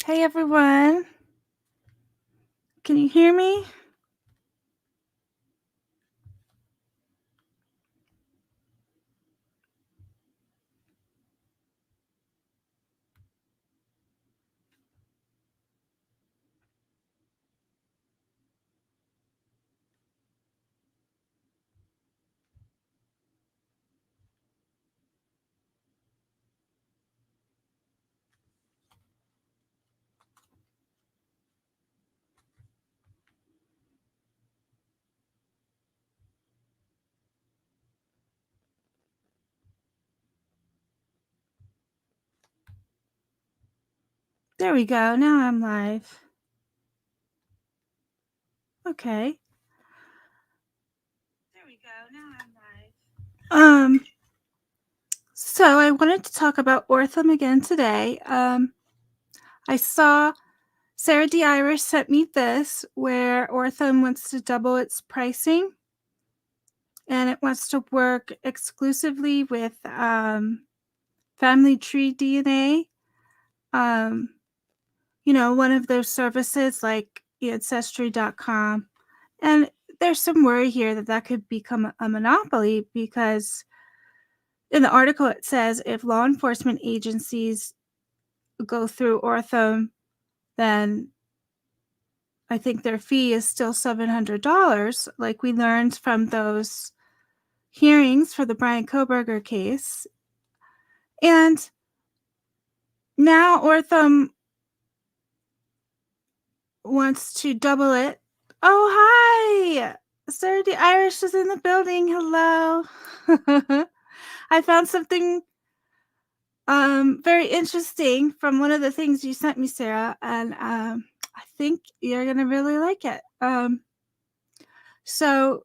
Hey everyone, can you hear me? There we go. Now I'm live. Okay. There we go. Now I'm live. So I wanted to talk about Ortham again today. I saw Sarah D. Irish sent me this where Ortham wants to double its pricing and it wants to work exclusively with family tree DNA. One of those services like ancestry.com. And there's some worry here that that could become a monopoly because in the article it says if law enforcement agencies go through Ortham, then I think their fee is still $700, like we learned from those hearings for the Bryan Kohberger case. And now Ortham wants to double it. Oh, hi! Sarah D. Irish is in the building. Hello. I found something very interesting from one of the things you sent me, Sarah, and I think you're gonna really like it. So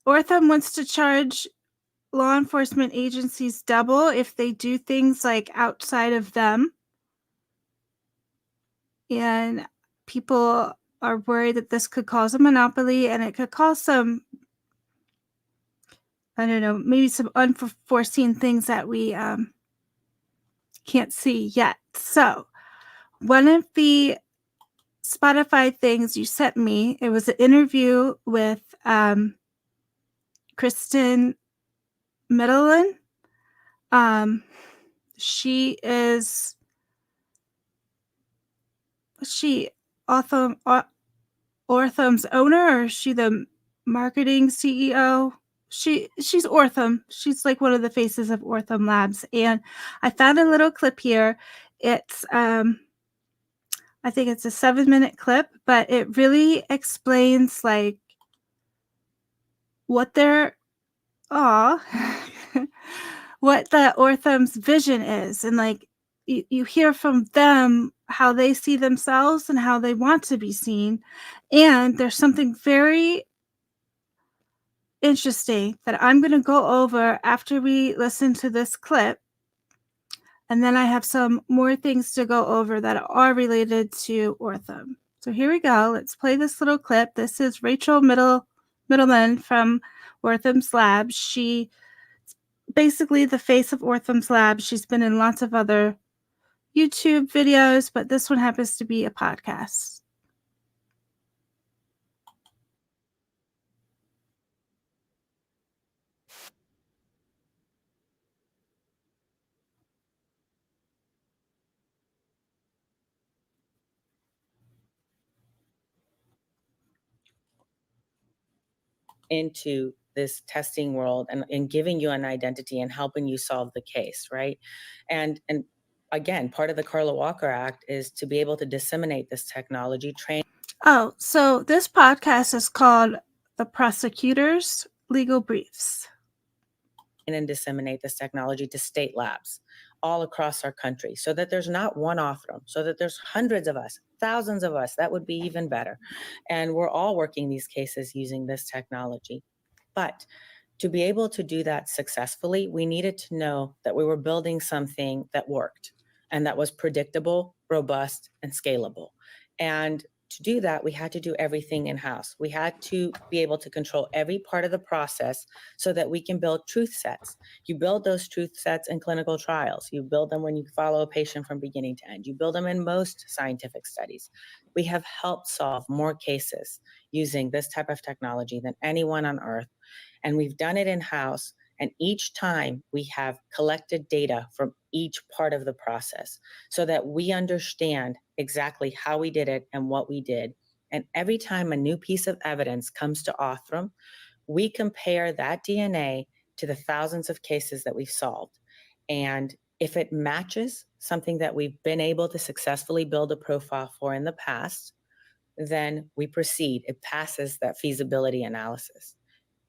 Ortham wants to charge law enforcement agencies double if they do things like outside of them, and people are worried that this could cause a monopoly and it could cause some, I don't know, maybe some unforeseen things that we can't see yet. So one of the Spotify things you sent me, it was an interview with Kristen Middleton. She is Ortham's owner, or is she the marketing CEO? She's Ortham. She's like one of the faces of Ortham Labs. And I found a little clip here. It's I think it's a 7-minute clip, but it really explains like what they're what the Ortham's vision is, and like you hear from them how they see themselves and how they want to be seen. And there's something very interesting that I'm going to go over after we listen to this clip. And then I have some more things to go over that are related to Ortham. So here we go. Let's play this little clip. This is Rachel Middleman from Ortham's Lab. She basically the face of Ortham's Lab. She's been in lots of other YouTube videos, but this one happens to be a podcast. Into this testing world and giving you an identity and helping you solve the case, right? And again, part of the Carla Walker Act is to be able to disseminate this technology, train. Oh, so this podcast is called The Prosecutor's Legal Briefs. And disseminate this technology to state labs all across our country so that there's not one Ortham, so that there's hundreds of us, thousands of us. That would be even better. And we're all working these cases using this technology. But to be able to do that successfully, we needed to know that we were building something that worked and that was predictable, robust, and scalable. And to do that, we had to do everything in-house. We had to be able to control every part of the process so that we can build truth sets. You build those truth sets in clinical trials. You build them when you follow a patient from beginning to end. You build them in most scientific studies. We have helped solve more cases using this type of technology than anyone on earth. And we've done it in-house. And each time we have collected data from each part of the process so that we understand exactly how we did it and what we did. And every time a new piece of evidence comes to Othram, we compare that DNA to the thousands of cases that we've solved. And if it matches something that we've been able to successfully build a profile for in the past, then we proceed. It passes that feasibility analysis.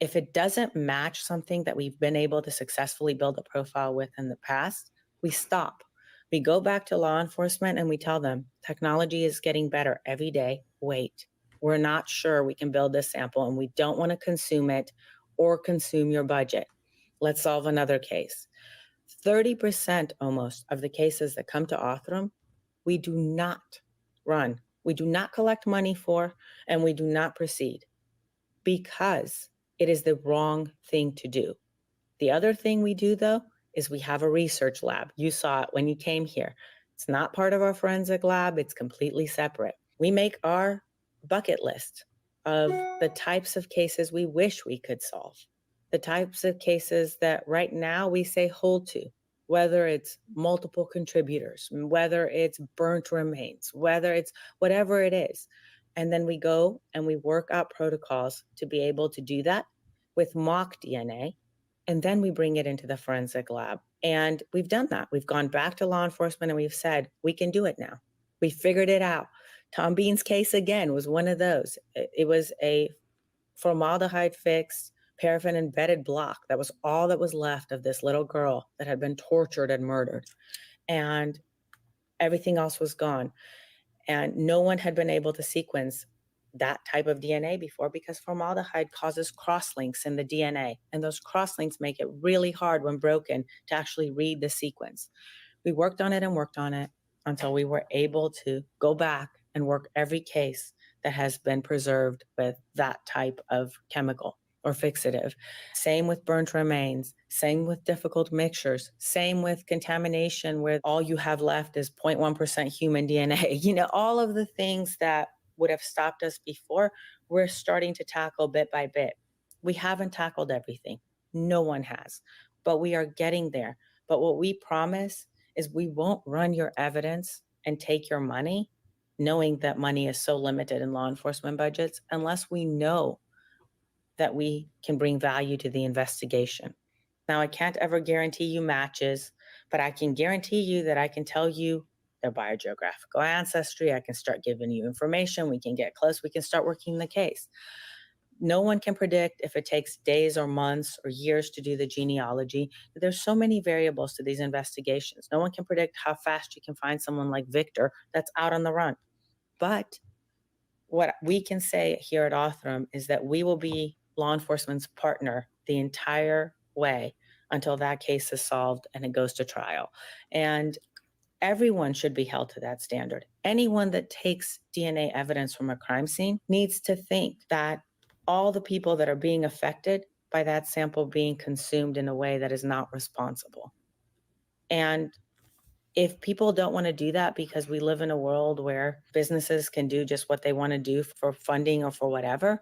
If it doesn't match something that we've been able to successfully build a profile with in the past, we stop. We go back to law enforcement and we tell them, technology is getting better every day. Wait, we're not sure we can build this sample and we don't want to consume it or consume your budget. Let's solve another case. 30% almost of the cases that come to Othram, we do not run. We do not collect money for, and we do not proceed because it is the wrong thing to do. The other thing we do, though, is we have a research lab. You saw it when you came here. It's not part of our forensic lab. It's completely separate. We make our bucket list of the types of cases we wish we could solve, the types of cases that right now we say hold to, whether it's multiple contributors, whether it's burnt remains, whether it's whatever it is. And then we go and we work out protocols to be able to do that with mock DNA. And then we bring it into the forensic lab. And we've done that. We've gone back to law enforcement and we've said, we can do it now. We figured it out. Tom Bean's case, again, was one of those. It was a formaldehyde fixed, paraffin embedded block. That was all that was left of this little girl that had been tortured and murdered. And everything else was gone. And no one had been able to sequence that type of DNA before because formaldehyde causes crosslinks in the DNA. And those crosslinks make it really hard when broken to actually read the sequence. We worked on it until we were able to go back and work every case that has been preserved with that type of chemical or fixative. Same with burnt remains, same with difficult mixtures, same with contamination where all you have left is 0.1% human DNA. All of the things that would have stopped us before, we're starting to tackle bit by bit. We haven't tackled everything. No one has, but we are getting there. But what we promise is we won't run your evidence and take your money, knowing that money is so limited in law enforcement budgets, unless we know that we can bring value to the investigation. Now, I can't ever guarantee you matches, but I can guarantee you that I can tell you their biogeographical ancestry. I can start giving you information. We can get close. We can start working the case. No one can predict if it takes days or months or years to do the genealogy. There's so many variables to these investigations. No one can predict how fast you can find someone like Victor that's out on the run. But what we can say here at Othram is that we will be law enforcement's partner the entire way until that case is solved and it goes to trial. And everyone should be held to that standard. Anyone that takes DNA evidence from a crime scene needs to think that all the people that are being affected by that sample being consumed in a way that is not responsible. And if people don't want to do that because we live in a world where businesses can do just what they want to do for funding or for whatever,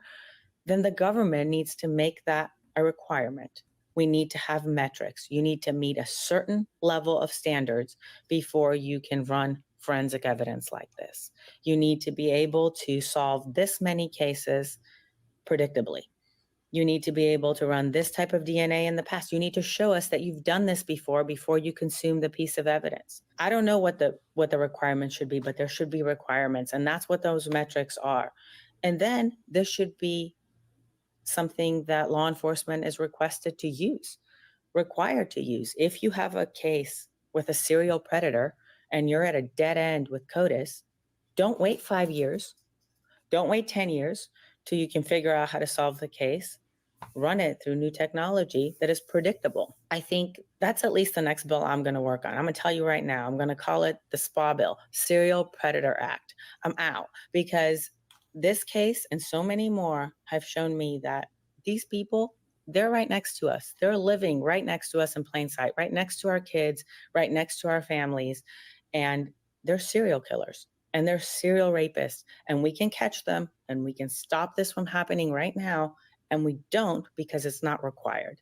then the government needs to make that a requirement. We need to have metrics. You need to meet a certain level of standards before you can run forensic evidence like this. You need to be able to solve this many cases predictably. You need to be able to run this type of DNA in the past. You need to show us that you've done this before you consume the piece of evidence. I don't know what the requirements should be, but there should be requirements, and that's what those metrics are. And then this should be something that law enforcement is required to use. If you have a case with a serial predator and you're at a dead end with CODIS, don't wait 5 years. Don't wait 10 years till you can figure out how to solve the case. run it through new technology that is predictable. I think that's at least the next bill I'm going to work on. I'm going to tell you right now, I'm going to call it the SPA bill, Serial Predator Act. I'm out, because this case and so many more have shown me that these people, they're right next to us. They're living right next to us in plain sight, right next to our kids, right next to our families. And they're serial killers and they're serial rapists. And we can catch them and we can stop this from happening right now. And we don't, because it's not required.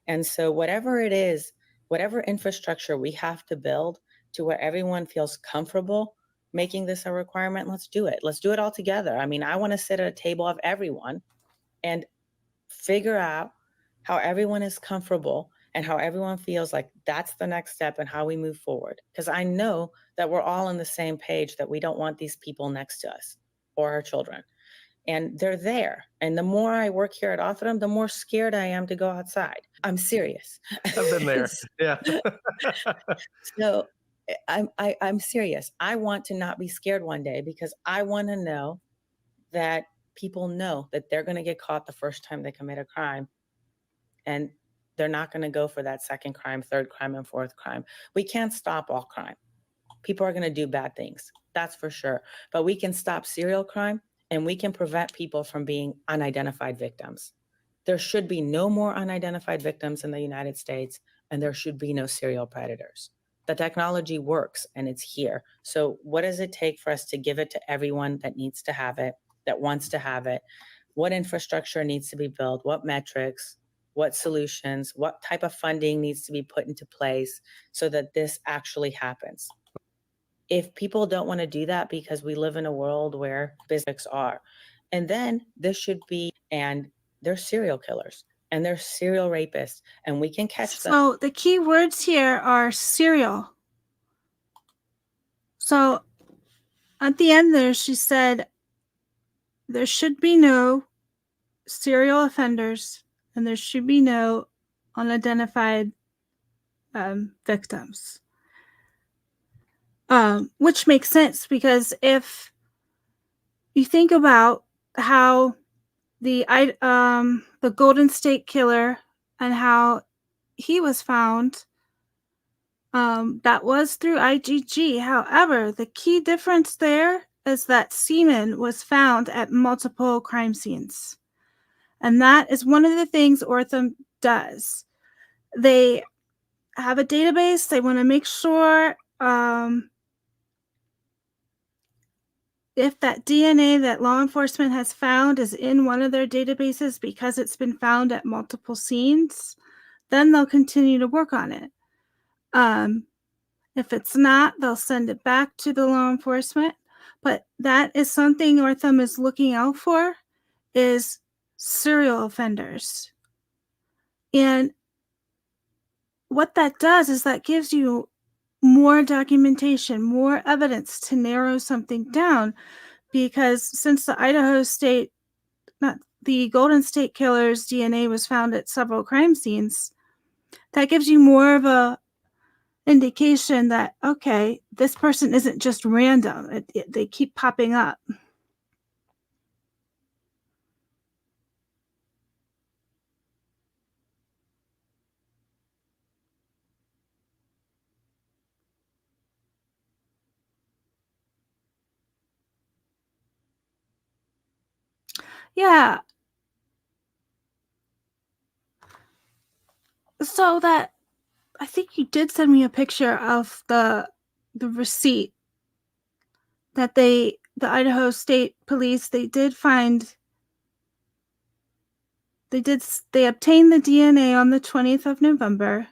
And so whatever it is, whatever infrastructure we have to build to where everyone feels comfortable making this a requirement, let's do it. Let's do it all together. I mean, I want to sit at a table of everyone and figure out how everyone is comfortable and how everyone feels like that's the next step and how we move forward. Because I know that we're all on the same page, that we don't want these people next to us or our children. And they're there. And the more I work here at Authorham, the more scared I am to go outside. I'm serious. I've been there. Yeah. So I'm serious. I want to not be scared one day, because I want to know that people know that they're going to get caught the first time they commit a crime. And they're not going to go for that second crime, third crime, and fourth crime. We can't stop all crime. People are going to do bad things. That's for sure. But we can stop serial crime, and we can prevent people from being unidentified victims. There should be no more unidentified victims in the United States, and there should be no serial predators. The technology works and it's here. So what does it take for us to give it to everyone that needs to have it, that wants to have it? What infrastructure needs to be built? What metrics? What solutions? What type of funding needs to be put into place so that this actually happens? If people don't want to do that because we live in a world where business are, and then this should be, and they're serial killers and they're serial rapists, and we can catch them. So the key words here are serial. So at the end there, she said there should be no serial offenders and there should be no unidentified victims. Which makes sense, because if you think about how the Golden State Killer and how he was found, that was through IgG. However, the key difference there is that semen was found at multiple crime scenes. And that is one of the things Authorham does. They have a database. They want to make sure if that DNA that law enforcement has found is in one of their databases because it's been found at multiple scenes, then they'll continue to work on it. If it's not, they'll send it back to the law enforcement. But that is something Authorham is looking out for, is serial offenders. And what that does is that gives you more documentation, more evidence to narrow something down, because since the Golden State Killer's DNA was found at several crime scenes, that gives you more of a indication that, okay, this person isn't just random. They keep popping up. Yeah. So that, I think you did send me a picture of the receipt that the Idaho State Police, they obtained the DNA on the 20th of November.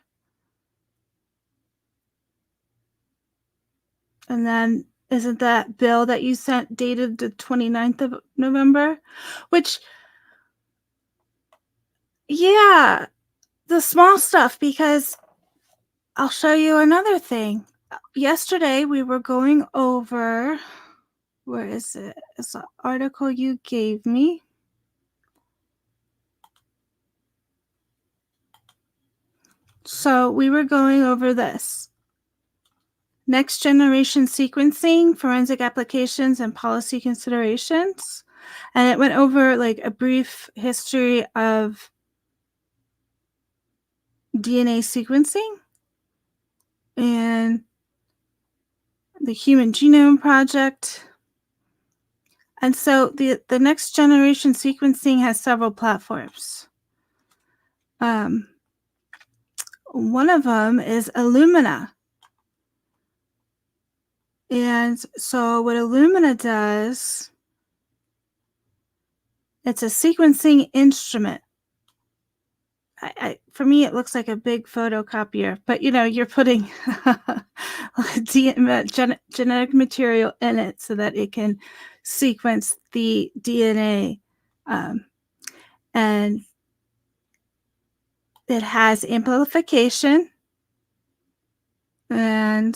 And then isn't that bill that you sent dated the 29th of November? Which, yeah, the small stuff, because I'll show you another thing. Yesterday we were going over, where is it? It's an article you gave me. So we were going over this. Next generation sequencing, forensic applications, and policy considerations. And it went over like a brief history of DNA sequencing and the Human Genome Project. And so the next generation sequencing has several platforms. One of them is Illumina. And so what Illumina does, it's a sequencing instrument. For me, it looks like a big photocopier, but you're putting genetic material in it so that it can sequence the DNA. And it has amplification, and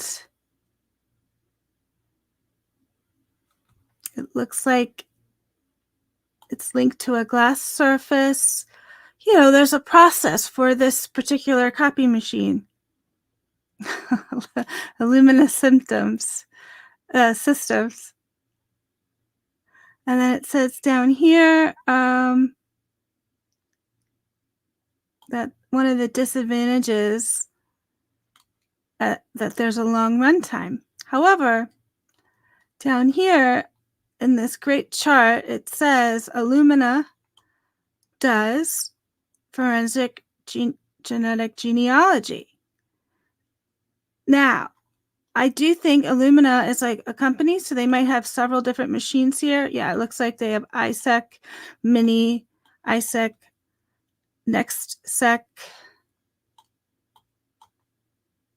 it looks like it's linked to a glass surface. There's a process for this particular copy machine. Illumina systems. And then it says down here that one of the disadvantages that there's a long runtime. However, down here in this great chart, it says Illumina does forensic genetic genealogy. Now, I do think Illumina is like a company, so they might have several different machines here. Yeah, it looks like they have ISEC, Mini, ISEC, NextSec,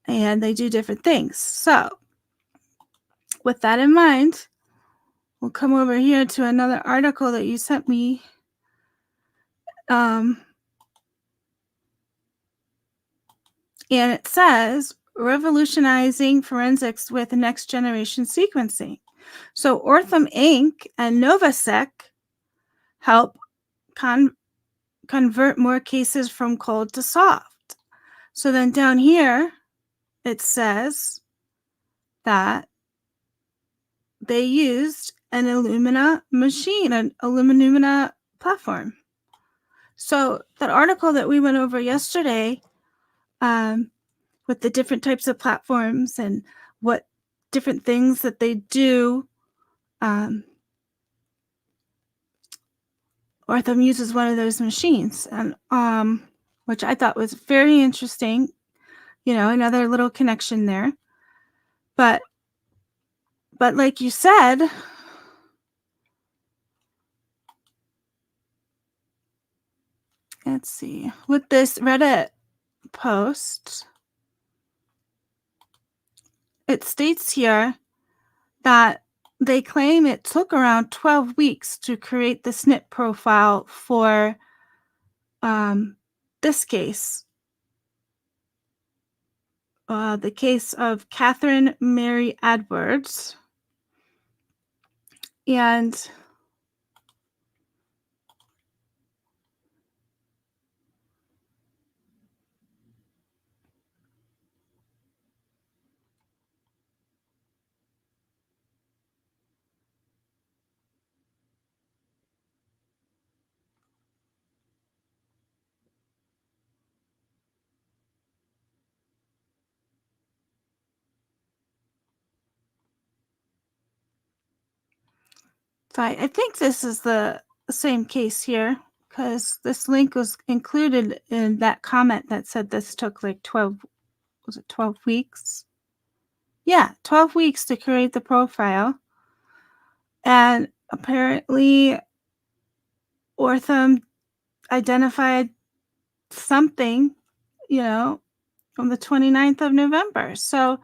and they do different things. So, with that in mind, we'll come over here to another article that you sent me. And it says, revolutionizing forensics with next generation sequencing. So Ortham Inc. and Novasec help convert more cases from cold to soft. So then down here, it says that they used an Illumina machine, an Illumina platform. So that article that we went over yesterday, with the different types of platforms and what different things that they do, Ortham uses one of those machines, and which I thought was very interesting. Another little connection there. But like you said, let's see, with this Reddit post, it states here that they claim it took around 12 weeks to create the SNP profile for this case. The case of Catherine Mary Edwards. And so I think this is the same case here, because this link was included in that comment that said this took like 12 weeks? Yeah, 12 weeks to create the profile. And apparently Ortham identified something, from the 29th of November. So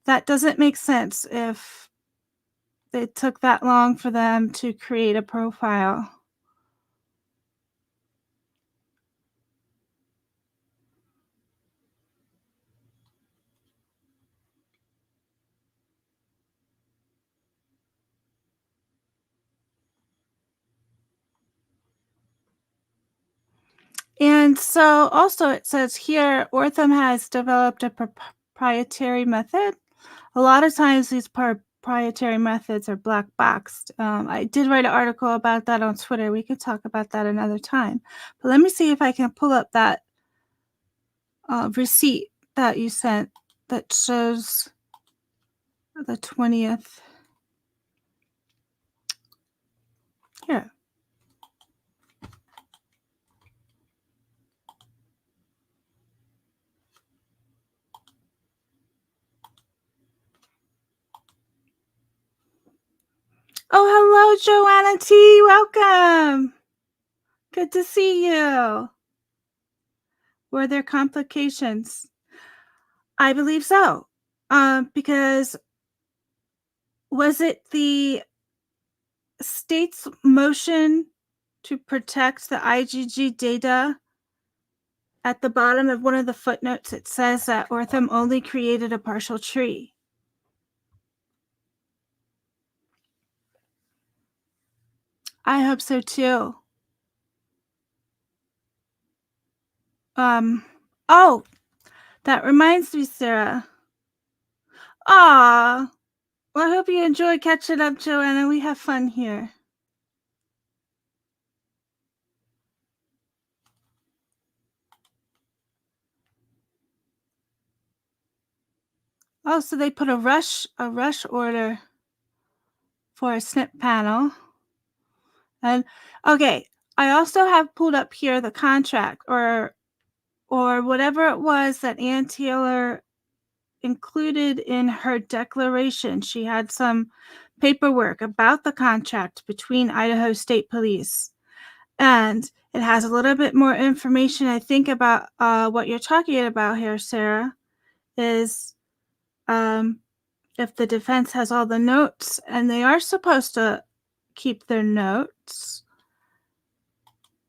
that doesn't make sense if it took that long for them to create a profile. And so also it says here, Ortham has developed a proprietary method. A lot of times these proprietary methods are black boxed. I did write an article about that on Twitter. We could talk about that another time. But let me see if I can pull up that receipt that you sent that shows the 20th. Here. Oh, hello, Joanna T. Welcome. Good to see you. Were there complications? I believe so. Because was it the state's motion to protect the IgG data? At the bottom of one of the footnotes, it says that Ortham only created a partial tree. I hope so too. Oh, that reminds me, Sarah. Aw, well, I hope you enjoy catching up, Joanna. We have fun here. Oh, so they put a rush order for a SNP panel. And okay, I also have pulled up here the contract or whatever it was that Ann Taylor included in her declaration. She had some paperwork about the contract between Idaho State Police. And it has a little bit more information, I think, about what you're talking about here, Sarah, is if the defense has all the notes, and they are supposed to keep their notes.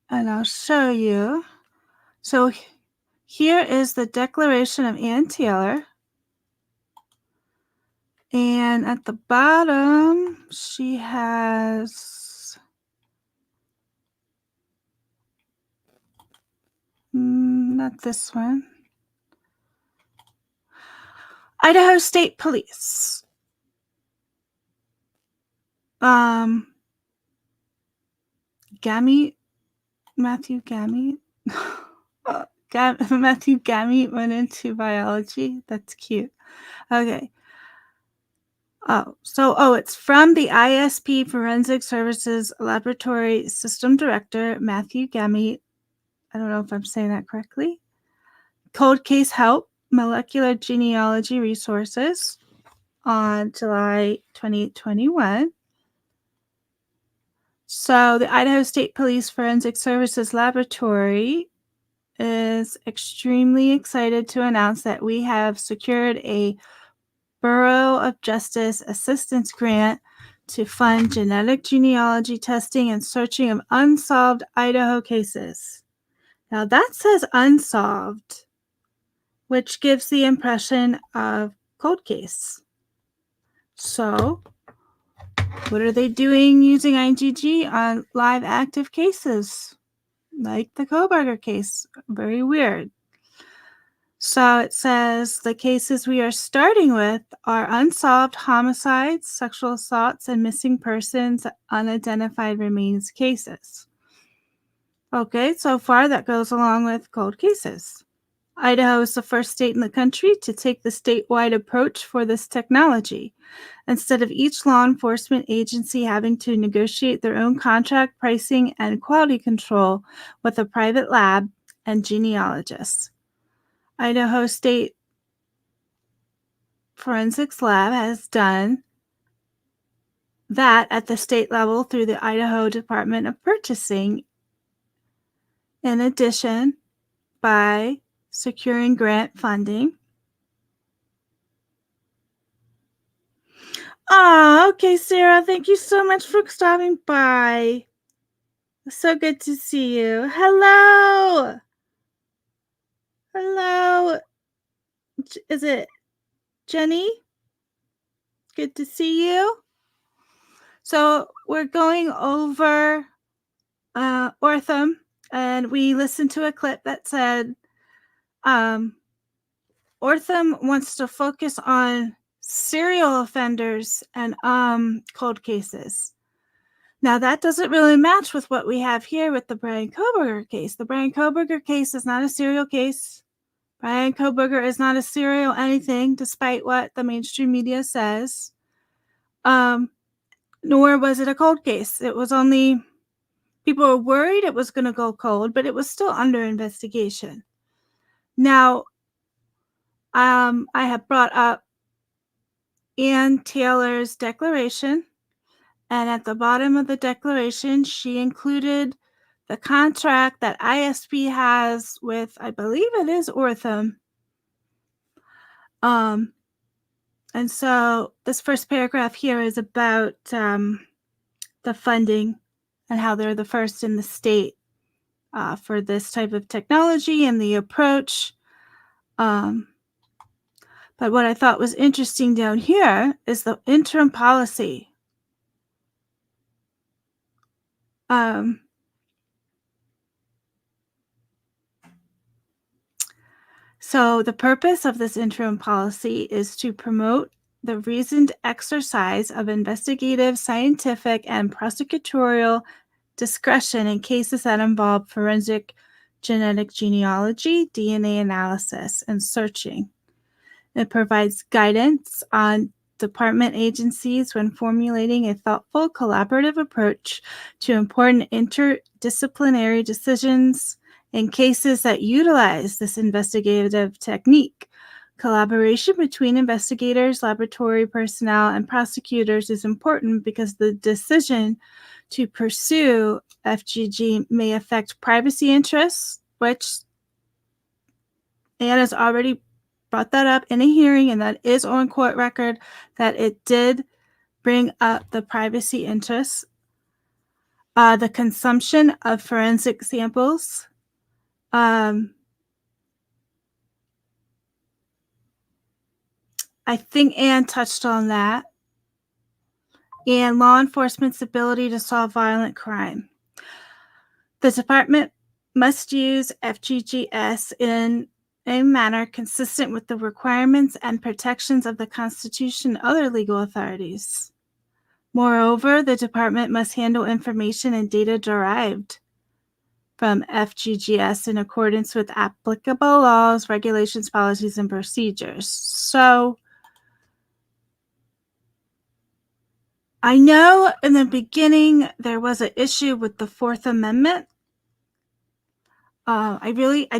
And I'll show you. So here is the declaration of Ann Taylor. And at the bottom, she has not this one. Idaho State Police. Matthew Gamete. Matthew Gamete went into biology. That's cute. Okay. It's from the ISP Forensic Services Laboratory System Director, Matthew Gamete. I don't know if I'm saying that correctly. Cold Case Help, Molecular Genealogy Resources on July 2021. So the Idaho State Police Forensic Services Laboratory is extremely excited to announce that we have secured a Bureau of Justice Assistance Grant to fund genetic genealogy testing and searching of unsolved Idaho cases. Now that says unsolved, which gives the impression of cold case. So what are they doing using IgG on live active cases? Like the Kohberger case. Very weird. So it says the cases we are starting with are unsolved homicides, sexual assaults, and missing persons, unidentified remains cases. Okay, so far that goes along with cold cases. Idaho is the first state in the country to take the statewide approach for this technology. Instead of each law enforcement agency having to negotiate their own contract pricing and quality control with a private lab and genealogists. Idaho State Forensics Lab has done that at the state level through the Idaho Department of Purchasing. In addition, by securing grant funding. Okay, Sarah, thank you so much for stopping by. So good to see you. Hello. Is it Jenny? Good to see you. So we're going over Ortham, and we listened to a clip that said Ortham wants to focus on serial offenders and cold cases. Now, that doesn't really match with what we have here with the Bryan Kohberger case. The Bryan Kohberger case is not a serial case. Bryan Kohberger is not a serial anything, despite what the mainstream media says. Nor was it a cold case. It was only, people were worried it was going to go cold, but it was still under investigation. Now, I have brought up Ann Taylor's declaration, and at the bottom of the declaration, she included the contract that ISP has with, I believe it is Ortham. And so this first paragraph here is about the funding and how they're the first in the state for this type of technology and the approach. But what I thought was interesting down here is the interim policy. So the purpose of this interim policy is to promote the reasoned exercise of investigative, scientific, and prosecutorial discretion in cases that involve forensic genetic genealogy, DNA analysis, and searching. It provides guidance on department agencies when formulating a thoughtful, collaborative approach to important interdisciplinary decisions in cases that utilize this investigative technique. Collaboration between investigators, laboratory personnel, and prosecutors is important because the decision to pursue FGG may affect privacy interests, which Anne has already brought that up in a hearing, and that is on court record, that it did bring up the privacy interests, the consumption of forensic samples, I think Anne touched on that, and law enforcement's ability to solve violent crime. The department must use FGGS in a manner consistent with the requirements and protections of the Constitution and other legal authorities. Moreover, the department must handle information and data derived from FGGS in accordance with applicable laws, regulations, policies, and procedures. So I know in the beginning there was an issue with the Fourth Amendment. I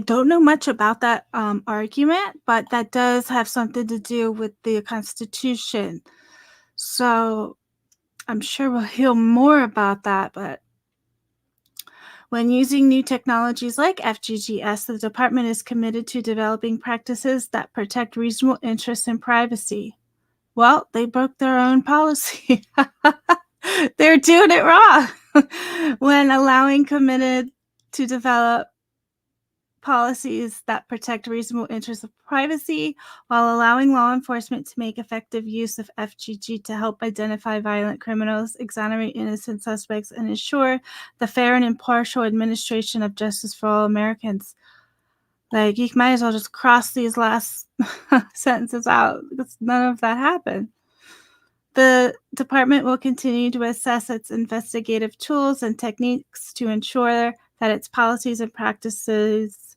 don't know much about that argument, but that does have something to do with the Constitution. So I'm sure we'll hear more about that. But when using new technologies like FGGS, the department is committed to developing practices that protect reasonable interests and privacy. Well, they broke their own policy. They're doing it wrong when allowing committed to develop policies that protect reasonable interests of privacy while allowing law enforcement to make effective use of FGG to help identify violent criminals, exonerate innocent suspects, and ensure the fair and impartial administration of justice for all Americans. Like, you might as well just cross these last sentences out because none of that happened. The department will continue to assess its investigative tools and techniques to ensure that its policies and practices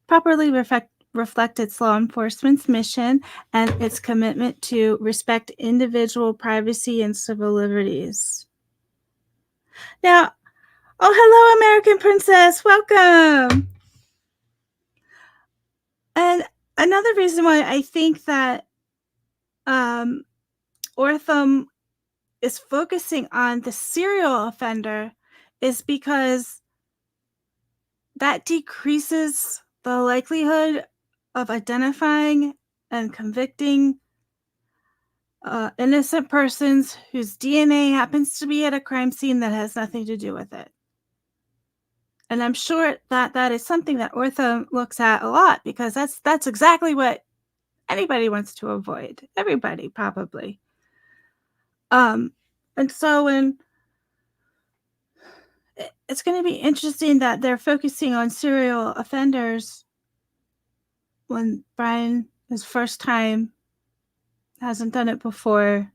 properly reflect its law enforcement's mission and its commitment to respect individual privacy and civil liberties. Now, oh, hello, American Princess. Welcome. And another reason why I think that Ortham is focusing on the serial offender is because that decreases the likelihood of identifying and convicting innocent persons whose DNA happens to be at a crime scene that has nothing to do with it. And I'm sure that that is something that Ortham looks at a lot because that's exactly what anybody wants to avoid. Everybody, probably. And so it's going to be interesting that they're focusing on serial offenders when Bryan, his first time, hasn't done it before.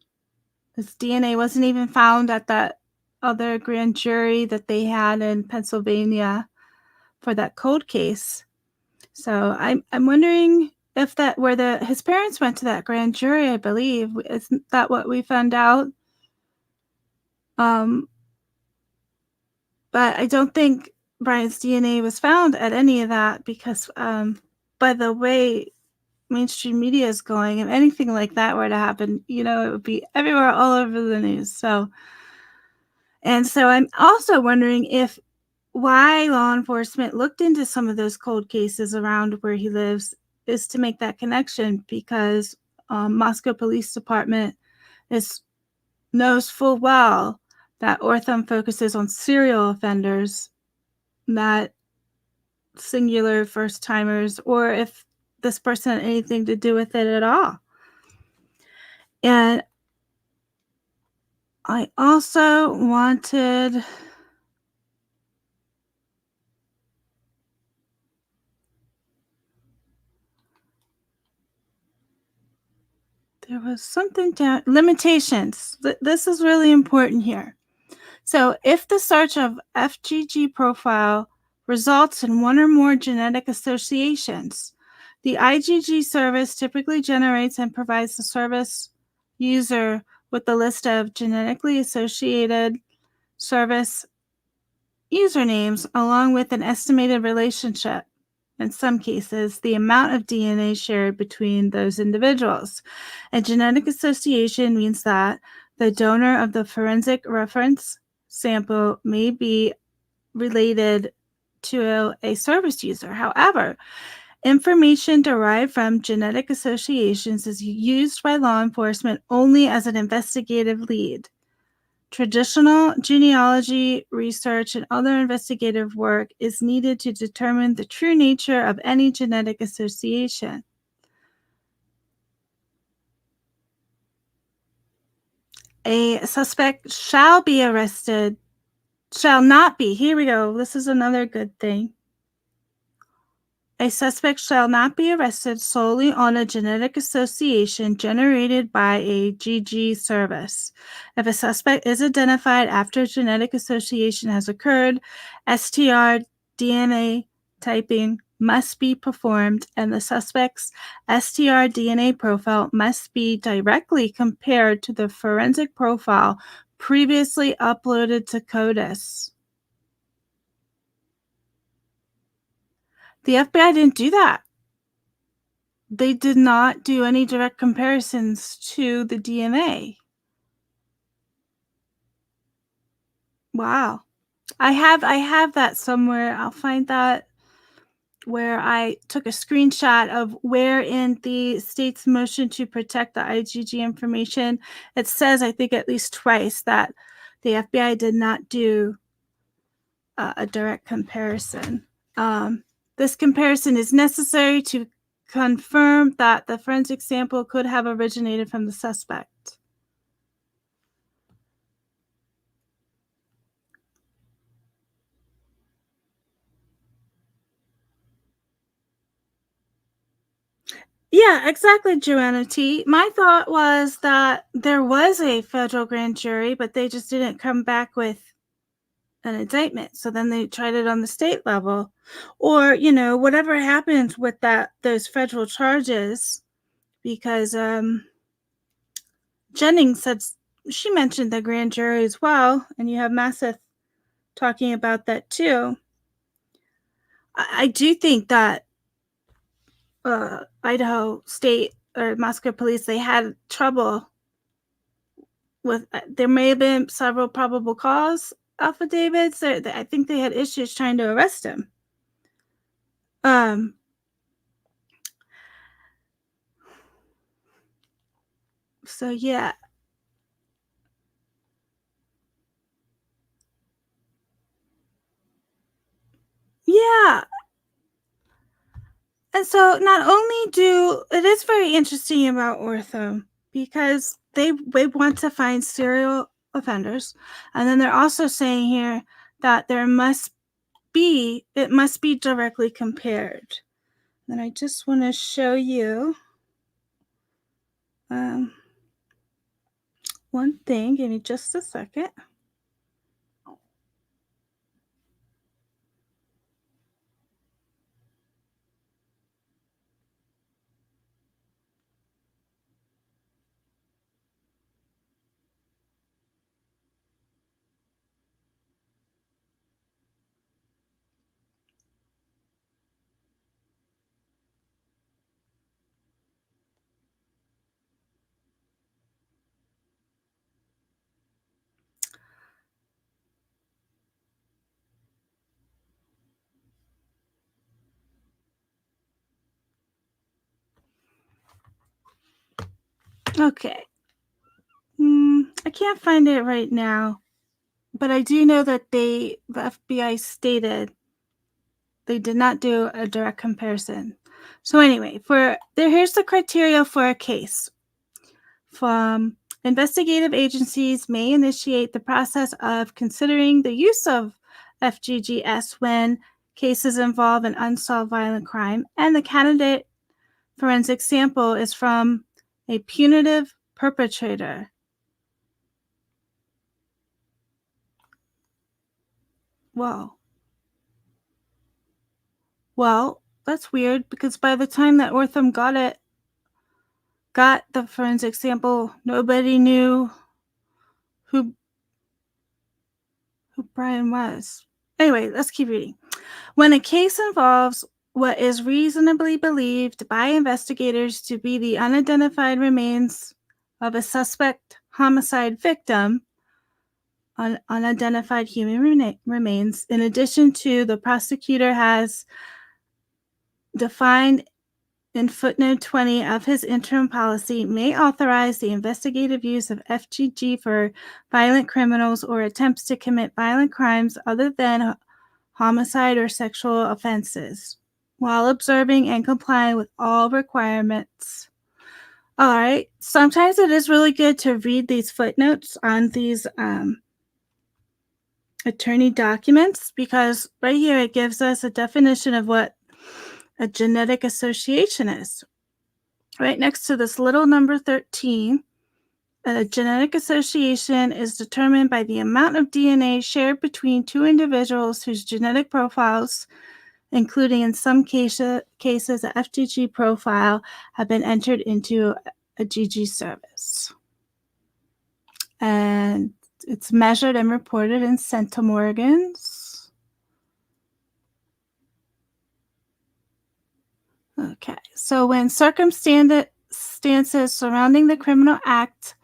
His DNA wasn't even found at that other grand jury that they had in Pennsylvania for that cold case. So I'm wondering if that where his parents went to that grand jury, I believe. Isn't that what we found out? Um, but I don't think Brian's DNA was found at any of that because by the way mainstream media is going, if anything like that were to happen, it would be everywhere all over the news. So I'm also wondering if why law enforcement looked into some of those cold cases around where he lives is to make that connection because Moscow Police Department knows full well that Ortham focuses on serial offenders, not singular first timers, or if this person had anything to do with it at all. And I also wanted there was something down limitations. This is really important here. So, if the search of FGG profile results in one or more genetic associations, the IgG service typically generates and provides the service user with a list of genetically associated service usernames along with an estimated relationship. In some cases, the amount of DNA shared between those individuals. A genetic association means that the donor of the forensic reference sample may be related to a service user. However, information derived from genetic associations is used by law enforcement only as an investigative lead. Traditional genealogy research and other investigative work is needed to determine the true nature of any genetic association. A suspect shall not be, here we go, this is another good thing. A suspect shall not be arrested solely on a genetic association generated by a GG service. If a suspect is identified after genetic association has occurred, STR DNA typing must be performed and the suspect's STR DNA profile must be directly compared to the forensic profile previously uploaded to CODIS. The FBI didn't do that. They did not do any direct comparisons to the DNA. Wow. I have that somewhere. I'll find that where I took a screenshot of where in the state's motion to protect the IgG information, it says, I think at least twice, that the FBI did not do a direct comparison. This comparison is necessary to confirm that the forensic sample could have originated from the suspect. Yeah, exactly, Joanna T. My thought was that there was a federal grand jury, but they just didn't come back with an indictment. So then they tried it on the state level. Or, whatever happened with those federal charges, because Jennings said she mentioned the grand jury as well, and you have Masseth talking about that too. I do think that Idaho State or Moscow Police, they had trouble with, there may have been several probable cause affidavits. I think they had issues trying to arrest him. So yeah. Yeah. And so not only it is very interesting about Ortho because they want to find serial offenders. And then they're also saying here that it must be directly compared. And I just want to show you one thing. Give me just a second. Okay. I can't find it right now, but I do know that the FBI stated they did not do a direct comparison. So anyway, here's the criteria for a case. From investigative agencies may initiate the process of considering the use of FGGS when cases involve an unsolved violent crime, and the candidate forensic sample is from a punitive perpetrator. Whoa. Well, that's weird because by the time that Ortham got the forensic sample, nobody knew who Bryan was. Anyway, let's keep reading. When a case involves what is reasonably believed by investigators to be the unidentified remains of a suspect homicide victim, unidentified human remains, in addition to the prosecutor has defined in footnote 20 of his interim policy, may authorize the investigative use of FGG for violent criminals or attempts to commit violent crimes other than homicide or sexual offenses, while observing and complying with all requirements. All right. Sometimes it is really good to read these footnotes on these attorney documents, because right here it gives us a definition of what a genetic association is. Right next to this little number 13, a genetic association is determined by the amount of DNA shared between two individuals whose genetic profiles, including in some cases a FGG profile, have been entered into a GG service. And it's measured and reported in centimorgans. Okay, so when circumstances surrounding the criminal act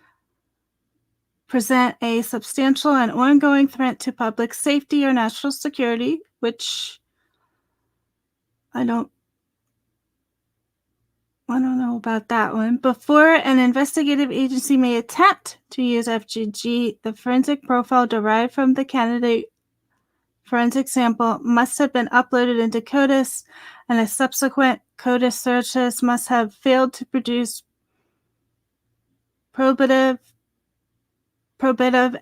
present a substantial and ongoing threat to public safety or national security, which I don't know about that one. Before an investigative agency may attempt to use FGG, the forensic profile derived from the candidate forensic sample must have been uploaded into CODIS, and a subsequent CODIS searches must have failed to produce probative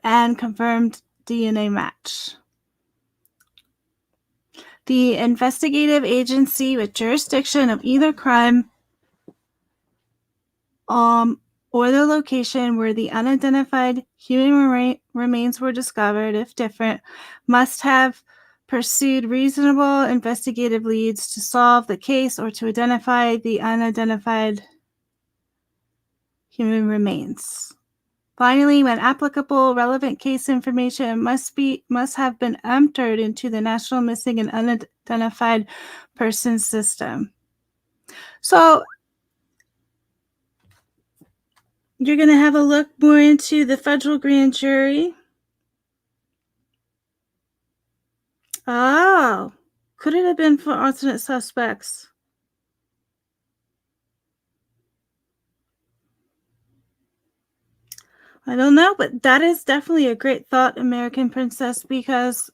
and confirmed DNA match. The investigative agency with jurisdiction of either crime or the location where the unidentified human remains were discovered, if different, must have pursued reasonable investigative leads to solve the case or to identify the unidentified human remains. Finally, when applicable, relevant case information must have been entered into the National Missing and Unidentified Persons System. So you're going to have a look more into the federal grand jury. Oh, could it have been for alternate suspects? I don't know, but that is definitely a great thought, American Princess, because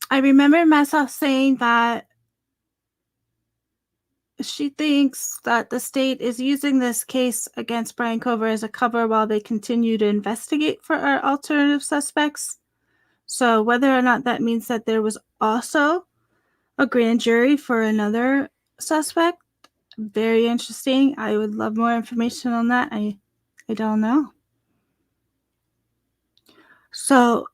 I remember myself saying that she thinks that the state is using this case against Bryan Kohberger as a cover while they continue to investigate for our alternative suspects. So whether or not that means that there was also a grand jury for another suspect, very interesting. I would love more information on that. I don't know. So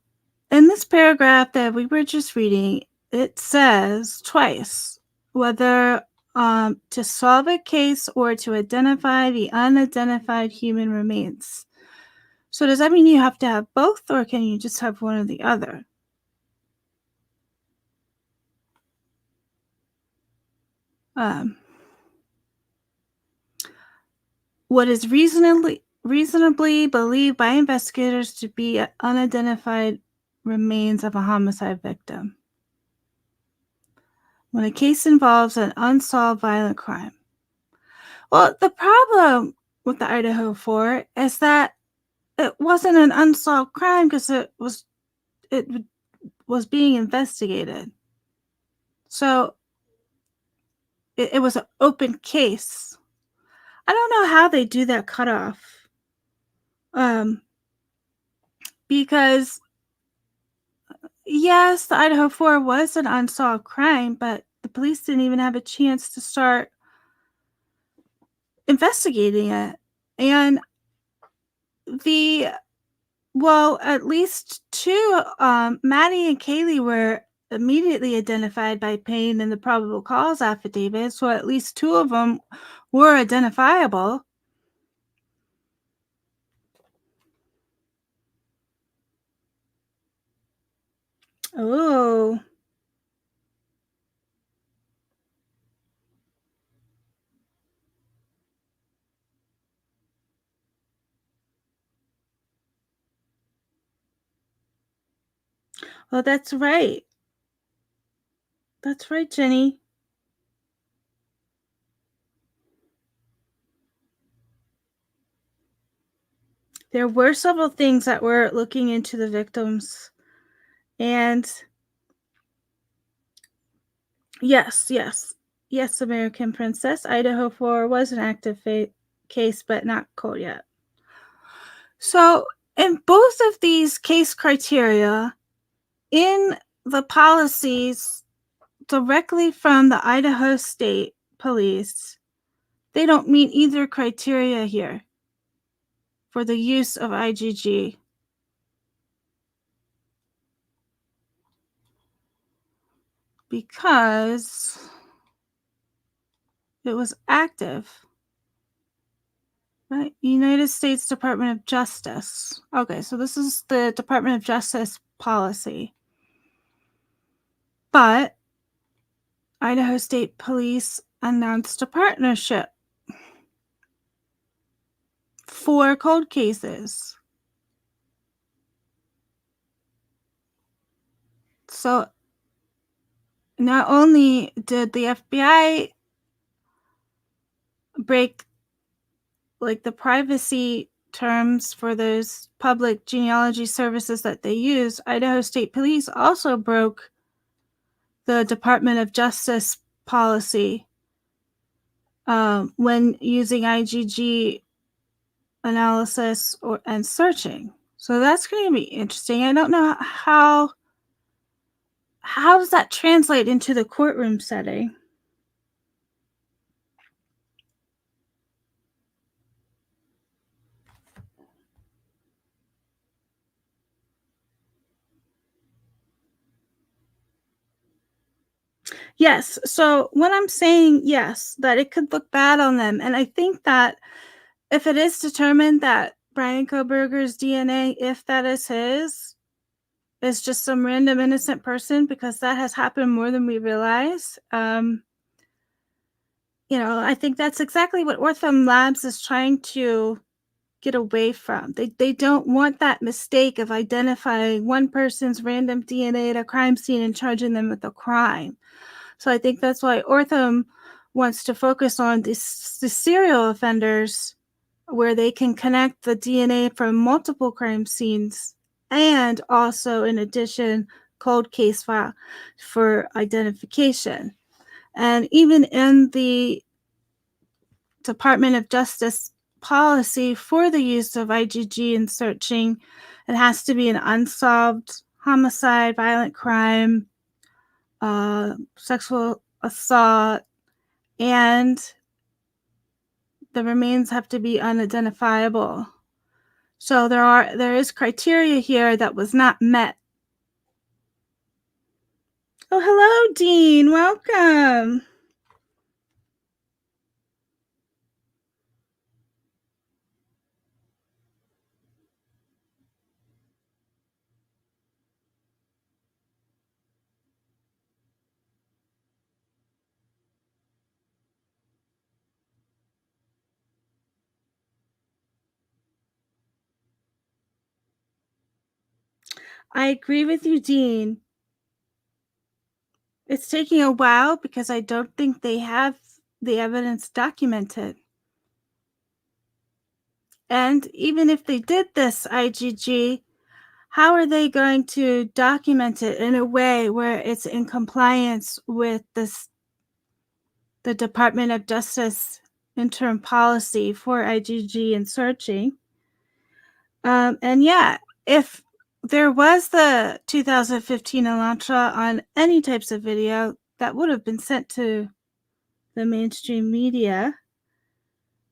in this paragraph that we were just reading, it says twice whether to solve a case or to identify the unidentified human remains. So does that mean you have to have both, or can you just have one or the other? What is reasonably believed by investigators to be unidentified remains of a homicide victim. When a case involves an unsolved violent crime. Well, the problem with the Idaho 4 is that it wasn't an unsolved crime because it was being investigated. So it was an open case. I don't know how they do that cutoff. Because yes, the Idaho 4 was an unsolved crime, but the police didn't even have a chance to start investigating it. And the well, at least two, Maddie and Kaylee were immediately identified by Payne in the probable cause affidavit, so at least two of them were identifiable. Oh, well, that's right. That's right, Jenny. There were several things that were looking into the victims. And yes, American Princess. Idaho 4 was an active case, but not cold yet. So, in both of these case criteria, in the policies directly from the Idaho State Police, they don't meet either criteria here for the use of IgG. Because it was active. Right? United States Department of Justice. Okay, so this is the Department of Justice policy. But Idaho State Police announced a partnership for cold cases. So not only did the FBI break like the privacy terms for those public genealogy services that they use, Idaho State Police also broke the Department of Justice policy when using IgG analysis and searching. So that's going to be interesting. I don't know how does that translate into the courtroom setting. Yes. So when I'm saying yes, that it could look bad on them, and I think that if it is determined that Bryan Kohberger's DNA, if that is his, is just some random innocent person, because that has happened more than we realize. I think that's exactly what Ortham Labs is trying to get away from. They don't want that mistake of identifying one person's random DNA at a crime scene and charging them with a crime. So I think that's why Ortham wants to focus on the serial offenders, where they can connect the DNA from multiple crime scenes, and also, in addition, cold case file for identification. And even in the Department of Justice policy for the use of IgG in searching, it has to be an unsolved homicide, violent crime, sexual assault, and the remains have to be unidentifiable. So there is criteria here that was not met. Oh, hello, Dean. Welcome. I agree with you, Dean. It's taking a while because I don't think they have the evidence documented. And even if they did this IgG, how are they going to document it in a way where it's in compliance with the Department of Justice interim policy for IgG and searching? And yeah, if there was the 2015 Elantra on any types of video, that would have been sent to the mainstream media.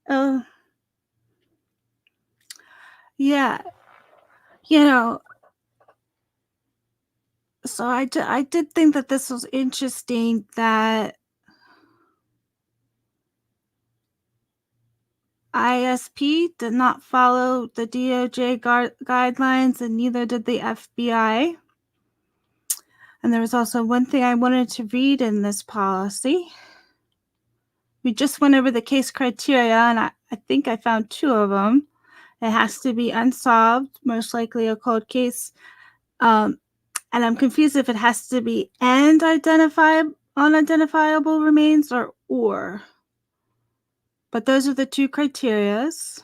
Oh, yeah. You know, so I did think that this was interesting that ISP did not follow the DOJ guidelines, and neither did the FBI. And there was also one thing I wanted to read in this policy. We just went over the case criteria, and I think I found 2 of them. It has to be unsolved, most likely a cold case. And I'm confused if it has to be and unidentifiable remains or. But those are the 2 criterias.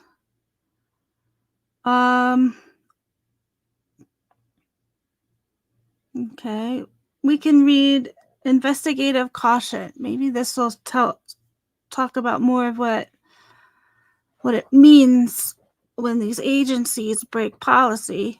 Okay. We can read investigative caution. Maybe this will talk about more of what it means when these agencies break policy.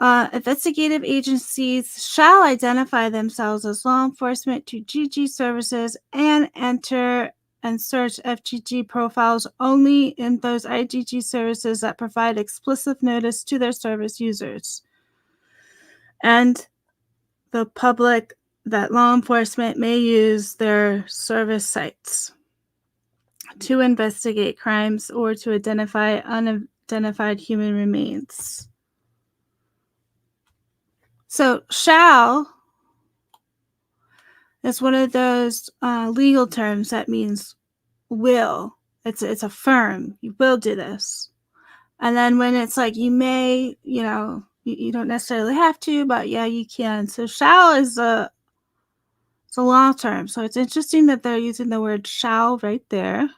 Investigative agencies shall identify themselves as law enforcement to GG services and enter and search FGG profiles only in those IgG services that provide explicit notice to their service users and the public that law enforcement may use their service sites to investigate crimes or to identify unidentified human remains. So shall is one of those legal terms that means will. It's a firm. You will do this. And then when it's like you may, you don't necessarily have to, but yeah, you can. So shall is it's a law term. So it's interesting that they're using the word shall right there.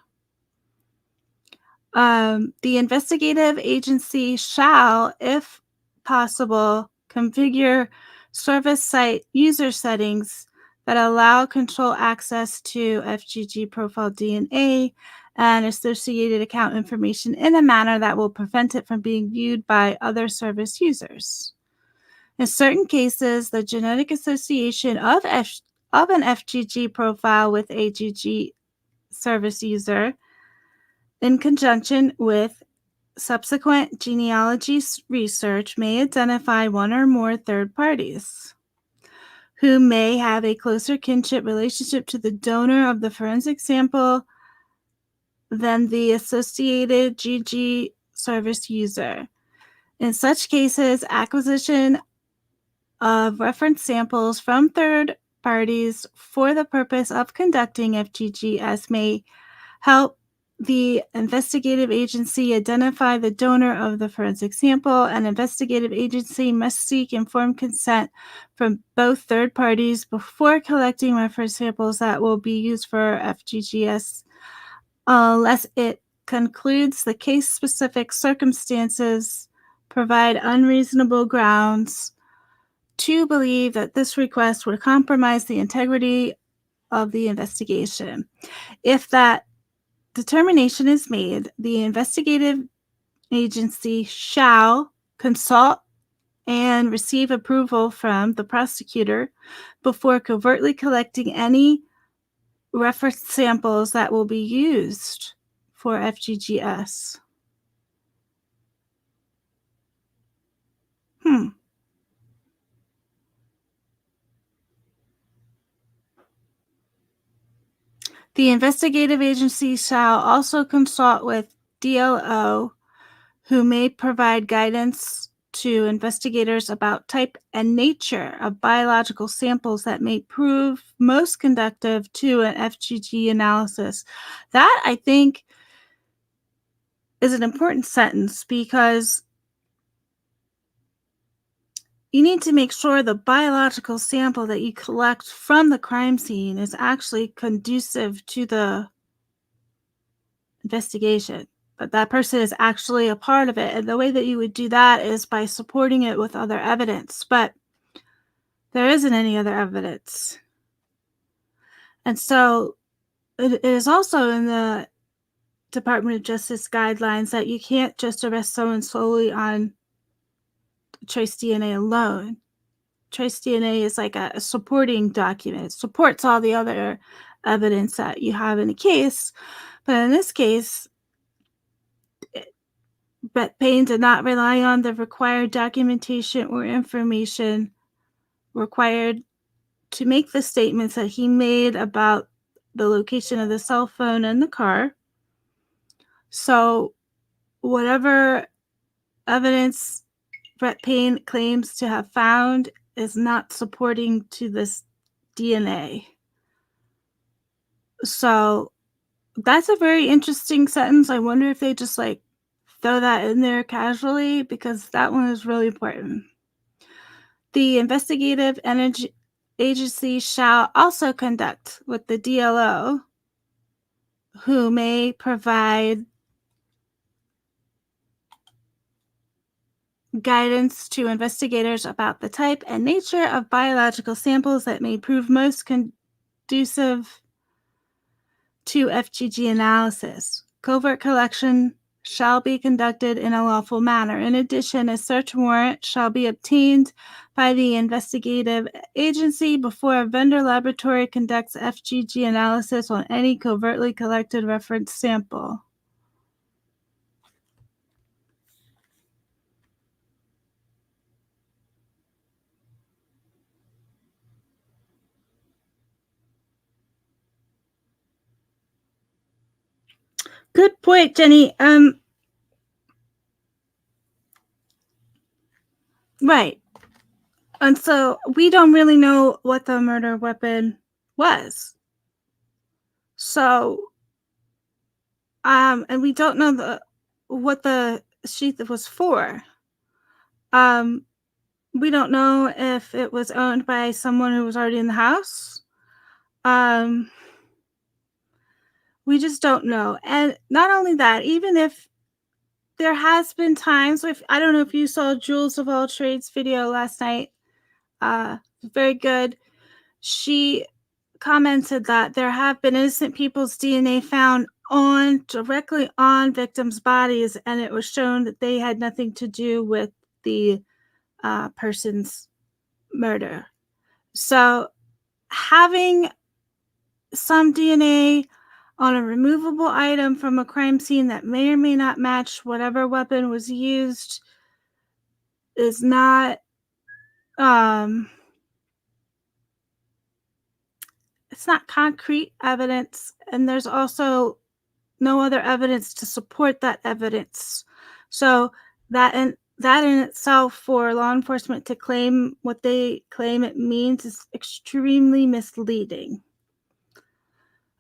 The investigative agency shall, if possible, configure service site user settings that allow control access to FGG profile DNA and associated account information in a manner that will prevent it from being viewed by other service users. In certain cases, the genetic association of an FGG profile with a GG service user in conjunction with subsequent genealogy research may identify one or more third parties who may have a closer kinship relationship to the donor of the forensic sample than the associated GG service user. In such cases, acquisition of reference samples from third parties for the purpose of conducting FGGS may help the investigative agency identify the donor of the forensic sample. An investigative agency must seek informed consent from both third parties before collecting reference samples that will be used for FGGS, unless it concludes the case-specific circumstances provide unreasonable grounds to believe that this request would compromise the integrity of the investigation. If that determination is made, the investigative agency shall consult and receive approval from the prosecutor before covertly collecting any reference samples that will be used for FGGS. The investigative agency shall also consult with DLO, who may provide guidance to investigators about type and nature of biological samples that may prove most conducive to an FGG analysis. That, I think, is an important sentence because you need to make sure the biological sample that you collect from the crime scene is actually conducive to the investigation. but that person is actually a part of it. And the way that you would do that is by supporting it with other evidence. But there isn't any other evidence. And so it is also in the Department of Justice guidelines that you can't just arrest someone solely on trace DNA alone. Trace DNA is like a supporting document. It supports all the other evidence that you have in a case. But in this case, Brett Payne did not rely on the required documentation or information required to make the statements that he made about the location of the cell phone and the car. So, whatever evidence Brett Payne claims to have found is not supporting to this DNA. So, that's a very interesting sentence. I wonder if they just like throw that in there casually because that one is really important. The investigative energy agency shall also conduct with the DLO, who may provide guidance to investigators about the type and nature of biological samples that may prove most conducive to FGG analysis. Covert collection shall be conducted in a lawful manner. In addition, a search warrant shall be obtained by the investigative agency before a vendor laboratory conducts FGG analysis on any covertly collected reference sample. Good point, Jenny. Right. And so we don't really know what the murder weapon was. So, and we don't know what the sheath was for. We don't know if it was owned by someone who was already in the house. We just don't know. And not only that, even if there has been times with, I don't know if you saw Julez of All Trades video last night. Very good. She commented that there have been innocent people's DNA found directly on victims' bodies, and it was shown that they had nothing to do with the person's murder. So having some DNA on a removable item from a crime scene that may or may not match whatever weapon was used is not it's not concrete evidence, and there's also no other evidence to support that evidence. So that in itself, for law enforcement to claim what they claim it means, is extremely misleading.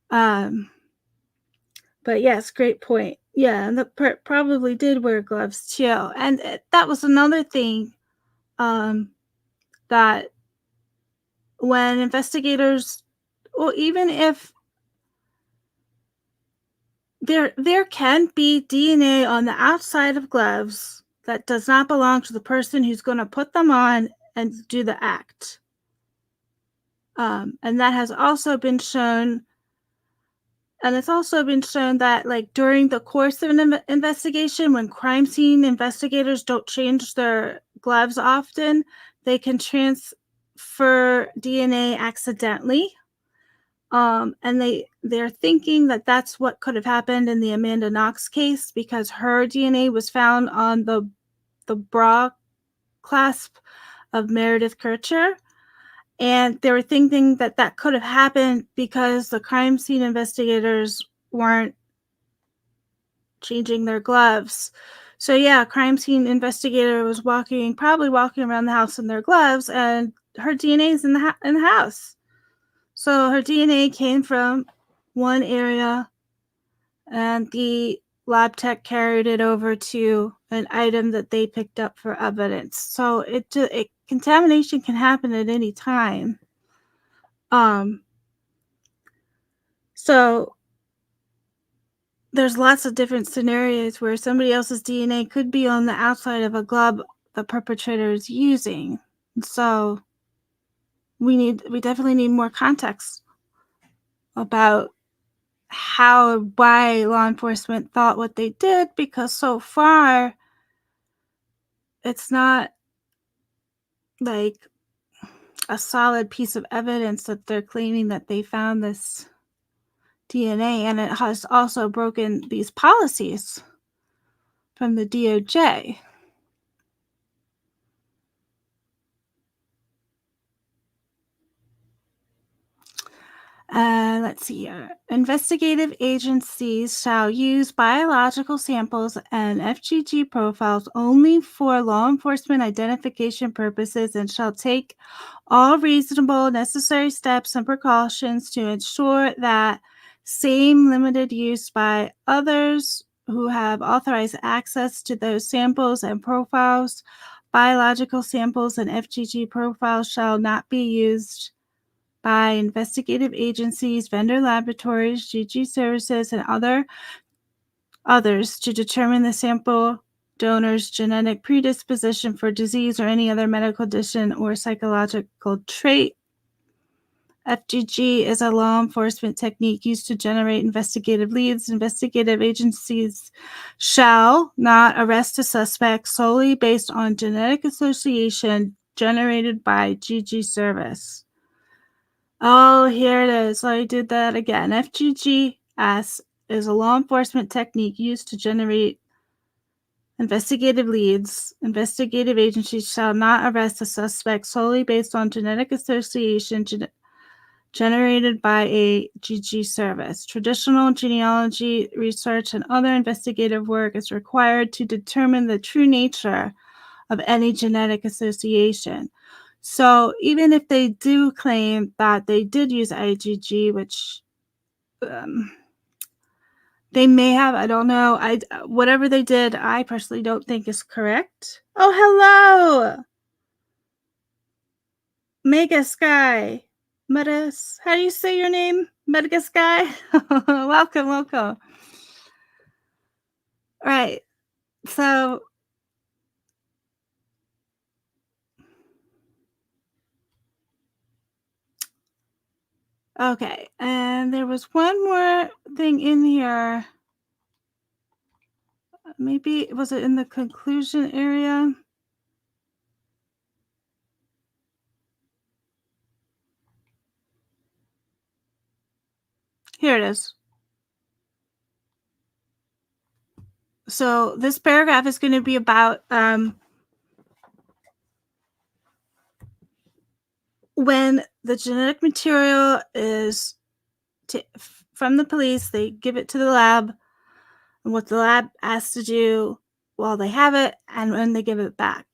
But yes, great point. Yeah, and the probably did wear gloves too, and that was another thing that when investigators, well, even if there can be DNA on the outside of gloves that does not belong to the person who's going to put them on and do the act. And that has also been shown. And it's also been shown that, like, during the course of an investigation, when crime scene investigators don't change their gloves often, they can transfer DNA accidentally. And they're thinking that that's what could have happened in the Amanda Knox case, because her DNA was found on the bra clasp of Meredith Kircher. And they were thinking that that could have happened because the crime scene investigators weren't changing their gloves. So yeah, crime scene investigator was probably walking around the house in their gloves, and her DNA is in the house. So her DNA came from one area, and the lab tech carried it over to an item that they picked up for evidence. So contamination can happen at any time. So there's lots of different scenarios where somebody else's DNA could be on the outside of a glove the perpetrator is using. So we definitely need more context about why law enforcement thought what they did, because so far it's not like a solid piece of evidence that they're claiming that they found this DNA, and it has also broken these policies from the DOJ. Let's see here. Investigative agencies shall use biological samples and FGG profiles only for law enforcement identification purposes and shall take all reasonable necessary steps and precautions to ensure that same limited use by others who have authorized access to those samples and profiles. Biological samples and FGG profiles shall not be used by investigative agencies, vendor laboratories, GG services, and others to determine the sample donor's genetic predisposition for disease or any other medical condition or psychological trait. FGG is a law enforcement technique used to generate investigative leads. Investigative agencies shall not arrest a suspect solely based on genetic association generated by GG service. Oh, here it is. I did that again. FGGS is a law enforcement technique used to generate investigative leads. Investigative agencies shall not arrest a suspect solely based on genetic association generated by a GG service. Traditional genealogy research and other investigative work is required to determine the true nature of any genetic association. So even if they do claim that they did use IgG, which they may have, I don't know. Whatever they did, I personally don't think is correct. Oh, hello, Mega Sky. Metas, how do you say your name? Mega Sky. Welcome. All right. So okay, and there was one more thing in here. Maybe was it in the conclusion area? Here it is. So this paragraph is going to be about when the genetic material is from the police, they give it to the lab, and what the lab has to do while they have it and when they give it back.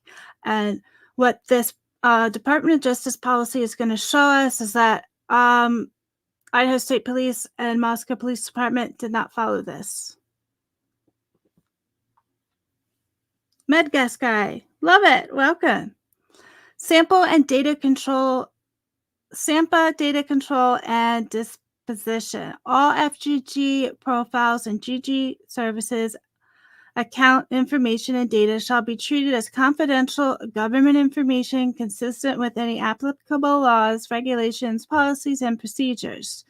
And what this Department of Justice policy is going to show us is that Idaho State Police and Moscow Police Department did not follow this. Medgas guy, love it. Welcome. Sampa data control and disposition. All FGG profiles and GG services account information and data shall be treated as confidential government information consistent with any applicable laws, regulations, policies, and procedures.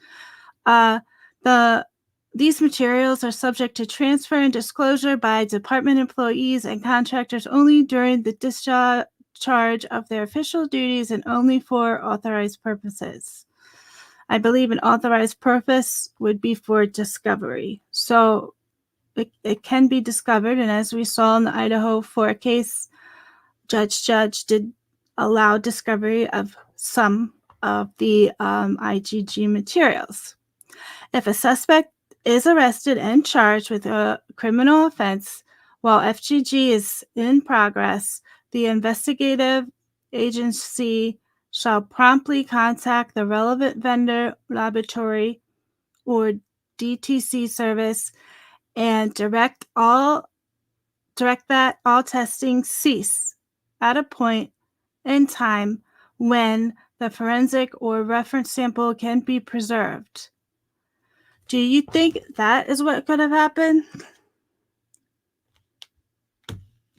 These materials are subject to transfer and disclosure by department employees and contractors only during the discharge of their official duties and only for authorized purposes. I believe an authorized purpose would be for discovery. So it can be discovered, and as we saw in the IDAHO4 case, Judge did allow discovery of some of the IgG materials. If a suspect is arrested and charged with a criminal offense while FGG is in progress, the investigative agency shall promptly contact the relevant vendor, laboratory, or DTC service and direct that all testing cease at a point in time when the forensic or reference sample can be preserved. Do you think that is what could have happened?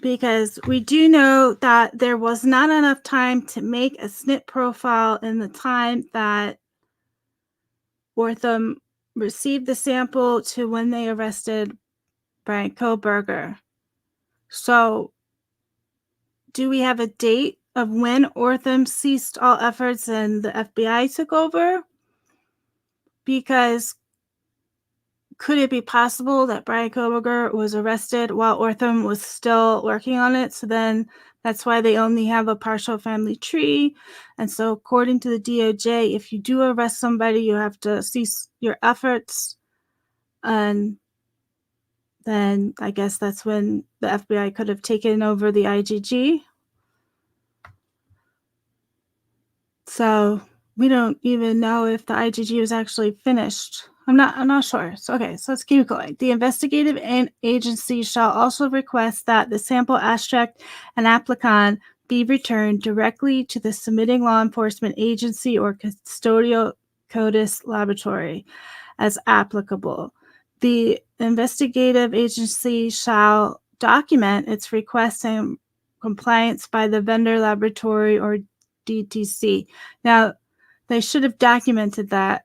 Because we do know that there was not enough time to make a SNP profile in the time that Wortham received the sample to when they arrested Bryan Kohberger. So, do we have a date of when Wortham ceased all efforts and the FBI took over? Because could it be possible that Bryan Kohberger was arrested while Wortham was still working on it? So then that's why they only have a partial family tree. And so, according to the DOJ, if you do arrest somebody, you have to cease your efforts. And then I guess that's when the FBI could have taken over the IgG. So we don't even know if the IgG was actually finished. I'm not sure. So, okay, so let's keep going. The investigative agency shall also request that the sample abstract and applicant be returned directly to the submitting law enforcement agency or custodial CODIS laboratory as applicable. The investigative agency shall document its request and compliance by the vendor laboratory or DTC. Now, they should have documented that,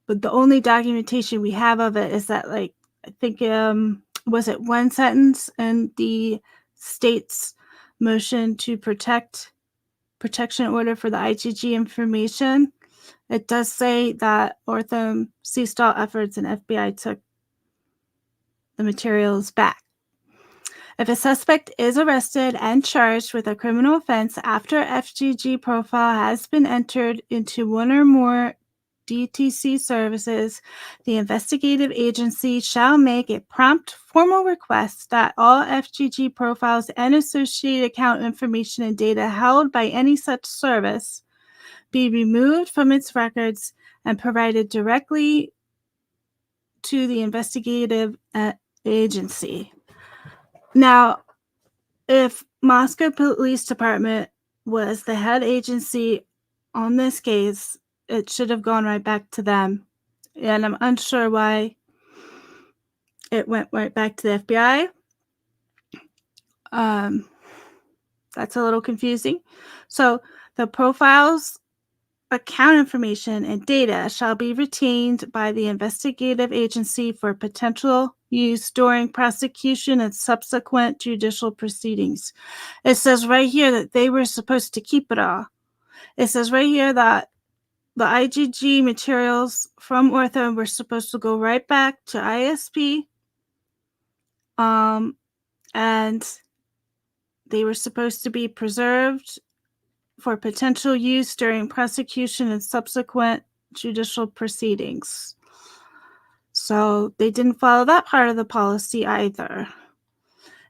but the only documentation we have of it is that, like, I think, was it one sentence in the state's motion to protection order for the IgG information? It does say that Wortham ceased all efforts and FBI took the materials back. If a suspect is arrested and charged with a criminal offense after FGG profile has been entered into one or more DTC services, the investigative agency shall make a prompt formal request that all FGG profiles and associated account information and data held by any such service be removed from its records and provided directly to the investigative agency. Now, if Moscow Police Department was the head agency on this case, it should have gone right back to them. And I'm unsure why it went right back to the FBI. That's a little confusing. So the profiles, account information, and data shall be retained by the investigative agency for potential use during prosecution and subsequent judicial proceedings. It says right here that they were supposed to keep it all. It says right here that the IgG materials from Ortho were supposed to go right back to ISP, and they were supposed to be preserved for potential use during prosecution and subsequent judicial proceedings. So they didn't follow that part of the policy either.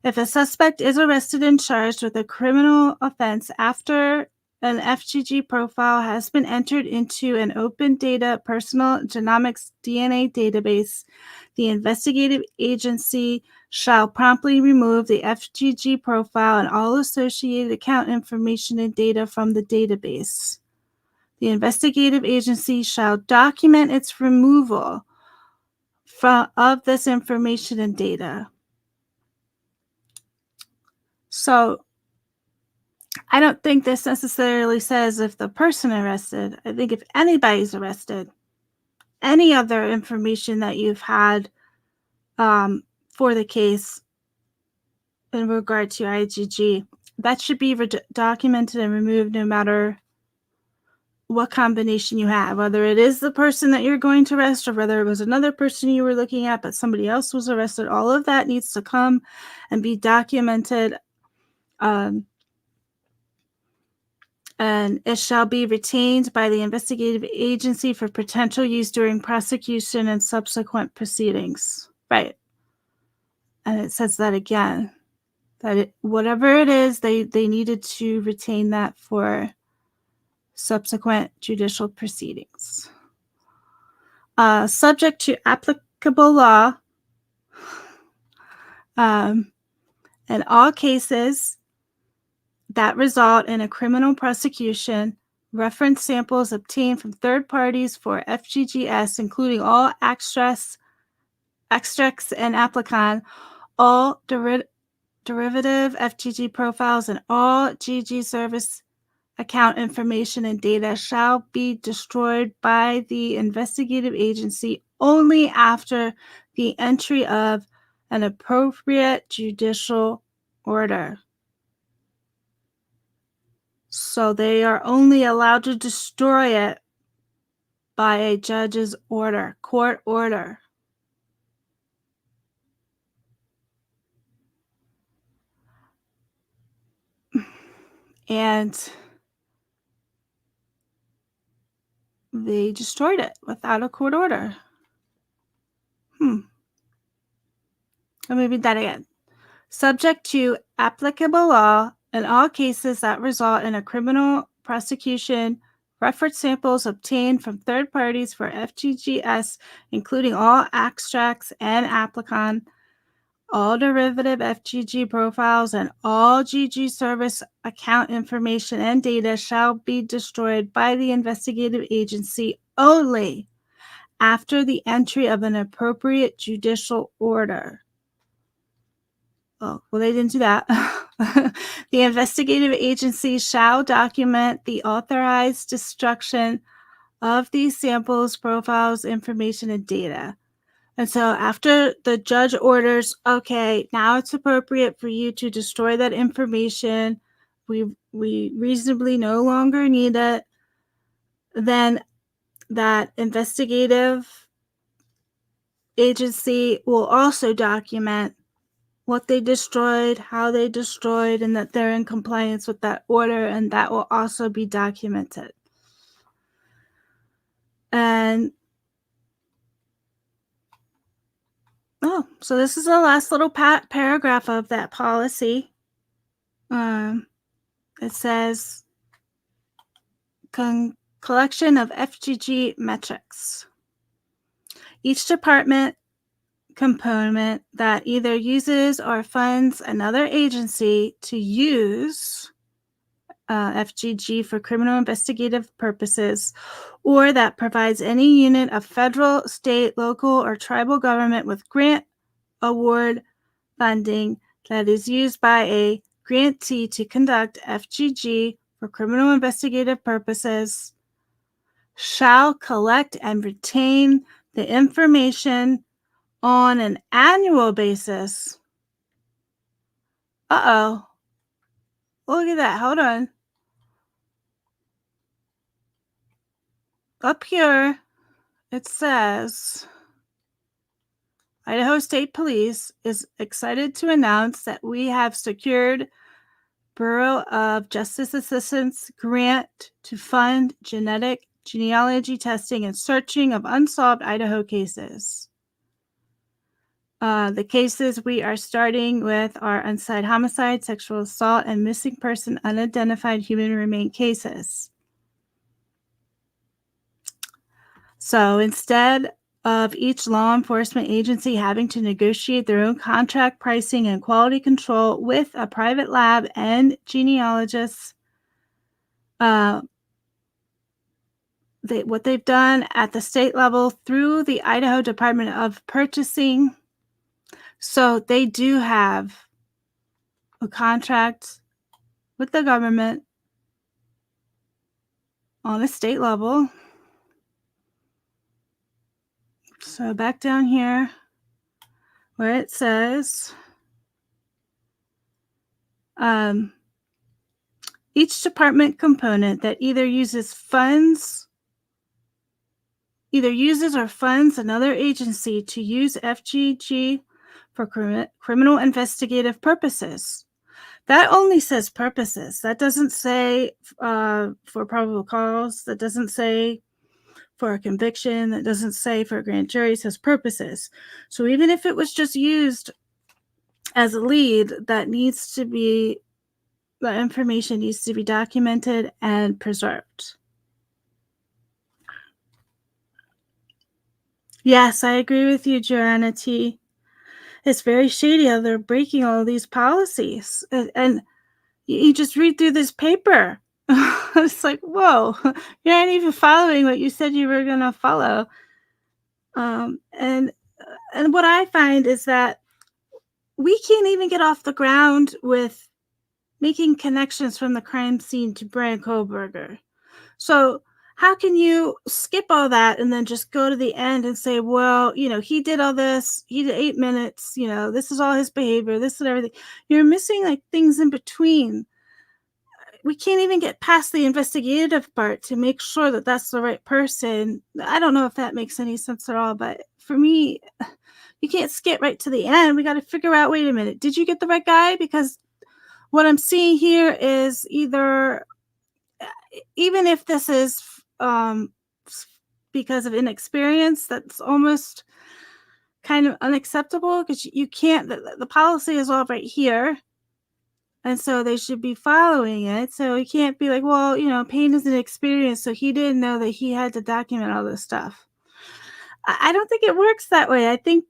If a suspect is arrested and charged with a criminal offense after an FGG profile has been entered into an open data personal genomics DNA database, the investigative agency shall promptly remove the FGG profile and all associated account information and data from the database. The investigative agency shall document its removal of this information and data. So I don't think this necessarily says if the person arrested. I think if anybody's arrested, any other information that you've had for the case in regard to IgG, that should be documented and removed no matter what combination you have, whether it is the person that you're going to arrest or whether it was another person you were looking at but somebody else was arrested. All of that needs to come and be documented, and it shall be retained by the investigative agency for potential use during prosecution and subsequent proceedings. Right. And it says that again, that whatever it is, they needed to retain that for subsequent judicial proceedings. Subject to applicable law, in all cases that result in a criminal prosecution, reference samples obtained from third parties for FGGS, including all extracts and applicon, all derivative FGG profiles, and all GG service account information and data shall be destroyed by the investigative agency only after the entry of an appropriate judicial order. So they are only allowed to destroy it by a judge's order, court order. And they destroyed it without a court order. Let me read that again. Subject to applicable law in all cases that result in a criminal prosecution, reference samples obtained from third parties for FGGS, including all extracts and applicon, all derivative FGG profiles, and all GG service account information and data shall be destroyed by the investigative agency only after the entry of an appropriate judicial order. Oh, well, they didn't do that. The investigative agency shall document the authorized destruction of these samples, profiles, information, and data. And so after the judge orders, okay, now it's appropriate for you to destroy that information. We reasonably no longer need it. Then that investigative agency will also document what they destroyed, how they destroyed, and that they're in compliance with that order, and that will also be documented. And so this is the last little paragraph of that policy. It says collection of FGG metrics. Each department component that either uses or funds another agency to use FGG for criminal investigative purposes, or that provides any unit of federal, state, local, or tribal government with grant award funding that is used by a grantee to conduct FGG for criminal investigative purposes shall collect and retain the information on an annual basis. Uh-oh. Look at that. Hold on. Up here, it says, Idaho State Police is excited to announce that we have secured Bureau of Justice Assistance grant to fund genetic genealogy testing and searching of unsolved Idaho cases. The cases we are starting with are unsolved homicide, sexual assault, and missing person unidentified human remain cases. So instead of each law enforcement agency having to negotiate their own contract pricing and quality control with a private lab and genealogists, what they've done at the state level through the Idaho Department of Purchasing, so they do have a contract with the government on a state level. So back down here where it says each department component that either uses or funds another agency to use FGG for criminal investigative purposes. That only says purposes. That doesn't say for probable cause. That doesn't say for a conviction. That doesn't say for a grand jury. It says purposes. So even if it was just used as a lead, that information needs to be documented and preserved. Yes, I agree with you, Joanna T. It's very shady how they're breaking all these policies. And you just read through this paper. It's like, whoa, you're not even following what you said you were gonna follow. Um, and and what I find is that we can't even get off the ground with making connections from the crime scene to Bryan Kohberger. So how can you skip all that and then just go to the end and say, well, he did all this, he did 8 minutes, this is all his behavior, this and everything. You're missing like things in between. We can't even get past the investigative part to make sure that that's the right person. I don't know if that makes any sense at all, but for me, you can't skip right to the end. We got to figure out, wait a minute, did you get the right guy? Because what I'm seeing here is either, even if this is because of inexperience, that's almost kind of unacceptable, because you can't, the policy is all right here. And so they should be following it. So it can't be like, well, Payne is inexperienced, so he didn't know that he had to document all this stuff. I don't think it works that way. I think,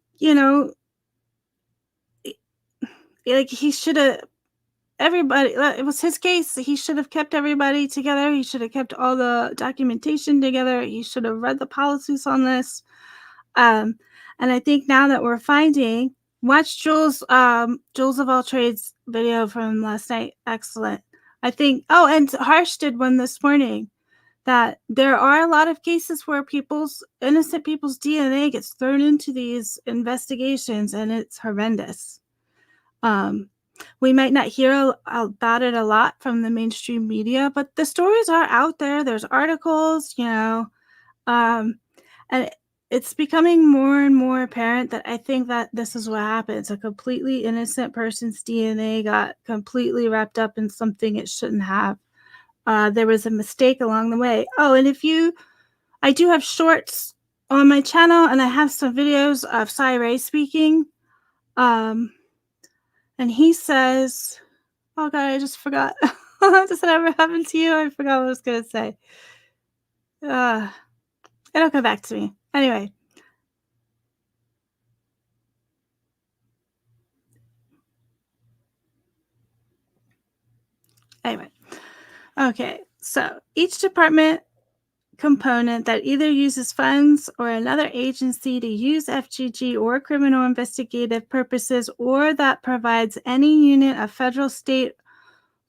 like he should have, everybody, it was his case. He should have kept everybody together. He should have kept all the documentation together. He should have read the policies on this. And I think now that we're finding, watch Jules of All Trades video from last night. Excellent. I think, oh, and Harsh did one this morning, that there are a lot of cases where innocent people's DNA gets thrown into these investigations, and it's horrendous. We might not hear about it a lot from the mainstream media, but the stories are out there. There's articles, and it's becoming more and more apparent that I think that this is what happens. A completely innocent person's DNA got completely wrapped up in something it shouldn't have. There was a mistake along the way. Oh, and I do have shorts on my channel, and I have some videos of Cy Ray speaking. And he says, oh God, I just forgot. Does that ever happen to you? I forgot what I was going to say. It'll come back to me. Anyway. Okay. So each department component that either uses funds or another agency to use FGG or criminal investigative purposes, or that provides any unit of federal, state,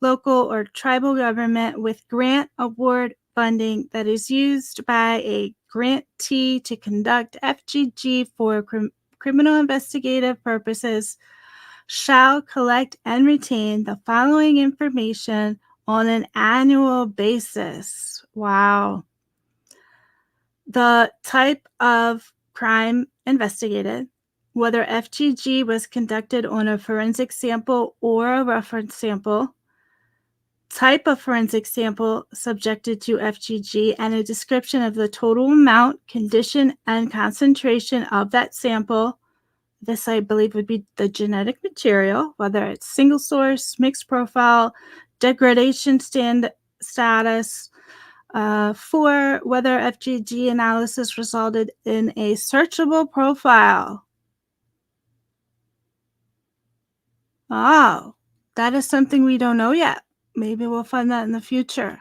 local, or tribal government with grant award funding that is used by a grantee to conduct FGG for criminal investigative purposes shall collect and retain the following information on an annual basis. Wow. The type of crime investigated, whether FGG was conducted on a forensic sample or a reference sample, type of forensic sample subjected to FGG, and a description of the total amount, condition, and concentration of that sample. This, I believe, would be the genetic material, whether it's single source, mixed profile, degradation status, 4, whether FGG analysis resulted in a searchable profile. Oh, that is something we don't know yet. Maybe we'll find that in the future.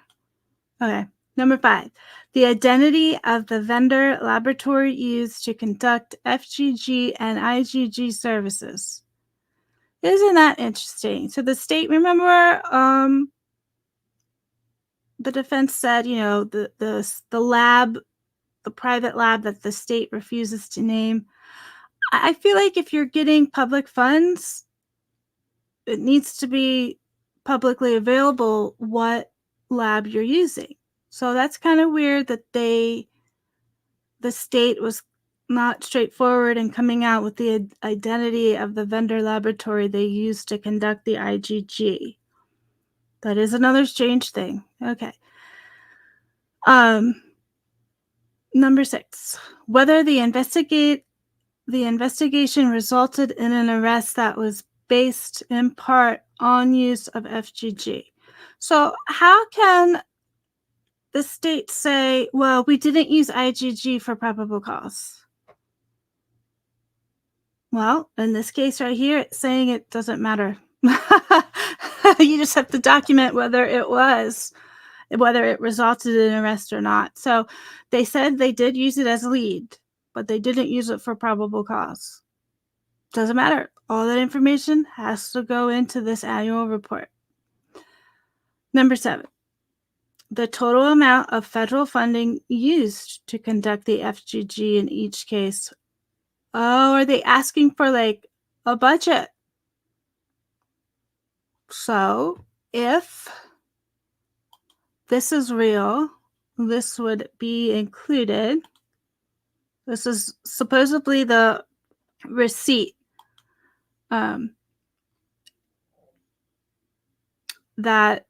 Okay, number 5, the identity of the vendor laboratory used to conduct FGG and IgG services. Isn't that interesting? So the state, remember, the defense said, the lab, the private lab that the state refuses to name. I feel like if you're getting public funds, it needs to be publicly available what lab you're using. So that's kind of weird that the state was not straightforward in coming out with the identity of the vendor laboratory they used to conduct the IgG. That is another strange thing. Okay. Number 6, whether the investigation resulted in an arrest that was based in part on use of FGG. So how can the state say, well, we didn't use IgG for probable cause? Well, in this case right here, it's saying it doesn't matter. You just have to document whether it was. whether it resulted in arrest or not. So they said they did use it as a lead, but they didn't use it for probable cause. Doesn't matter. All that information has to go into this annual report. Number 7, the total amount of federal funding used to conduct the FGG in each case. Oh, are they asking for like a budget? So if this is real, this would be included. This is supposedly the receipt that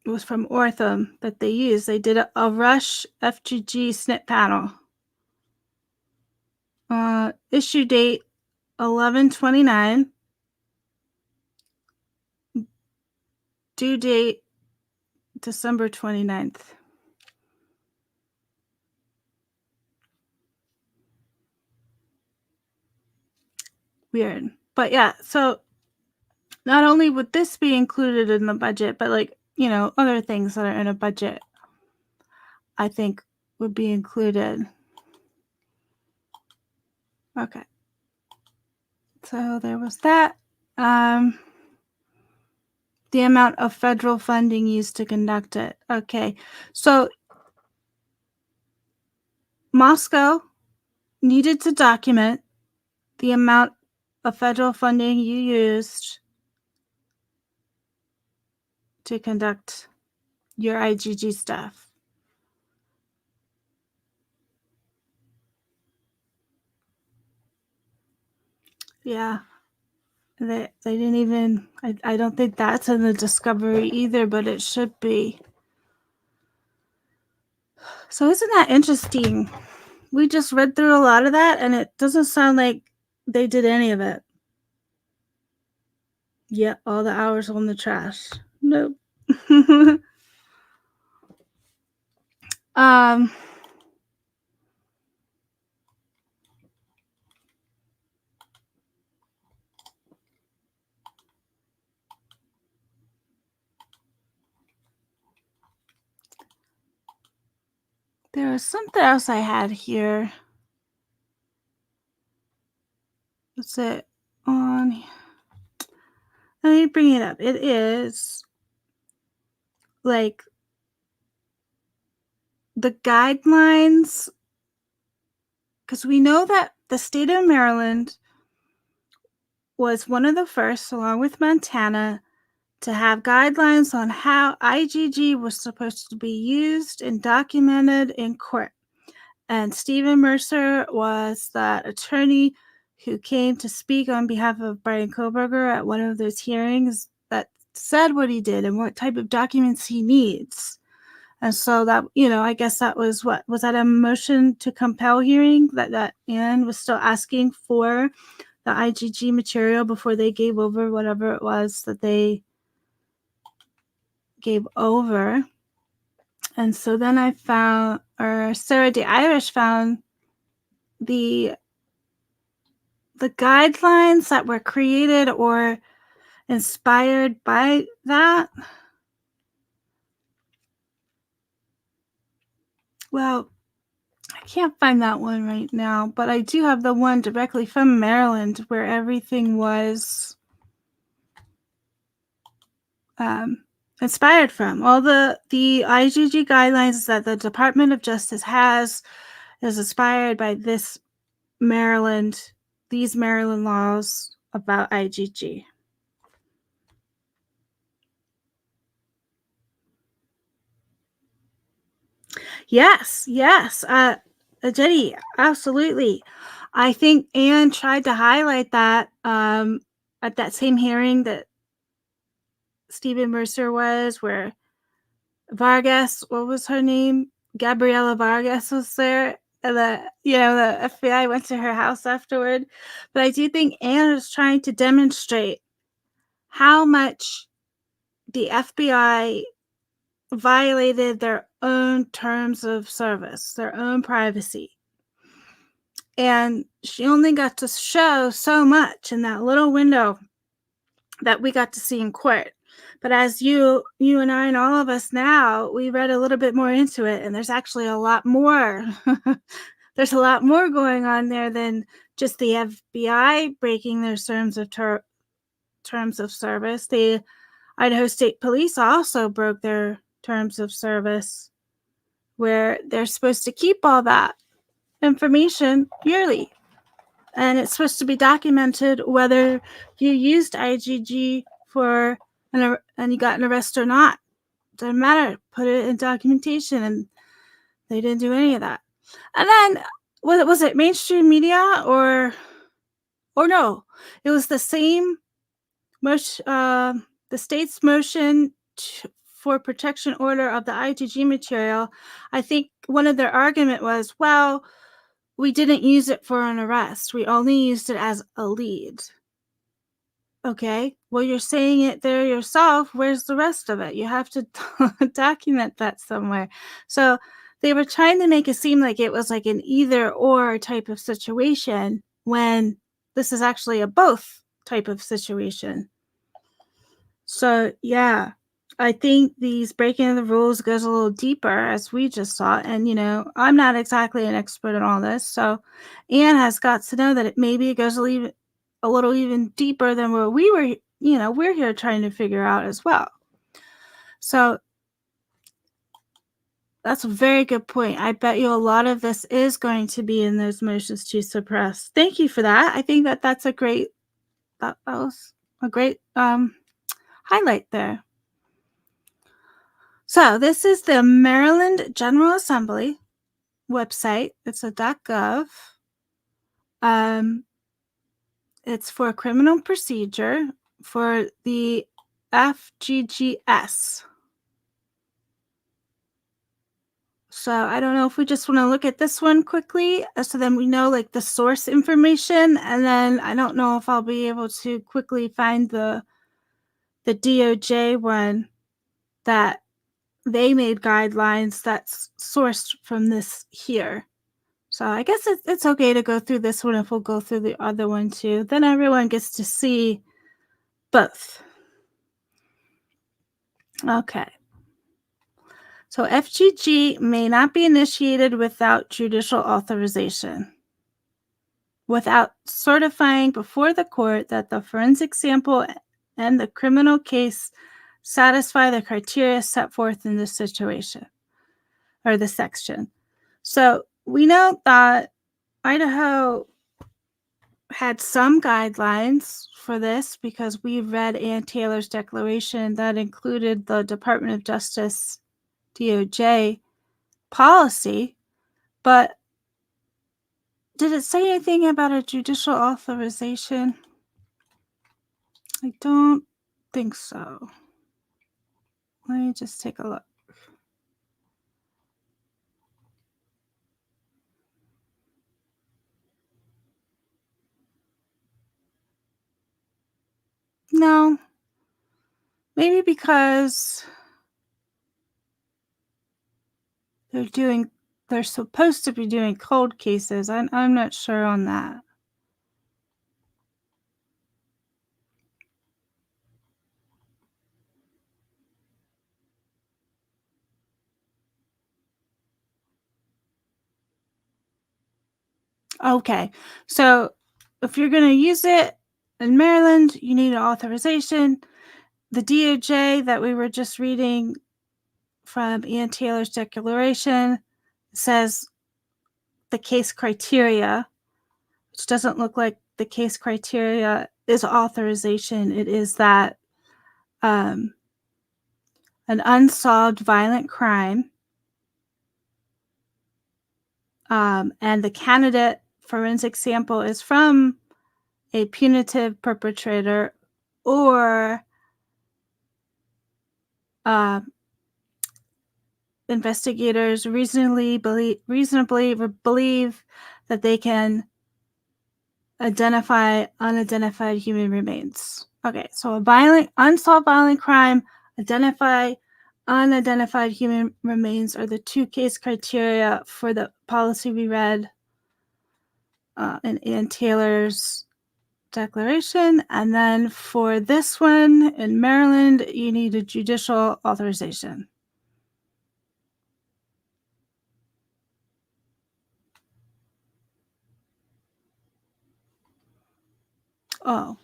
was from Ortham that they used. They did a Rush FGG SNP panel. Issue date 11/29. Due date December 29th. Weird. But yeah, so not only would this be included in the budget, but like, you know, other things that are in a budget, I think would be included. Okay. So there was that. The amount of federal funding used to conduct it. Okay. So Moscow needed to document the amount of federal funding you used to conduct your IGG stuff. Yeah. They didn't even, I don't think that's in the discovery either, but it should be. So isn't that interesting? We just read through a lot of that and it doesn't sound like they did any of it. Yeah, all the hours on the trash. Nope. There was something else I had here. What's it on? Let me bring it up. It is like the guidelines, because we know that the state of Maryland was one of the first, along with Montana, to have guidelines on how IGG was supposed to be used and documented in court. And Stephen Mercer was that attorney who came to speak on behalf of Bryan Kohberger at one of those hearings that said what he did and what type of documents he needs. And so that, you know, I guess that was that a motion to compel hearing that Anne was still asking for the IGG material before they gave over whatever it was that they gave over. And so then I found, or Sarah D. Irish found the guidelines that were created or inspired by that. Well, I can't find that one right now, but I do have the one directly from Maryland where everything was inspired from. All the IGG guidelines that the Department of Justice has is inspired by these Maryland laws about IGG. Yes, Jenny, absolutely. I think Anne tried to highlight that at that same hearing that Stephen Mercer was, where Vargas, what was her name? Gabriela Vargas was there. And the FBI went to her house afterward. But I do think Anne is trying to demonstrate how much the FBI violated their own terms of service, their own privacy. And she only got to show so much in that little window that we got to see in court. But as you and I and all of us now, we read a little bit more into it, and there's actually a lot more. There's a lot more going on there than just the FBI breaking their terms of service. The Idaho State Police also broke their terms of service, where they're supposed to keep all that information yearly. And it's supposed to be documented whether you used IgG and you got an arrest or not. Doesn't matter. Put it in documentation, and they didn't do any of that. And then was it mainstream media or no? It was the same motion, the state's motion for protection order of the IgG material. I think one of their argument was, well, we didn't use it for an arrest. We only used it as a lead. Okay, well, you're saying it there yourself. Where's the rest of it? You have to document that somewhere. So they were trying to make it seem like it was like an either or type of situation when this is actually a both type of situation. So yeah, I think these breaking of the rules goes a little deeper, as we just saw. And, I'm not exactly an expert in all this. So Anne has got to know that maybe it goes a little even deeper than where we were, we're here trying to figure out as well. So that's a very good point. I bet you a lot of this is going to be in those motions to suppress. Thank you for that. I think that's a great, that was a great highlight there. So this is the Maryland General Assembly website. It's a .gov. It's for criminal procedure for the FGGS. So I don't know if we just want to look at this one quickly, so then we know like the source information, and then I don't know if I'll be able to quickly find the DOJ one that they made guidelines that's sourced from this here. So I guess it's okay to go through this one if we'll go through the other one too. Then everyone gets to see both. Okay. So FGG may not be initiated without judicial authorization, without certifying before the court that the forensic sample and the criminal case satisfy the criteria set forth in this situation or this section. So we know that Idaho had some guidelines for this because we read Ann Taylor's declaration that included the Department of Justice DOJ policy, but did it say anything about a judicial authorization? I don't think so. Let me just take a look. No. Maybe because they're supposed to be doing cold cases. I'm not sure on that. Okay, so if you're going to use it in Maryland, you need an authorization. The DOJ that we were just reading from Ann Taylor's declaration says the case criteria, which doesn't look like the case criteria is authorization. It is that an unsolved violent crime, and the candidate forensic sample is from a punitive perpetrator or investigators reasonably believe that they can identify unidentified human remains. Okay, so unsolved violent crime, identify unidentified human remains are the two case criteria for the policy we read in Ann Taylor's declaration. And then for this one in Maryland, you need a judicial authorization. Oh.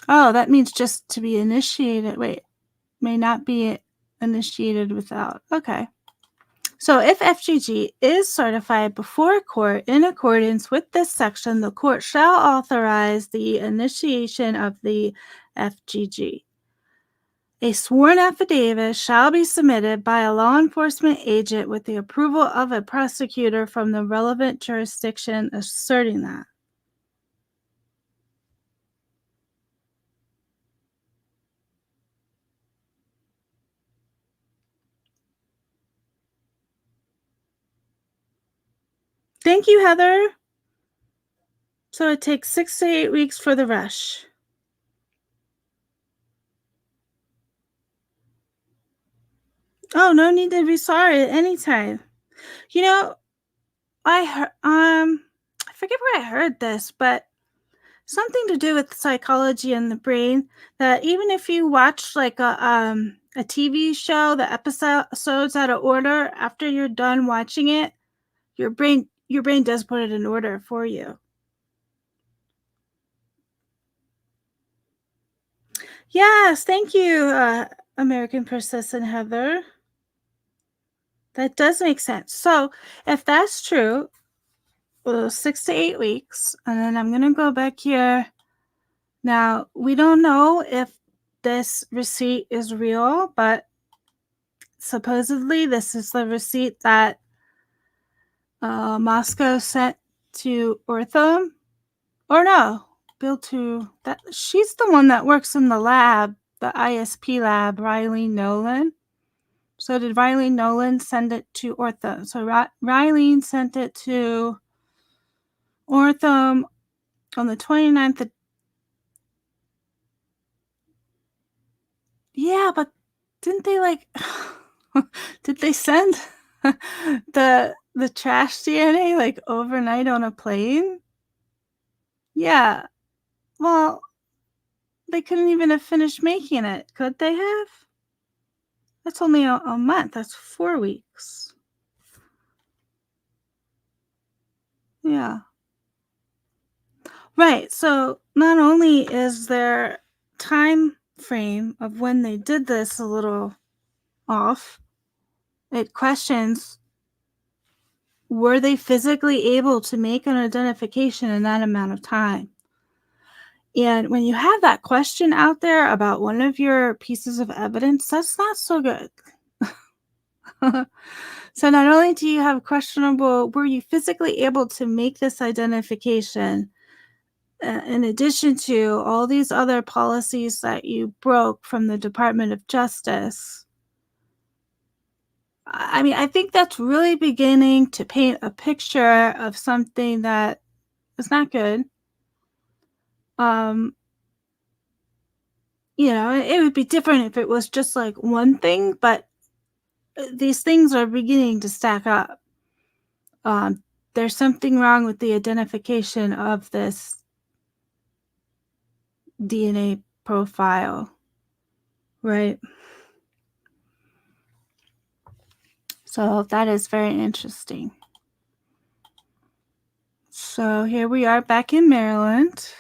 Oh, that means just to be initiated. Wait, may not be initiated without. Okay. So if FGG is certified before court in accordance with this section, the court shall authorize the initiation of the FGG. A sworn affidavit shall be submitted by a law enforcement agent with the approval of a prosecutor from the relevant jurisdiction asserting that. Thank you, Heather. So it takes 6 to 8 weeks for the rush. Oh, no need to be sorry at any time. You know, I forget where I heard this, but something to do with psychology and the brain, that even if you watch like a TV show, the episodes out of order, after you're done watching it, your brain does put it in order for you. Yes, thank you, American Persistent Heather. That does make sense. So if that's true, 6 to 8 weeks, and then I'm gonna go back here. Now, we don't know if this receipt is real, but supposedly this is the receipt that Moscow sent to Ortham. Or no, Bill to that. She's the one that works in the lab, the ISP lab, Riley Nolan. So did Riley Nolan send it to Ortham? So Riley sent it to Ortham on the 29th of... Yeah, but didn't they like... did they send the trash DNA like overnight on a plane? Yeah. Well, they couldn't even have finished making it, could they have? That's only a month. That's 4 weeks. Yeah. Right. So not only is their time frame of when they did this a little off, it questions, were they physically able to make an identification in that amount of time? And when you have that question out there about one of your pieces of evidence, that's not so good. So not only do you have questionable, were you physically able to make this identification, in addition to all these other policies that you broke from the Department of Justice. I mean, I think that's really beginning to paint a picture of something that is not good. It would be different if it was just like one thing, but these things are beginning to stack up. There's something wrong with the identification of this DNA profile, right? So that is very interesting. So here we are back in Maryland.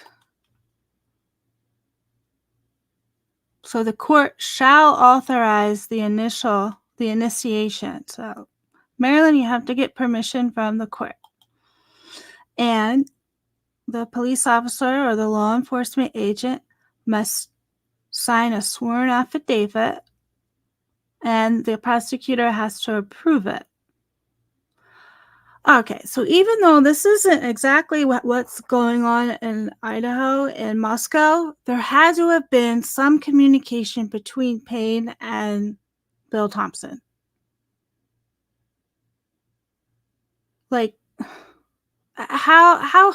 So the court shall authorize the initiation. So Maryland, you have to get permission from the court. And the police officer or the law enforcement agent must sign a sworn affidavit, and the prosecutor has to approve it. Okay, so even though this isn't exactly what's going on in Idaho and Moscow, there had to have been some communication between Payne and Bill Thompson. Like, how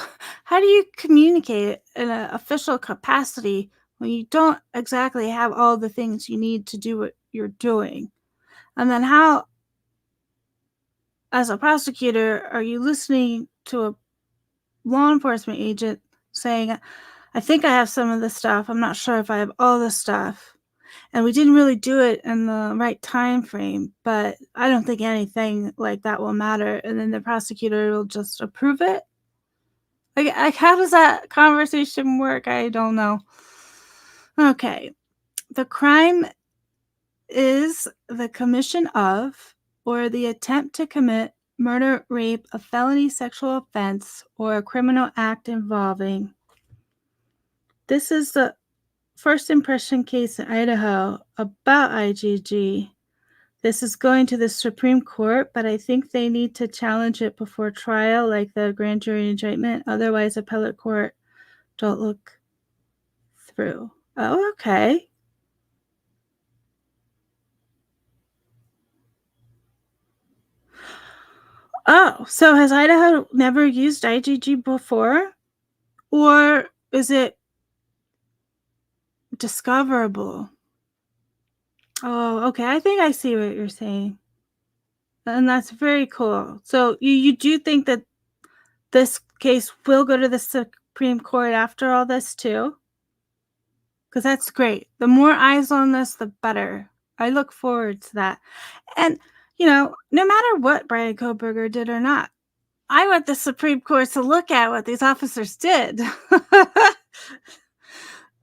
do you communicate in an official capacity when you don't exactly have all the things you need to do what you're doing? And then how as a prosecutor, are you listening to a law enforcement agent saying, I think I have some of the stuff. I'm not sure if I have all the stuff. And we didn't really do it in the right time frame, but I don't think anything like that will matter. And then the prosecutor will just approve it. Like how does that conversation work? I don't know. Okay. The crime is the commission of or the attempt to commit murder, rape, a felony sexual offense, or a criminal act involving. This is the first impression case in Idaho about IGG. This is going to the Supreme Court, but I think they need to challenge it before trial, like the grand jury indictment. Otherwise, appellate court don't look through. Oh, okay. Oh, so has Idaho never used IGG before? Or is it discoverable? Oh, okay. I think I see what you're saying. And that's very cool. So you do think that this case will go to the Supreme Court after all this too? Because that's great. The more eyes on this, the better. I look forward to that. And, no matter what Bryan Kohberger did or not, I want the Supreme Court to look at what these officers did.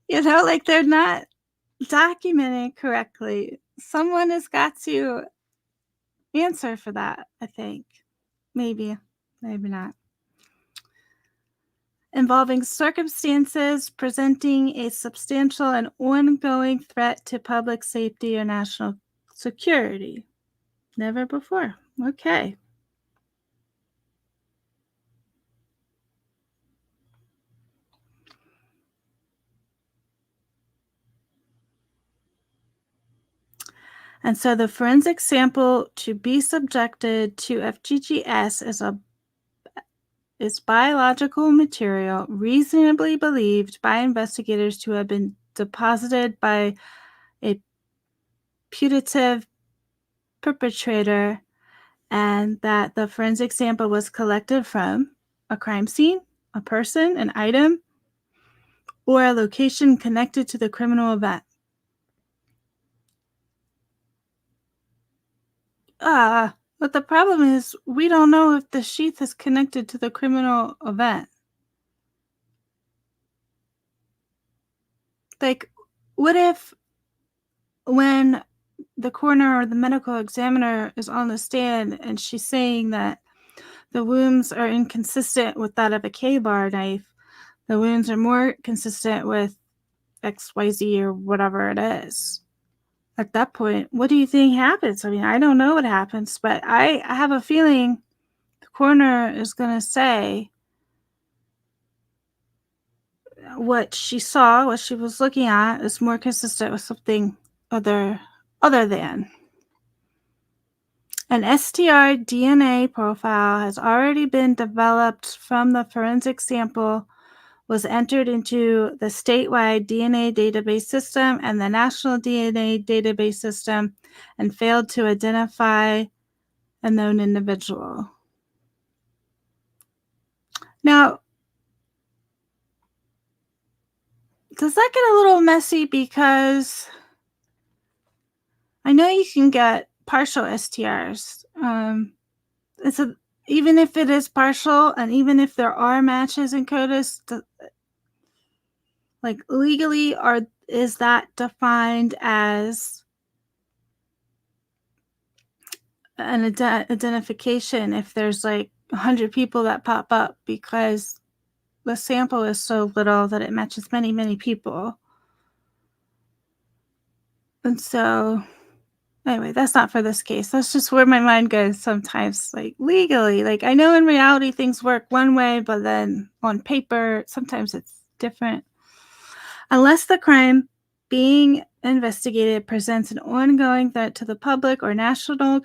Like they're not documenting correctly. Someone has got to answer for that, I think. Maybe, maybe not. Involving circumstances presenting a substantial and ongoing threat to public safety or national security. Never before. Okay. And so the forensic sample to be subjected to FGGS is biological material reasonably believed by investigators to have been deposited by a putative perpetrator, and that the forensic sample was collected from a crime scene, a person, an item, or a location connected to the criminal event. But the problem is we don't know if the sheath is connected to the criminal event. Like, what if when the coroner or the medical examiner is on the stand and she's saying that the wounds are inconsistent with that of a K-bar knife, the wounds are more consistent with XYZ or whatever it is. At that point, what do you think happens? I mean, I don't know what happens, but I have a feeling the coroner is going to say what she saw, what she was looking at, is more consistent with something other than. An STR DNA profile has already been developed from the forensic sample, was entered into the statewide DNA database system and the national DNA database system, and failed to identify a known individual. Now, does that get a little messy? Because I know you can get partial STRs. Even if it is partial, and even if there are matches in CODIS, like legally, is that defined as an identification if there's like 100 people that pop up because the sample is so little that it matches many, many people? And so, anyway, that's not for this case. That's just where my mind goes sometimes. Like legally, like I know in reality things work one way, but then on paper, sometimes it's different. Unless the crime being investigated presents an ongoing threat to the public or national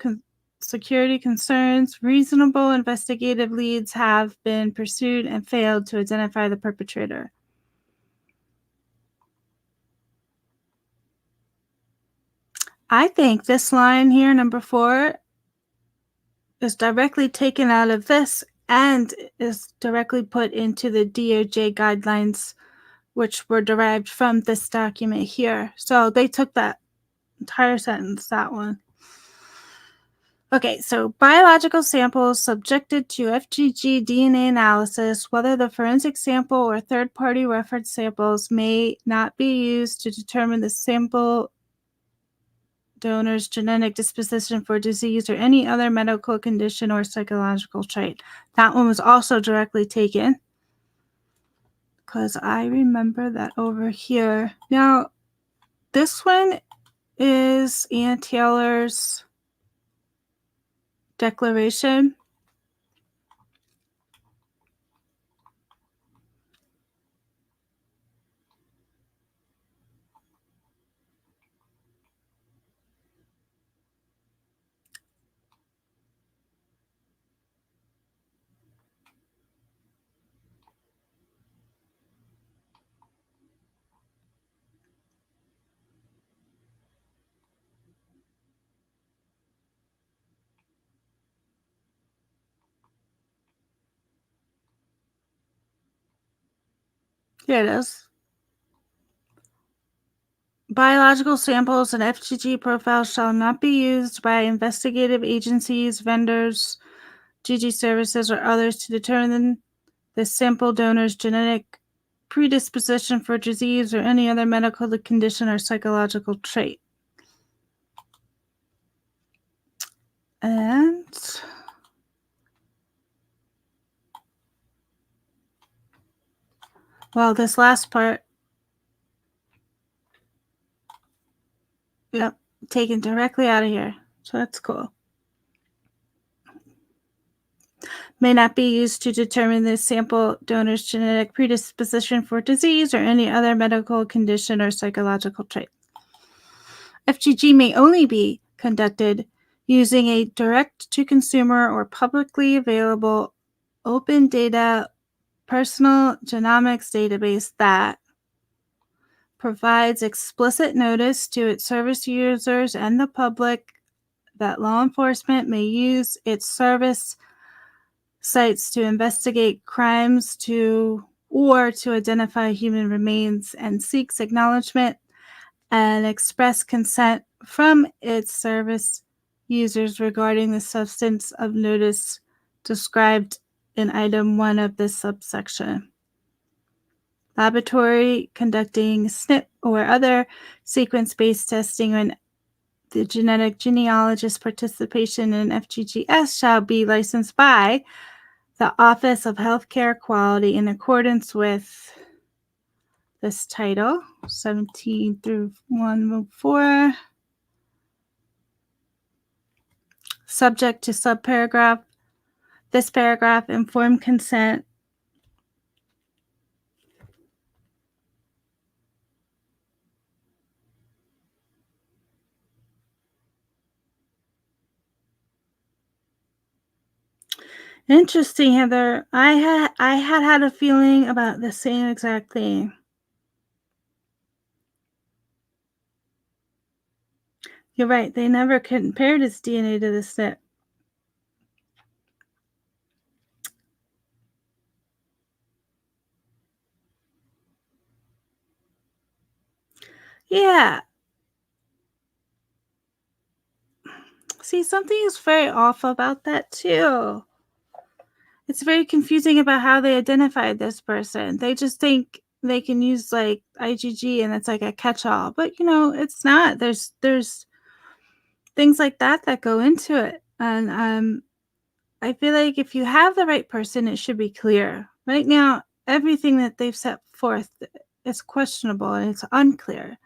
security concerns, reasonable investigative leads have been pursued and failed to identify the perpetrator. I think this line here, number 4, is directly taken out of this and is directly put into the DOJ guidelines, which were derived from this document here. So they took that entire sentence, that one. Okay, so biological samples subjected to FGG DNA analysis, whether the forensic sample or third-party reference samples may not be used to determine the sample donor's genetic disposition for disease or any other medical condition or psychological trait. That one was also directly taken because I remember that over here. Now, this one is Ann Taylor's declaration. Here it is. Biological samples and FGG profiles shall not be used by investigative agencies, vendors, GG services, or others to determine the sample donor's genetic predisposition for disease or any other medical condition or psychological trait. And well, this last part, yep, taken directly out of here. So that's cool. May not be used to determine the sample donor's genetic predisposition for disease or any other medical condition or psychological trait. FGG may only be conducted using a direct-to-consumer or publicly available open data personal genomics database that provides explicit notice to its service users and the public that law enforcement may use its service sites to investigate crimes or to identify human remains and seeks acknowledgement and express consent from its service users regarding the substance of notice described in item 1 of this subsection. Laboratory conducting SNP or other sequence-based testing when the genetic genealogist participation in FGGS shall be licensed by the Office of Healthcare Quality in accordance with this title, 17 through 104. Subject to subparagraph. This paragraph, informed consent. Interesting, Heather. I had a feeling about the same exact thing. You're right. They never compared his DNA to the SNP. Yeah. See, something is very off about that too. It's very confusing about how they identified this person. They just think they can use like IgG and it's like a catch-all, but it's not. There's things like that go into it, and I feel like if you have the right person, it should be clear. Right now, everything that they've set forth is questionable and it's unclear.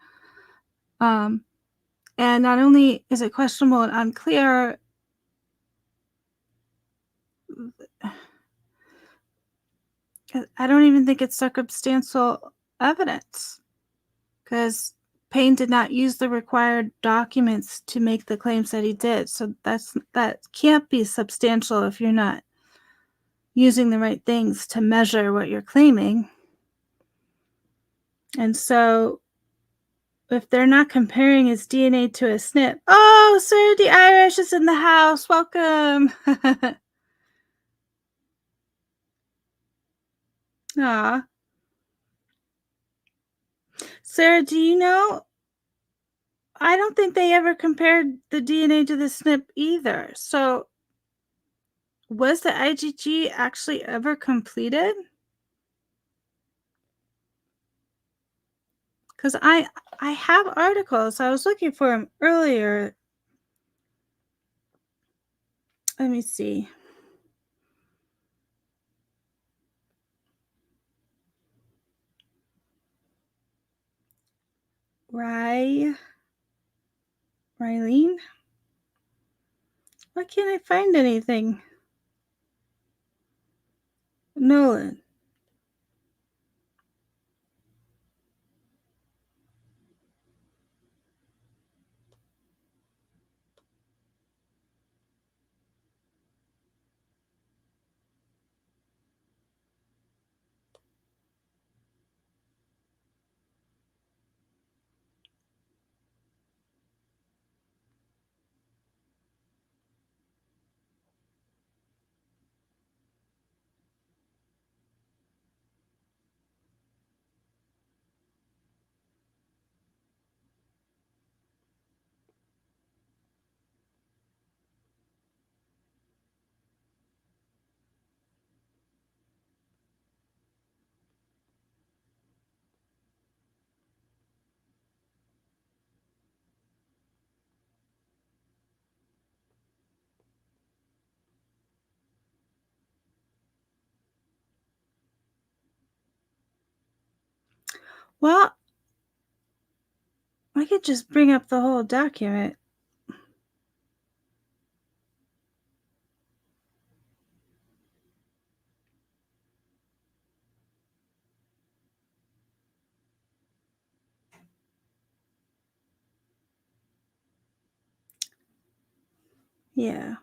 And not only is it questionable and unclear, I don't even think it's circumstantial evidence because Payne did not use the required documents to make the claims that he did. So that can't be substantial if you're not using the right things to measure what you're claiming. And so if they're not comparing his DNA to a SNP. Oh, Sarah the Irish is in the house. Welcome. Aw. Sarah, do you know? I don't think they ever compared the DNA to the SNP either. So, was the IgG actually ever completed? Because I have articles. I was looking for them earlier. Let me see. Rylene? Why can't I find anything? Nolan. Well, I could just bring up the whole document. Yeah.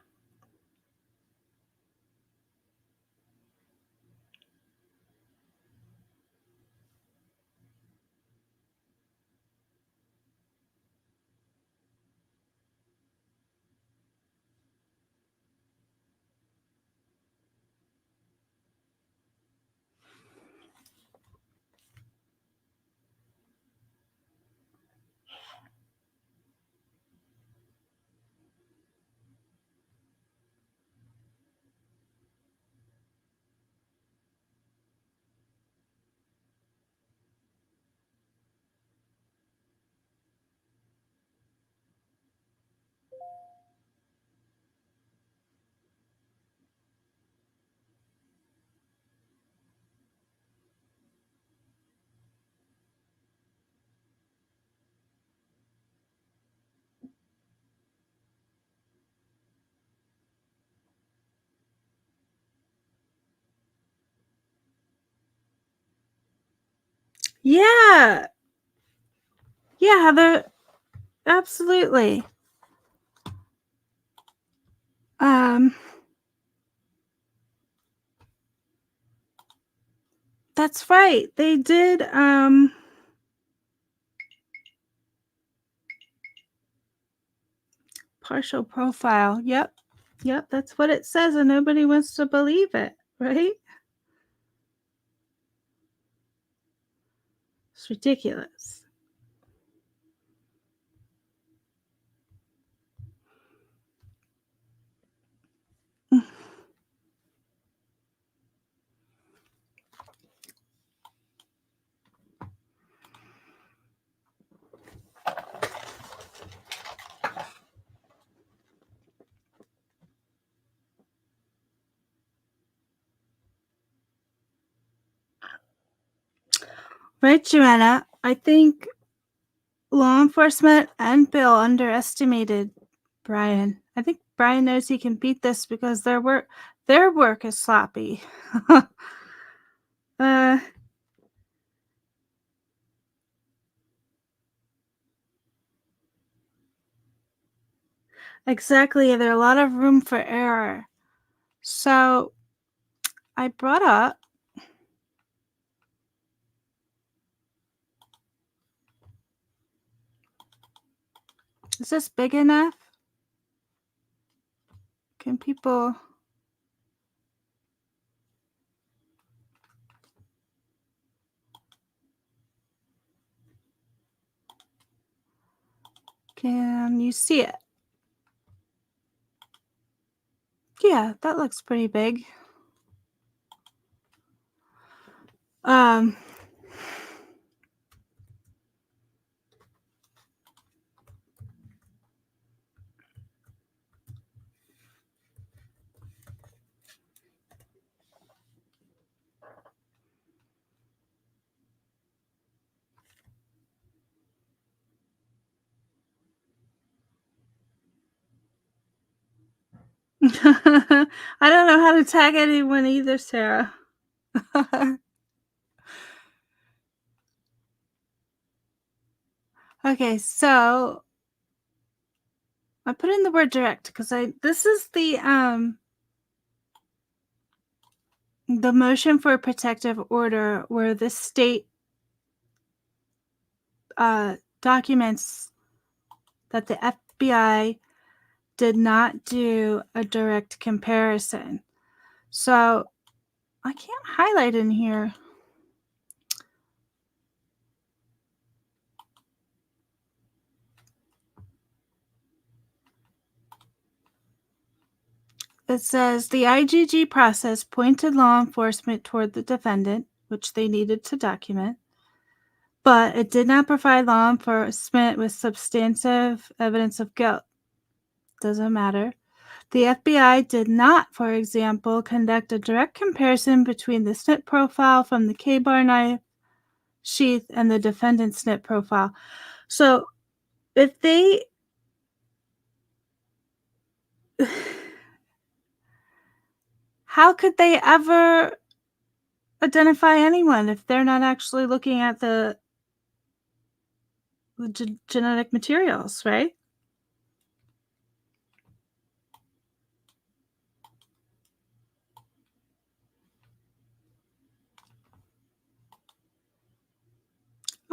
Yeah. Yeah, Heather. Absolutely. Um, that's right. They did partial profile. Yep. Yep, that's what it says and nobody wants to believe it, right? It's ridiculous. Right, Joanna? I think law enforcement and Bill underestimated Bryan. I think Bryan knows he can beat this because their work is sloppy. uh exactly. There's a lot of room for error. So I brought up Is this big enough? Can people... Can you see it? Yeah, that looks pretty big. I don't know how to tag anyone either, Sarah. Okay, so I put in the word direct because this is the motion for a protective order where the state documents that the FBI did not do a direct comparison. So I can't highlight in here. It says the IGG process pointed law enforcement toward the defendant, which they needed to document, but it did not provide law enforcement with substantive evidence of guilt. Doesn't matter. The FBI did not, for example, conduct a direct comparison between the snip profile from the K-bar knife sheath and the defendant's snip profile. So if they how could they ever identify anyone if they're not actually looking at the genetic materials, right?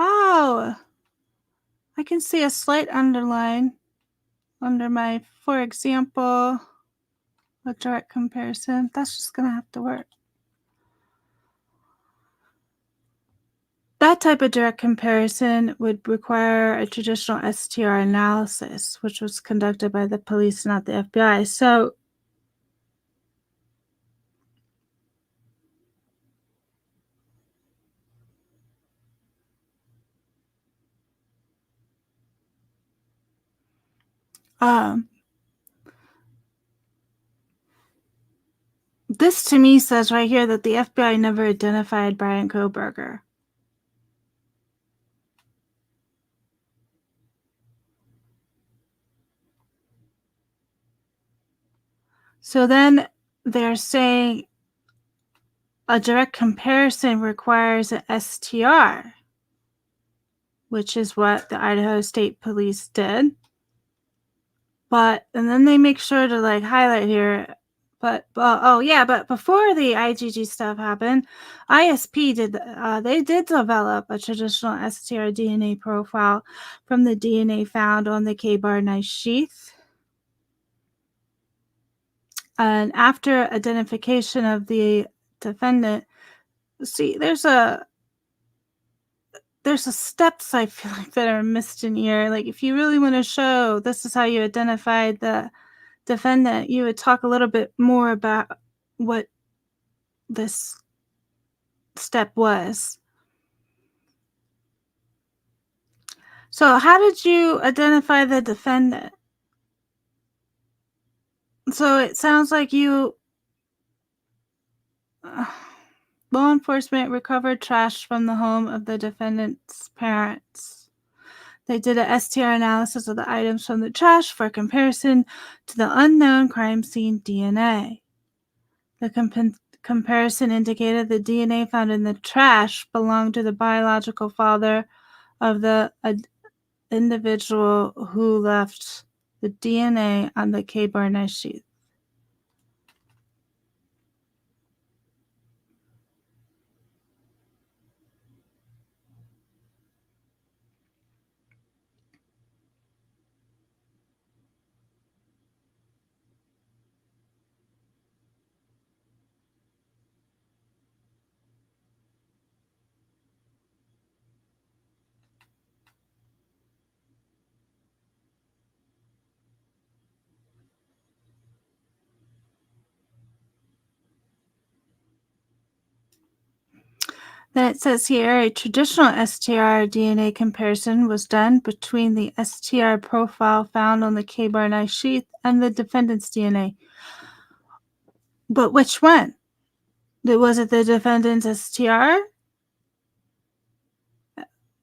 Oh, I can see a slight underline under my, for example, a direct comparison. That's just going to have to work. That type of direct comparison would require a traditional Y-STR analysis, which was conducted by the police, not the FBI. So this to me says right here that the FBI never identified Bryan Kohberger. So then they're saying a direct comparison requires an Y-STR, which is what the Idaho State Police did. And then they make sure to like highlight here, but before the IGG stuff happened, ISP they did develop a traditional Y-STR DNA profile from the DNA found on the K-bar knife sheath. And after identification of the defendant, see, there's a steps I feel like that are missed in here. Like if you really want to show this is how you identified the defendant, you would talk a little bit more about what this step was. So how did you identify the defendant? So it sounds like law enforcement recovered trash from the home of the defendant's parents. They did a Y-STR analysis of the items from the trash for comparison to the unknown crime scene DNA. The comparison indicated the DNA found in the trash belonged to the biological father of the individual who left the DNA on the K-bar knife sheath. Then it says here a traditional STR DNA comparison was done between the STR profile found on the K-bar knife sheath and the defendant's DNA. But which one? Was it the defendant's STR?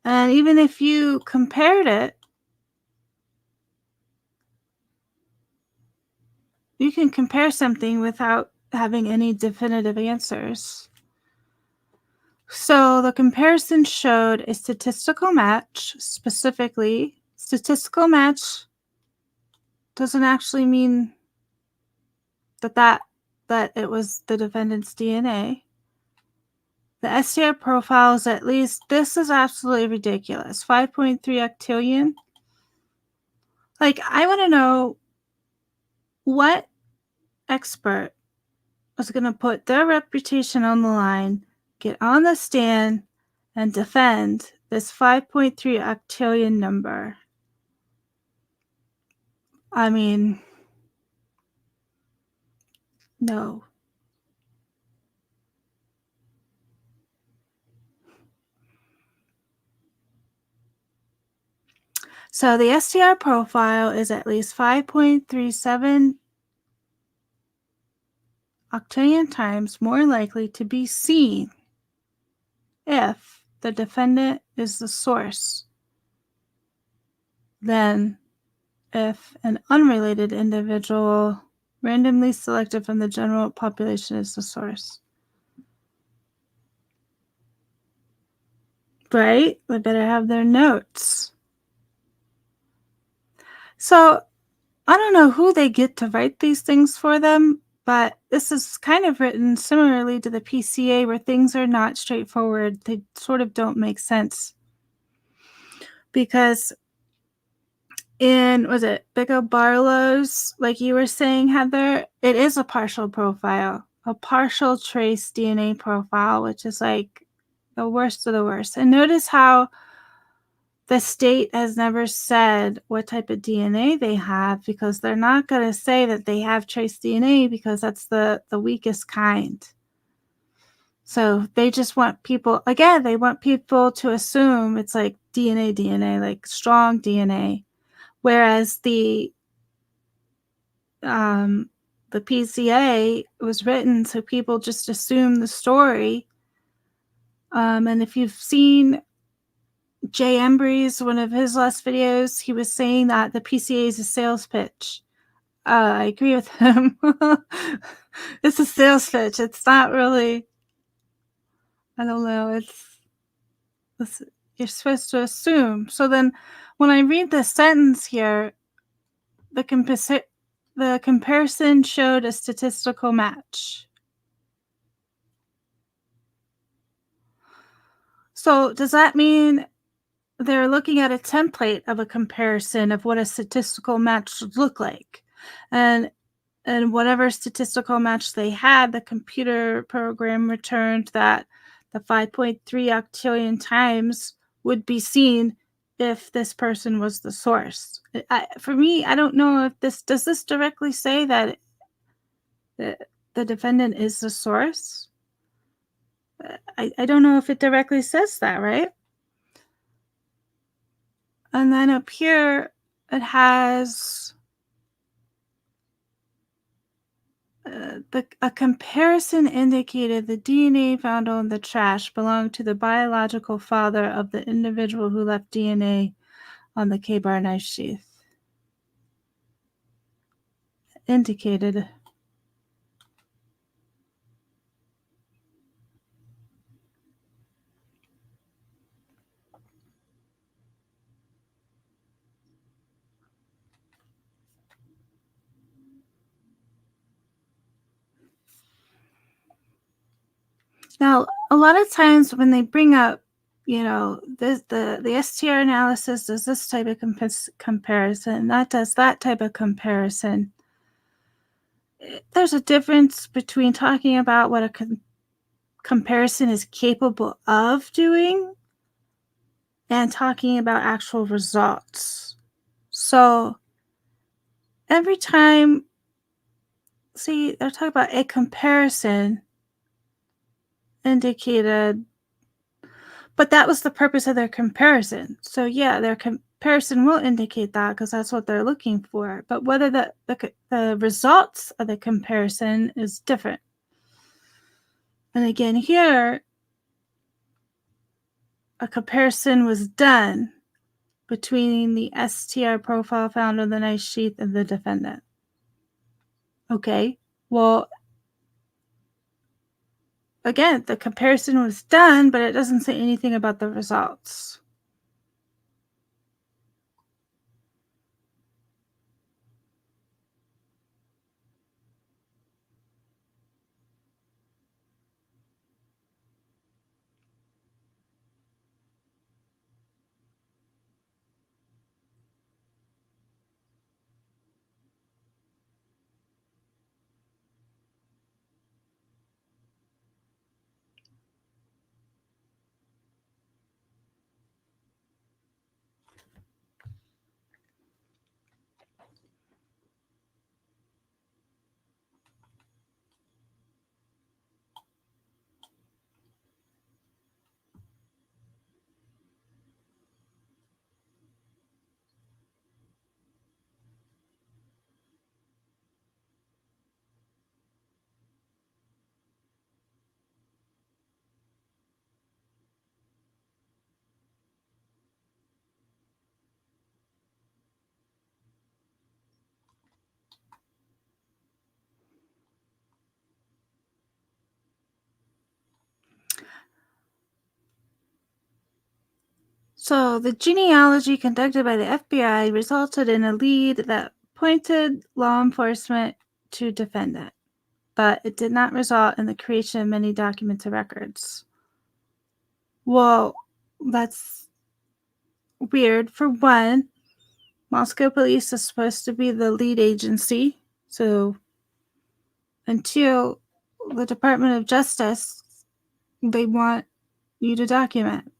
And even if you compared it, you can compare something without having any definitive answers. So the comparison showed a statistical match. Specifically, statistical match doesn't actually mean that it was the defendant's DNA. The STR profiles, at least, this is absolutely ridiculous. 5.3 octillion. Like, I want to know what expert was going to put their reputation on the line, get on the stand, and defend this 5.3 octillion number. I mean, no. So the STR profile is at least 5.37 octillion times more likely to be seen if the defendant is the source than if an unrelated individual randomly selected from the general population is the source. Right? They better have their notes. So I don't know who they get to write these things for them, but this is kind of written similarly to the PCA where things are not straightforward. They sort of don't make sense. Because was it Bigo Barlow's, like you were saying, Heather, it is a partial profile, a partial trace DNA profile, which is like the worst of the worst. And notice how the state has never said what type of DNA they have, because they're not going to say that they have trace DNA because that's the weakest kind. So they just want people, again, they want people to assume it's like DNA, like strong DNA. Whereas the PCA was written so people just assume the story. And if you've seen Jay Embry's, one of his last videos, he was saying that the PCA is a sales pitch. I agree with him. It's a sales pitch. It's not really, I don't know, it's you're supposed to assume. So then when I read the sentence here, the comparison showed a statistical match. So does that mean they're looking at a template of a comparison of what a statistical match should look like? And whatever statistical match they had, the computer program returned that the 5.3 octillion times would be seen if this person was the source. For me, I don't know if does this directly say that the defendant is the source? I don't know if it directly says that, right? And then up here, it has a comparison indicated the DNA found on the trash belonged to the biological father of the individual who left DNA on the K-bar knife sheath. Indicated. Now, a lot of times when they bring up, the STR analysis does this type of comparison, that does that type of comparison. There's a difference between talking about what a comparison is capable of doing and talking about actual results. So every time, see, they're talking about a comparison indicated But that was the purpose of their comparison. So yeah, their comparison will indicate that because that's what they're looking for. But whether the results of the comparison is different. And again, here, a comparison was done between the Y-STR profile found on the knife sheath and the defendant. Okay, well, again, the comparison was done, but it doesn't say anything about the results. So the genealogy conducted by the FBI resulted in a lead that pointed law enforcement to defendant, but it did not result in the creation of many documents or records. Well, that's weird. For one, Moscow police is supposed to be the lead agency. So, and two, the Department of Justice, they want you to document.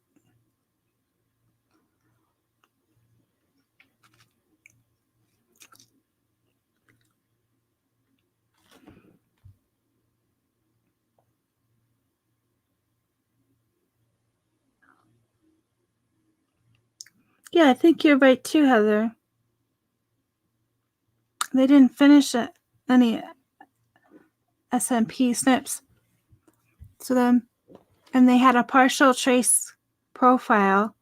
Yeah, I think you're right too, Heather. They didn't finish any SMP snips. So then, and they had a partial trace profile.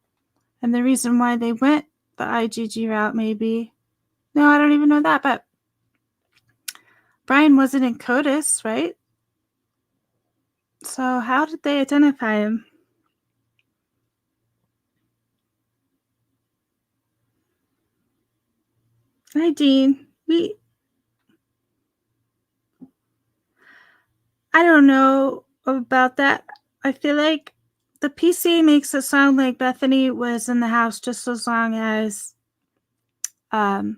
And the reason why they went the IgG route, maybe. No, I don't even know that, but Bryan wasn't in CODIS, right? So how did they identify him? Hi, Dean. I don't know about that. I feel like the PC makes it sound like Bethany was in the house just as long as Xana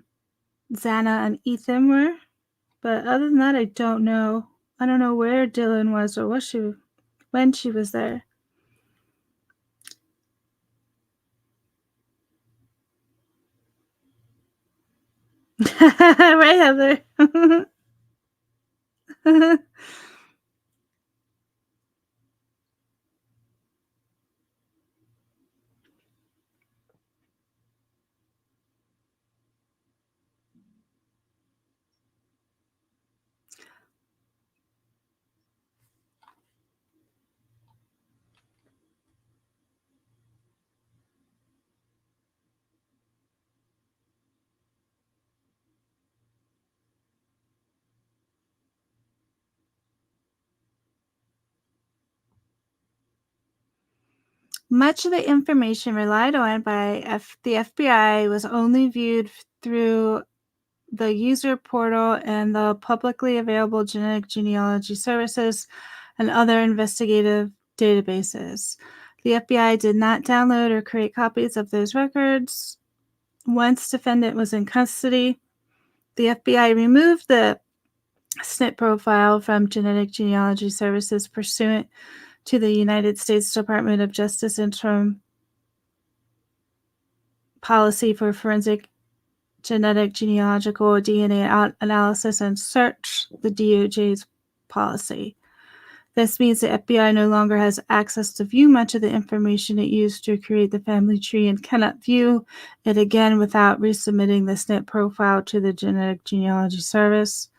and Ethan were. But other than that, I don't know. I don't know where Dylan was or when she was there. Right, Heather? Much of the information relied on by the FBI was only viewed through the user portal and the publicly available genetic genealogy services and other investigative databases. The FBI did not download or create copies of those records. Once defendant was in custody, the FBI removed the SNP profile from genetic genealogy services pursuant to the United States Department of Justice interim policy for forensic genetic genealogical DNA analysis and search, the DOJ's policy. This means the FBI no longer has access to view much of the information it used to create the family tree and cannot view it again without resubmitting the SNP profile to the Genetic Genealogy Service.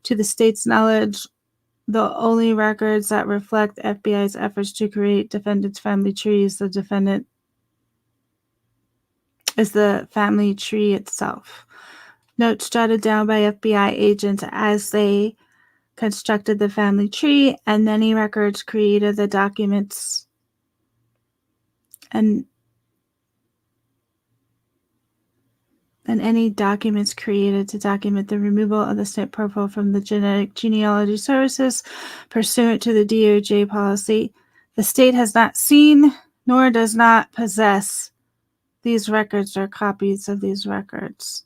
To the state's knowledge, the only records that reflect FBI's efforts to create defendant's family tree is the family tree itself. Notes jotted down by FBI agents as they constructed the family tree, and many records created the documents and any documents created to document the removal of the SNP profile from the Genetic Genealogy Services pursuant to the DOJ policy. The state has not seen nor does not possess these records or copies of these records.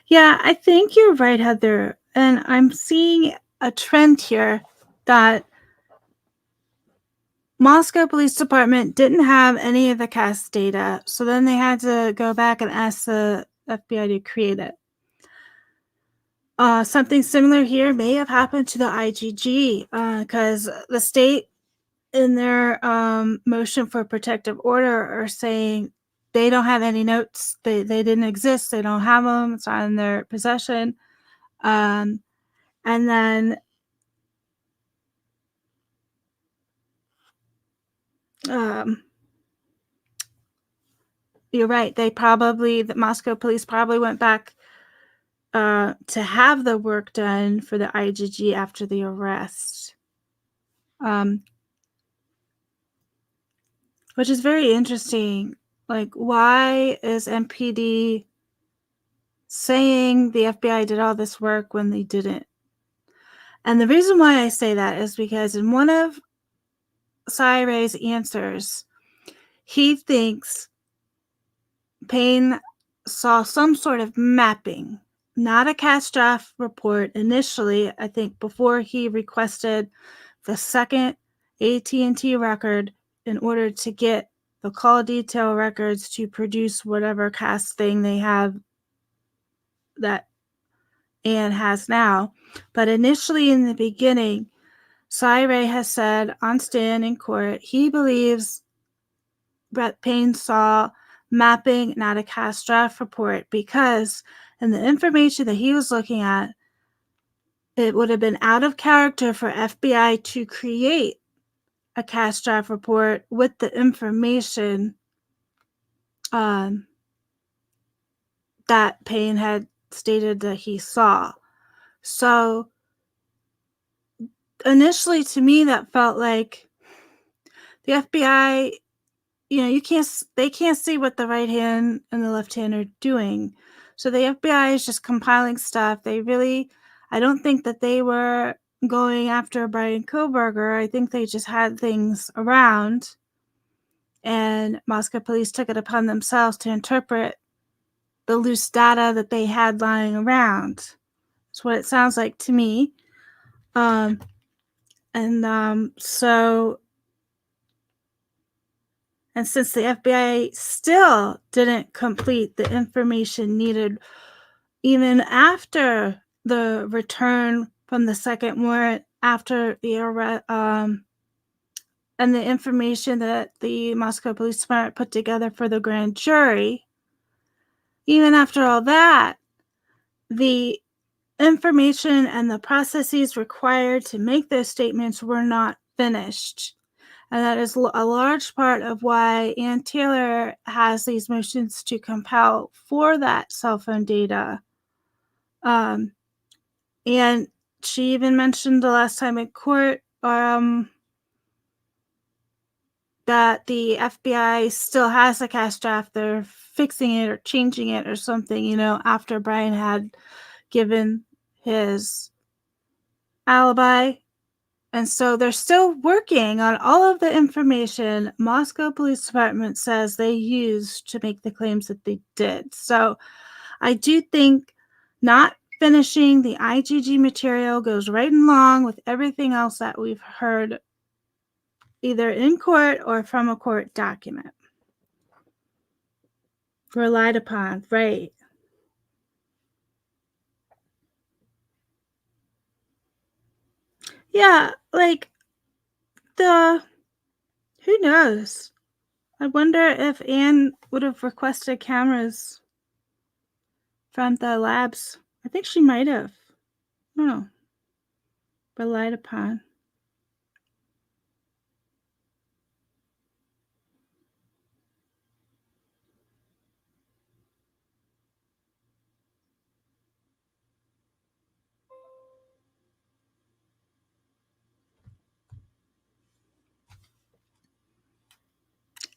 Yeah, I think you're right, Heather. And I'm seeing a trend here that Moscow Police Department didn't have any of the cast data, so then they had to go back and ask the FBI to create it. Something similar here may have happened to the IGG because the state, in their motion for protective order, are saying they don't have any notes. They didn't exist. They don't have them. It's not in their possession. And then you're right. The Moscow police probably went back to have the work done for the IGG after the arrest. Which is very interesting. Like, why is MPD saying the FBI did all this work when they didn't? And the reason why I say that is because in one of Cy Ray's answers, he thinks Payne saw some sort of mapping, not a cast draft report initially, I think, before he requested the second AT&T record in order to get the call detail records to produce whatever cast thing they have that Anne has now. But initially in the beginning, Cy Ray has said on stand in court, he believes Brett Payne saw mapping, not a cast draft report, because in the information that he was looking at, it would have been out of character for FBI to create a cast draft report with the information that Payne had stated that he saw. So initially, to me, that felt like the FBI, they can't see what the right hand and the left hand are doing. So the FBI is just compiling stuff. I don't think that they were going after Bryan Kohberger. I think they just had things around, and Moscow police took it upon themselves to interpret the loose data that they had lying around. That's what it sounds like to me. And since the FBI still didn't complete the information needed, even after the return from the second warrant, after the arrest, and the information that the Moscow Police Department put together for the grand jury, even after all that, the information and the processes required to make those statements were not finished. And that is a large part of why Ann Taylor has these motions to compel for that cell phone data. And she even mentioned the last time in court that the FBI still has a cast draft. They're fixing it or changing it or something, after Bryan had given his alibi. And so they're still working on all of the information Moscow Police Department says they used to make the claims that they did. So I do think not finishing, the IgG material goes right along with everything else that we've heard either in court or from a court document. Relied upon, right. Yeah, like who knows? I wonder if Anne would have requested cameras from the labs. I think she might have. No. Relied upon.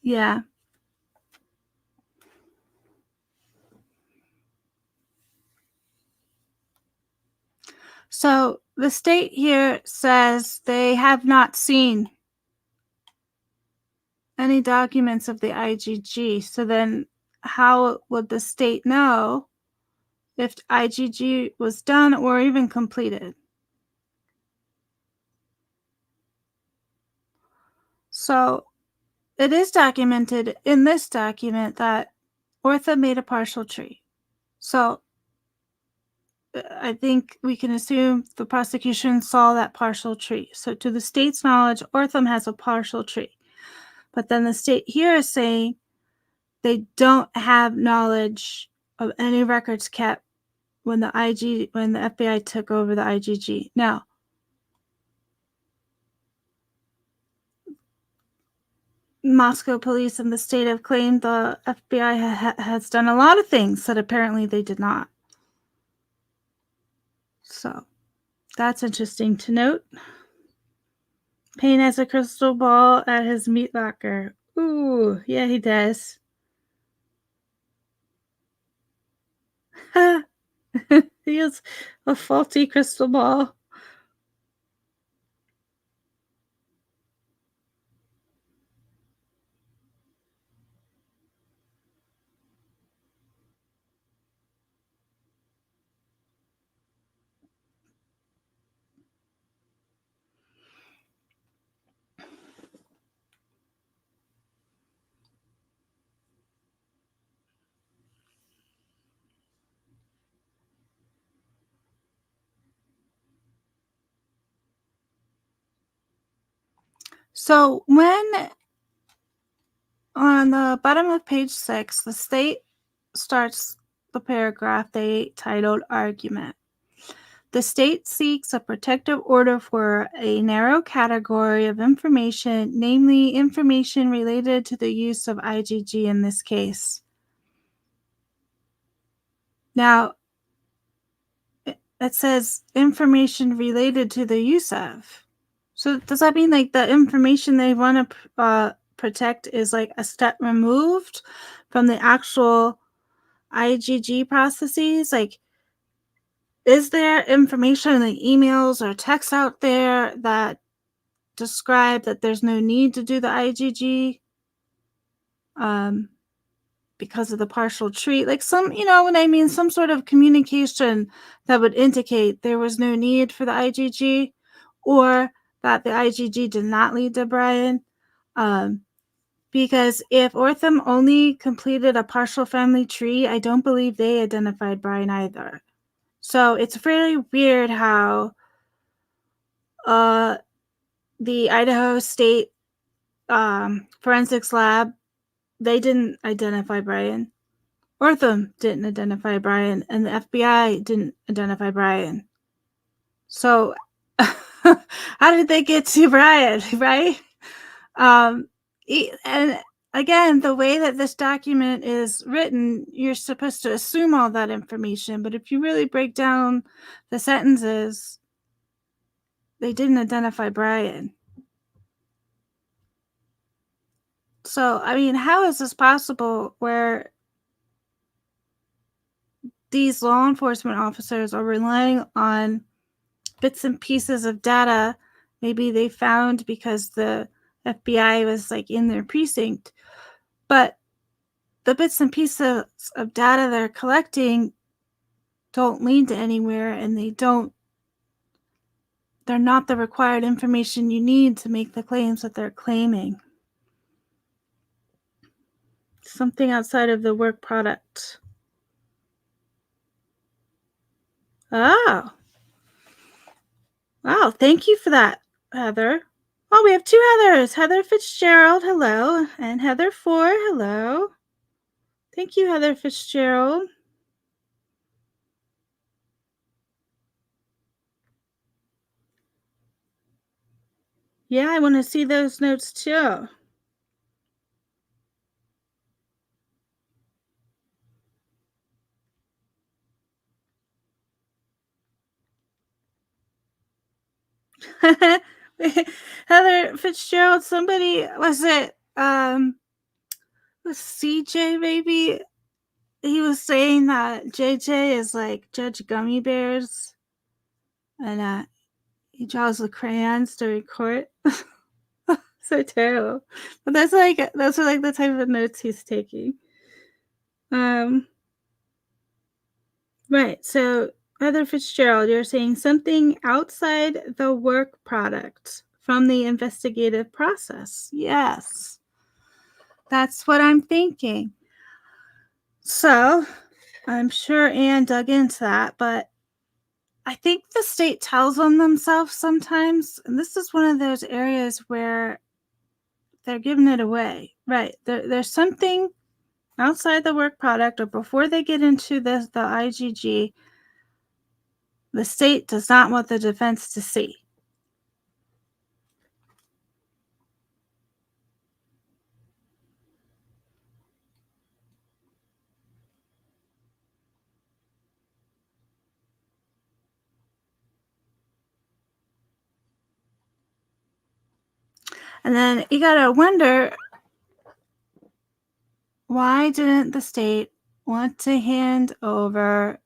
Yeah. So the state here says they have not seen any documents of the IgG. So then how would the state know if IgG was done or even completed? So it is documented in this document that Ortha made a partial tree. So I think we can assume the prosecution saw that partial tree. So to the state's knowledge, Ortham has a partial tree. But then the state here is saying they don't have knowledge of any records kept when the FBI took over the IgG. Now, Moscow police and the state have claimed the FBI has done a lot of things that apparently they did not. So that's interesting to note. Payne has a crystal ball at his meat locker. Ooh, yeah, he does. He has a faulty crystal ball. So when on the bottom of page 6, the state starts the paragraph they titled Argument. The state seeks a protective order for a narrow category of information, namely information related to the use of IgG in this case. Now, it says information related to the use of. So does that mean like the information they want to protect is like a step removed from the actual IgG processes? Like, is there information like emails or texts out there that describe that there's no need to do the IgG because of the partial treat? Like some, what I mean, some sort of communication that would indicate there was no need for the IgG or that the IgG did not lead to Bryan. Because if Ortham only completed a partial family tree, I don't believe they identified Bryan either. So it's really weird how the Idaho State Forensics Lab, they didn't identify Bryan. Ortham didn't identify Bryan, and the FBI didn't identify Bryan. So how did they get to Bryan, right? And again, the way that this document is written, you're supposed to assume all that information. But if you really break down the sentences, they didn't identify Bryan. So, I mean, how is this possible where these law enforcement officers are relying on bits and pieces of data maybe they found because the FBI was like in their precinct, but the bits and pieces of data they're collecting don't lead to anywhere, and they're not the required information you need to make the claims that they're claiming. Something outside of the work product. Oh. Wow, thank you for that, Heather. Oh, we have two Heathers. Heather Fitzgerald, hello. And Heather4, hello. Thank you, Heather Fitzgerald. Yeah, I want to see those notes too. Heather Fitzgerald, somebody, was CJ maybe? He was saying that JJ is like Judge Gummy Bears, and he draws with crayons during court. So terrible. But those are like the type of notes he's taking. Right. So Heather Fitzgerald, you're saying something outside the work product from the investigative process. Yes. That's what I'm thinking. So I'm sure Anne dug into that, but I think the state tells on themselves sometimes. And this is one of those areas where they're giving it away. Right. There's something outside the work product, or before they get into the IGG, the state does not want the defense to see. And then you gotta wonder, why didn't the state want to hand over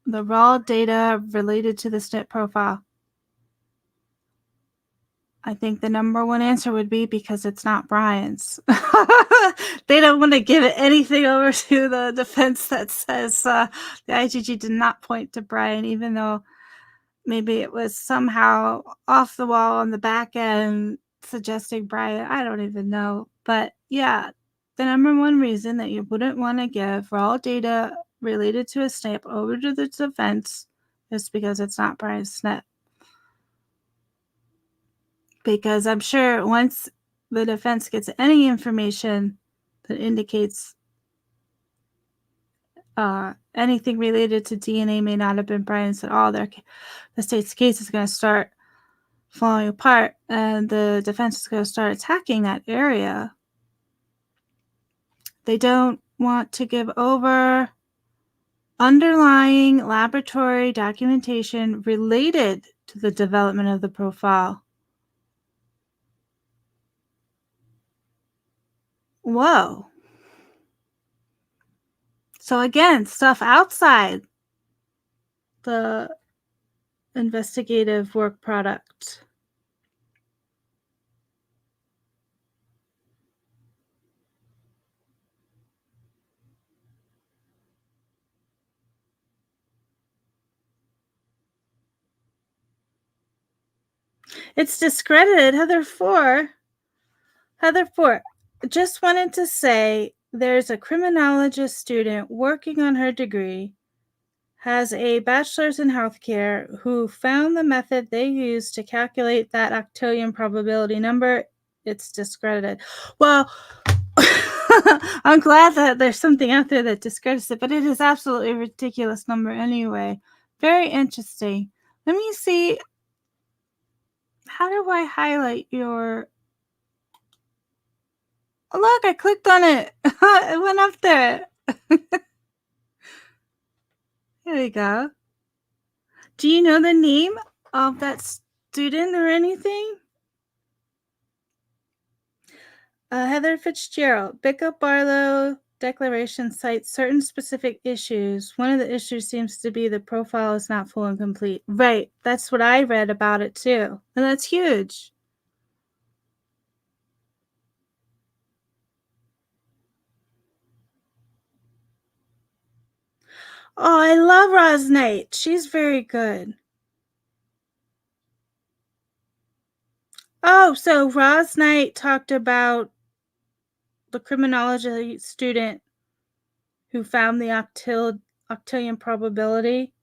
the raw data related to the SNP profile? I think the number one answer would be because it's not Bryan's. They don't want to give anything over to the defense that says the IGG did not point to Bryan, even though maybe it was somehow off the wall on the back end suggesting Bryan. I don't even know. But yeah, the number one reason that you wouldn't want to give raw data related to a SNP over to the defense is because it's not Bryan's SNP. Because I'm sure once the defense gets any information that indicates anything related to DNA may not have been Bryan's at all, the state's case is going to start falling apart, and the defense is going to start attacking that area. They don't want to give over underlying laboratory documentation related to the development of the profile. Whoa. So again, stuff outside the investigative work product. It's discredited. Heather4, just wanted to say there's a criminologist student working on her degree, has a bachelor's in healthcare, who found the method they used to calculate that octillion probability number. It's discredited. Well, I'm glad that there's something out there that discredits it, but it is absolutely a ridiculous number anyway. Very interesting. Let me see. How do I highlight your... Oh, look, I clicked on it. It went up there. Here we go. Do you know the name of that student or anything? Heather Fitzgerald. Bickup Barlow declaration cites certain specific issues. One of the issues seems to be the profile is not full and complete. Right. That's what I read about it too. And that's huge. Oh, I love Roz Knight. She's very good. Oh, so Roz Knight talked about the criminology student who found the octillion probability.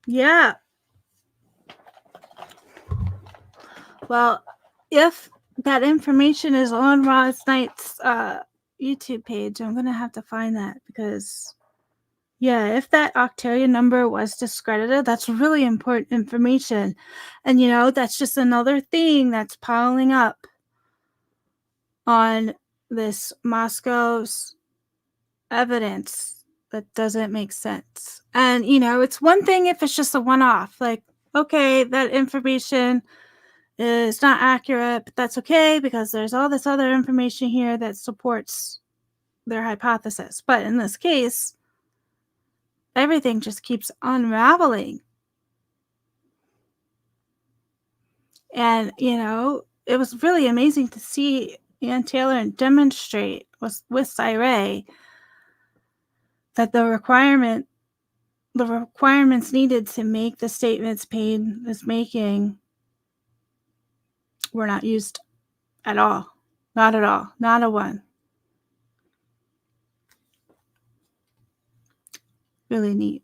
Yeah. Well, if that information is on Roz Knight's YouTube page, I'm going to have to find that because, yeah, if that octillion number was discredited, that's really important information. And, that's just another thing that's piling up on this Moscow's evidence that doesn't make sense. And, it's one thing if it's just a one off, like, okay, that information is not accurate, but that's okay because there's all this other information here that supports their hypothesis. But in this case, everything just keeps unraveling. And, it was really amazing to see Ann Taylor demonstrate with Cyre that the requirements needed to make the statements Payne is making were not used at all. Not at all. Not a one. Really neat.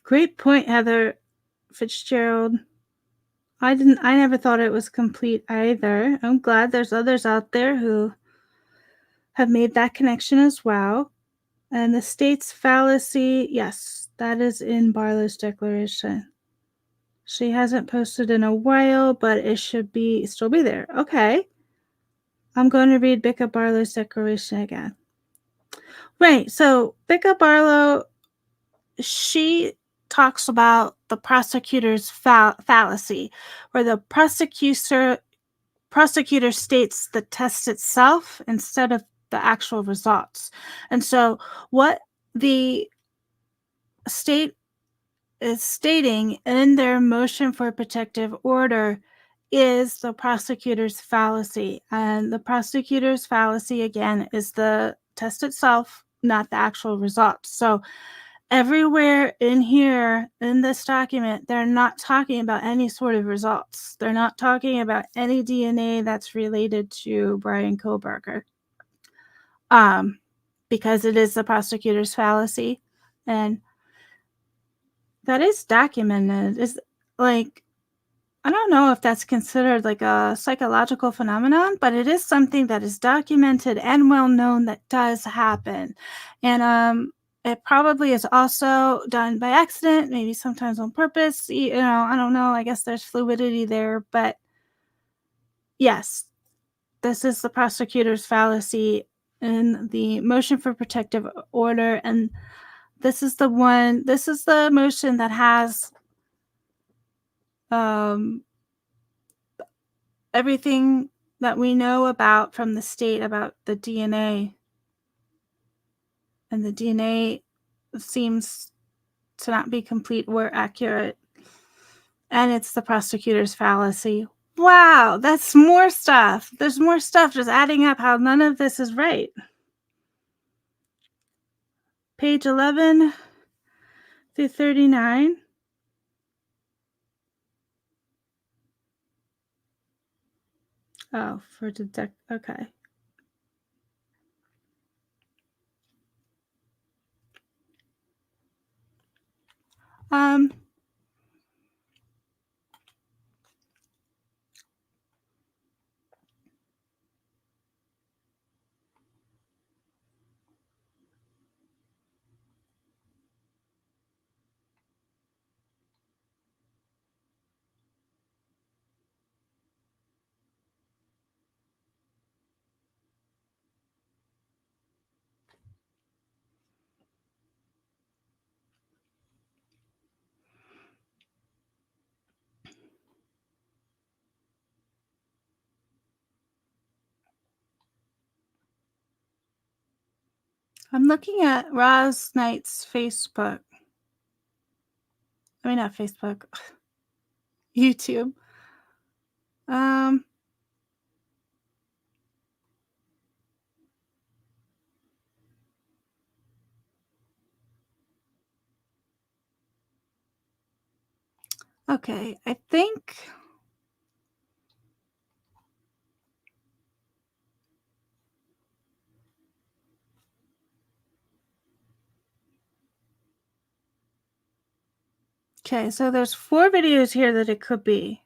Great point, Heather Fitzgerald. I never thought it was complete either. I'm glad there's others out there who have made that connection as well. And the state's fallacy, yes, that is in Barlow's declaration. She hasn't posted in a while, but it should still be there. Okay. I'm going to read Becca Barlow's declaration again. Right. So Becca Barlow, she talks about the prosecutor's fallacy, where the prosecutor states the test itself instead of the actual results. And so what the state is stating in their motion for protective order is the prosecutor's fallacy. And the prosecutor's fallacy, again, is the test itself, not the actual results. So everywhere in here in this document, they're not talking about any sort of results. They're not talking about any DNA that's related to Bryan Kohberger, because it is the prosecutor's fallacy, and that is documented. Is like, I don't know if that's considered like a psychological phenomenon, but it is something that is documented and well known that does happen, and it probably is also done by accident, maybe sometimes on purpose. I don't know. I guess there's fluidity there, but yes, this is the prosecutor's fallacy in the motion for protective order, and this is the motion that has everything that we know about from the state about the DNA. And the DNA seems to not be complete or accurate. And it's the prosecutor's fallacy. Wow, that's more stuff. There's more stuff just adding up how none of this is right. Page 11 through 39. Oh, for detect. Okay. Um, I'm looking at Roz Knight's Facebook. I mean, not Facebook. YouTube. Okay, I think okay, so there's 4 videos here that it could be.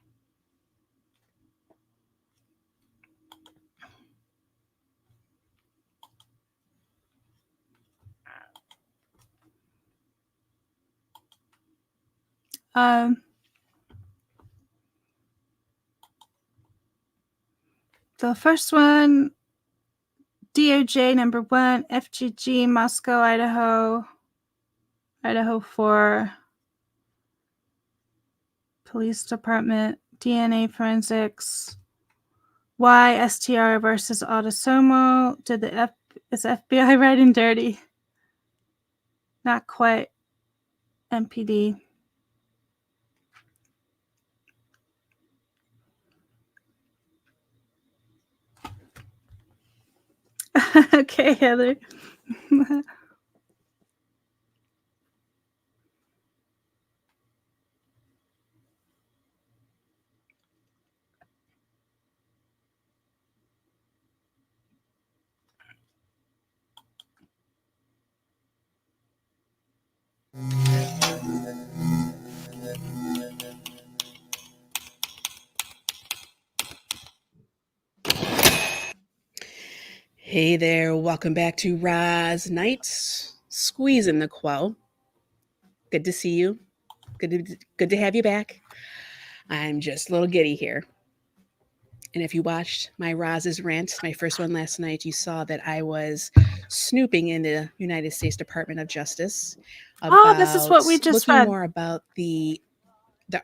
The first one, DOJ number 1, FGG, Moscow, Idaho, IDAHO4, Police Department, DNA forensics, Y-STR versus Autosomal. Is FBI riding dirty? Not quite. MPD. Okay, Heather. Hey there, welcome back to Roz Knight, squeezing the quo. Good to see you. Good to have you back. I'm just a little giddy here. And if you watched my Roz's rant, my first one last night, you saw that I was snooping in the United States Department of Justice about this is what we just looking read. more about the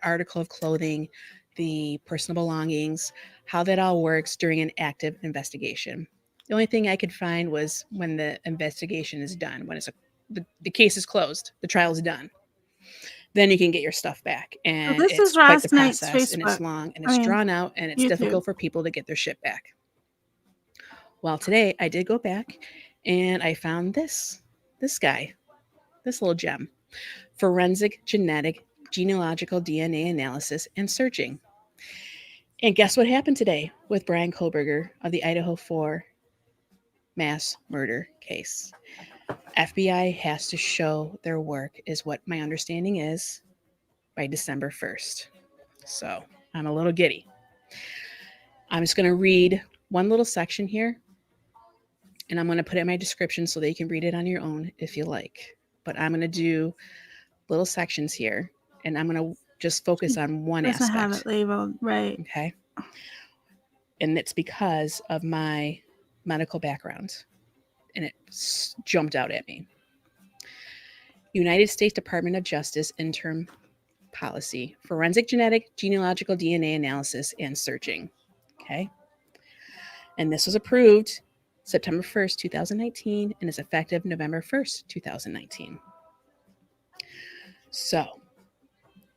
article of clothing, the personal belongings, how that all works during an active investigation. The only thing I could find was when the investigation is done, when the case is closed, the trial is done. Then you can get your stuff back. And this it's is quite Roz the Knight's process, and it's Facebook. long, and it's drawn out, and it's YouTube. difficult for people to get their shit back. Well, today I did go back and I found this guy, this little gem, forensic genetic genealogical DNA analysis and searching. And guess what happened today with Bryan Kohberger of the IDAHO4 mass murder case? FBI has to show their work, is what my understanding is, by December 1st. So I'm a little giddy. I'm just going to read one little section here, and I'm going to put it in my description so that you can read it on your own if you like. But I'm going to do little sections here, and I'm going to just focus on one aspect. Doesn't have it labeled, right? Okay. And it's because of my medical background, and it jumped out at me. United States Department of Justice interim policy, forensic genetic genealogical DNA analysis and searching. Okay. And this was approved September 1st, 2019, and is effective November 1st, 2019. So,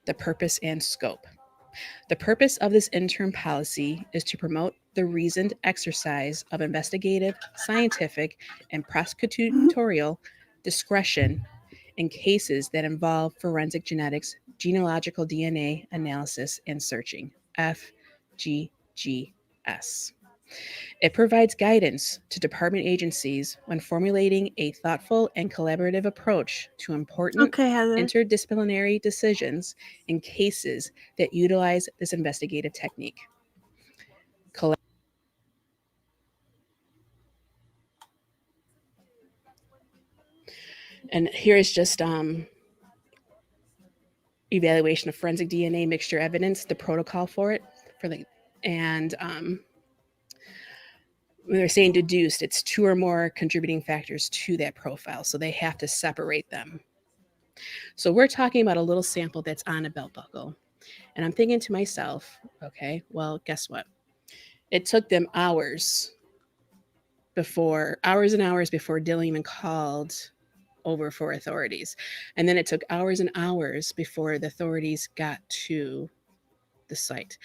the purpose and scope. The purpose of this interim policy is to promote the reasoned exercise of investigative, scientific, and prosecutorial discretion in cases that involve forensic genetics, genealogical DNA analysis, and searching, FGGS. It provides guidance to department agencies when formulating a thoughtful and collaborative approach to important interdisciplinary decisions in cases that utilize this investigative technique. And here is just evaluation of forensic DNA mixture evidence, the protocol for it, and when they're saying deduced, it's 2 or more contributing factors to that profile. So they have to separate them. So we're talking about a little sample that's on a belt buckle. And I'm thinking to myself, okay, well, guess what? It took them hours before, hours and hours before Dylan even called over for authorities. And then it took hours and hours before the authorities got to the site.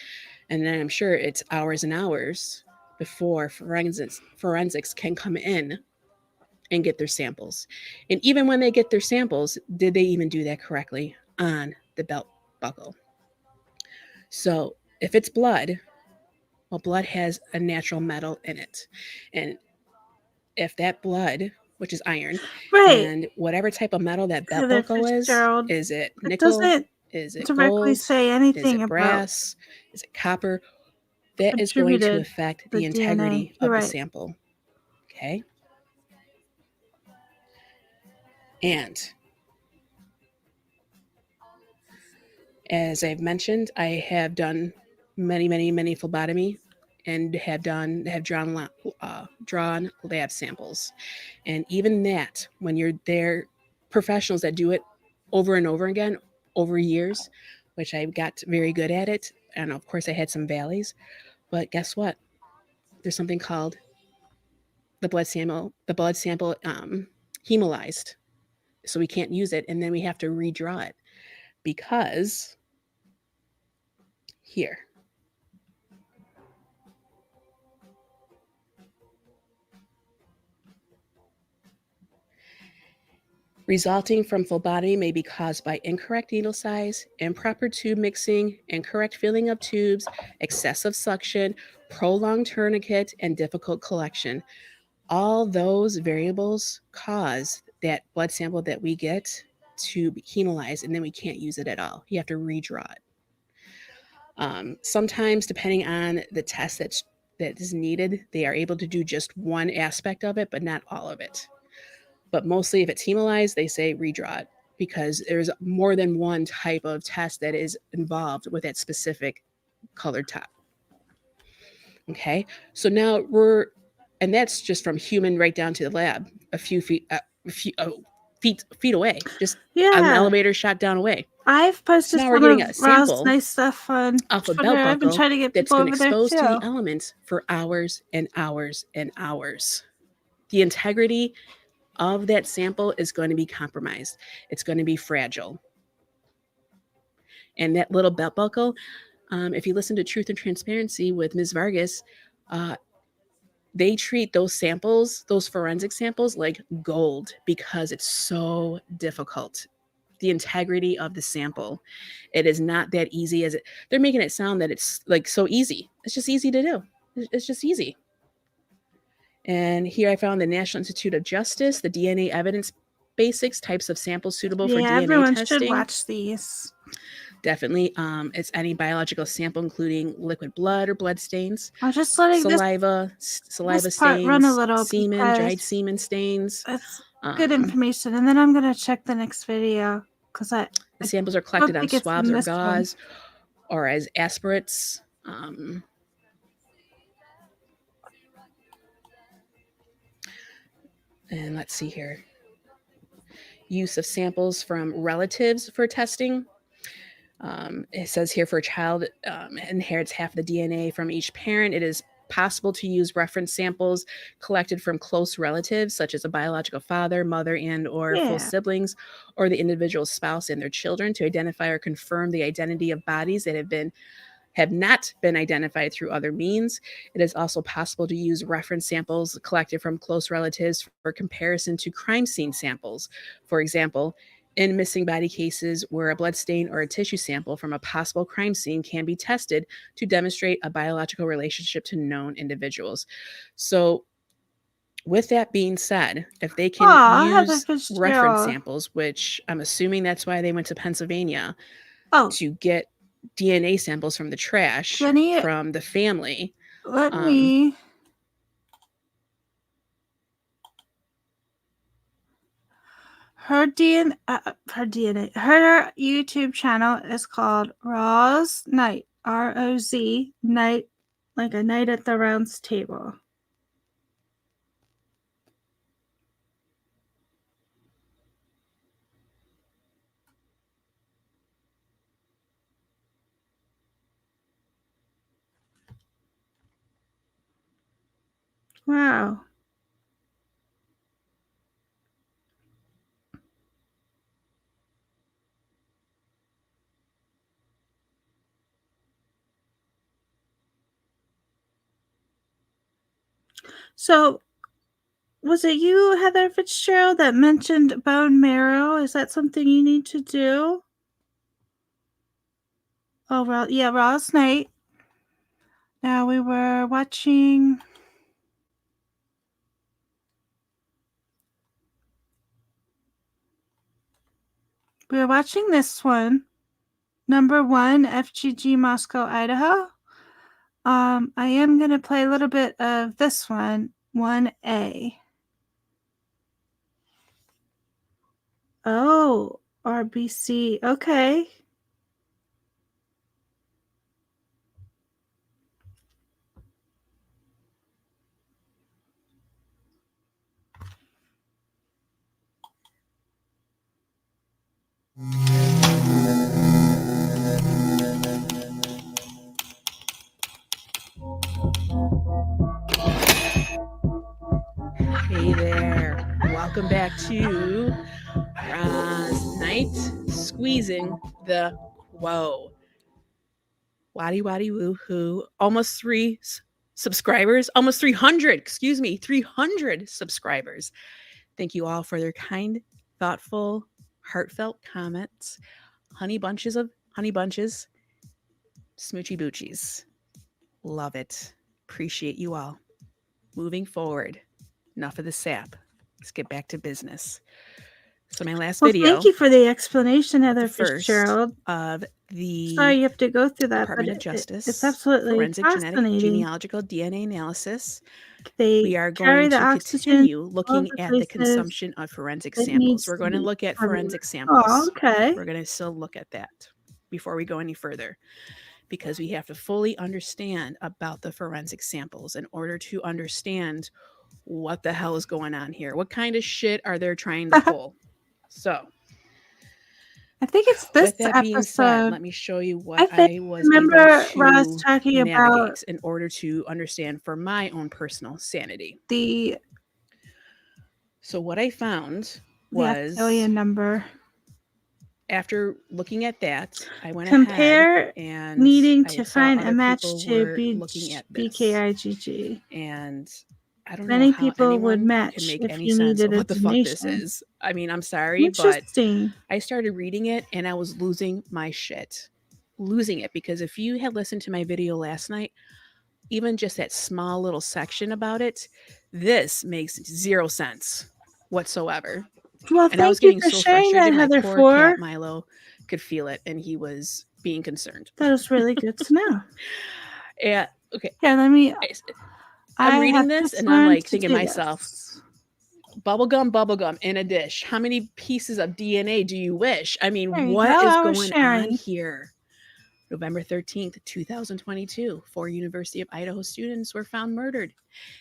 And then I'm sure it's hours and hours before forensics can come in and get their samples. And even when they get their samples, did they even do that correctly on the belt buckle? So if it's blood, well, blood has a natural metal in it. And if that blood, which is iron, Right. and whatever type of metal that belt Heather buckle is Fitzgerald, it it nickel? doesn't Is it directly gold? say Is anything it about brass? Is it copper? That is going to attributed affect the the integrity DNA. You're of the right. sample. Okay. And as I've mentioned, I have done many phlebotomy and have drawn lab samples. And even that, when you're there, professionals that do it over and over again over years, which I got very good at it. And of course, I had some valleys. But guess what? There's something called the blood sample hemolyzed. So we can't use it. And then we have to redraw it because here, resulting from phlebotomy may be caused by incorrect needle size, improper tube mixing, incorrect filling of tubes, excessive suction, prolonged tourniquet, and difficult collection. All those variables cause that blood sample that we get to be hemolyzed, and then we can't use it at all. You have to redraw it. Sometimes, depending on the test that is needed, they are able to do just one aspect of it, but not all of it. But mostly if it's hemolyzed, they say redraw it because there's more than one type of test that is involved with that specific colored top. Okay, so now and that's just from human right down to the lab, a few feet away, just an elevator shot down away. I've posted now we're some getting of a sample Roz Knight stuff on off a Twitter. belt I've been buckle trying to get that's people been over there exposed to the too. elements for hours and hours and hours. The integrity of that sample is going to be compromised. It's going to be fragile. And that little belt buckle, if you listen to Truth and Transparency with Ms. Vargas, they treat those samples, those forensic samples, like gold because it's so difficult. The integrity of the sample. It is not that easy as they're making it sound that it's like so easy. It's just easy to do. It's just easy. And here I found the National Institute of Justice, the DNA evidence basics, types of samples suitable for DNA everyone testing. should watch these. Definitely. It's any biological sample, including liquid blood or blood stains. I'm just letting saliva this stains, part run a little semen, dried semen stains. It's good information. And then I'm going to check the next video because the samples are collected on swabs or gauze or as aspirates. And let's see here. Use of samples from relatives for testing. It says here for a child inherits half the DNA from each parent. It is possible to use reference samples collected from close relatives, such as a biological father, mother, and or full siblings, or the individual's spouse and their children to identify or confirm the identity of bodies that have not been identified through other means. It is also possible to use reference samples collected from close relatives for comparison to crime scene samples. For example, in missing body cases where a blood stain or a tissue sample from a possible crime scene can be tested to demonstrate a biological relationship to known individuals. So with that being said, if they can use reference samples, which I'm assuming that's why they went to Pennsylvania to get DNA samples from the trash from the family. Let me. Her YouTube channel is called Roz Knight, R-O-Z, Knight, like a knight at the round table. Wow. So, was it you, Heather Fitzgerald, that mentioned bone marrow? Is that something you need to do? Oh, well, yeah, Roz Knight. Now we were watching. We were watching this one, number 1, FGG Moscow, Idaho. I am going to play a little bit of this one, 1A. Oh, RBC. Okay. Hey there. Welcome back to Roz Knight squeezing the whoa. Waddy waddy woo hoo. Almost 3 subscribers. Almost 300. Excuse me. 300 subscribers. Thank you all for their kind, thoughtful, heartfelt comments. Honey bunches, smoochy boochies. Love it. Appreciate you all. Moving forward. Enough of the sap. Let's get back to business. So my last video. Thank you for the explanation, Heather the first Fitzgerald. of the Sorry you have to go through that, Department but of Justice it's absolutely forensic genetic fascinating. genealogical DNA analysis. They We are carry going the to oxygen continue all looking the at the places consumption of forensic it samples. needs We're to going to be look at covered. forensic samples. Oh, okay. We're going to still look at that before we go any further, because we have to fully understand about the forensic samples in order to understand what the hell is going on here. What kind of shit are they trying to pull? So I think it's this with that being said, episode. let me show you what I was remember able Roz to talking about navigate in order to understand for my own personal sanity. the So what I found was Octillion number. After looking at that, I went Compare ahead and needing I to saw find other a match people to were looking at this. BKIGG. And I don't Many know how people would anyone match can make if any you sense needed of a what the fuck this donation. is. I mean, I'm sorry, but Interesting. I started reading it and I was losing my shit. Losing it, because if you had listened to my video last night, even just that small little section about it, this makes 0 sense whatsoever. Well, And I was thank you getting for so sharing that, frustrated. My Heather poor 4. cat Milo could feel it, and he was being concerned. That was really good to know. Yeah. Okay. Yeah, let me. I'm reading this and I'm like thinking to myself, bubblegum in a dish. How many pieces of DNA do you wish? I mean, what is going on here? November 13th, 2022, 4 University of Idaho students were found murdered.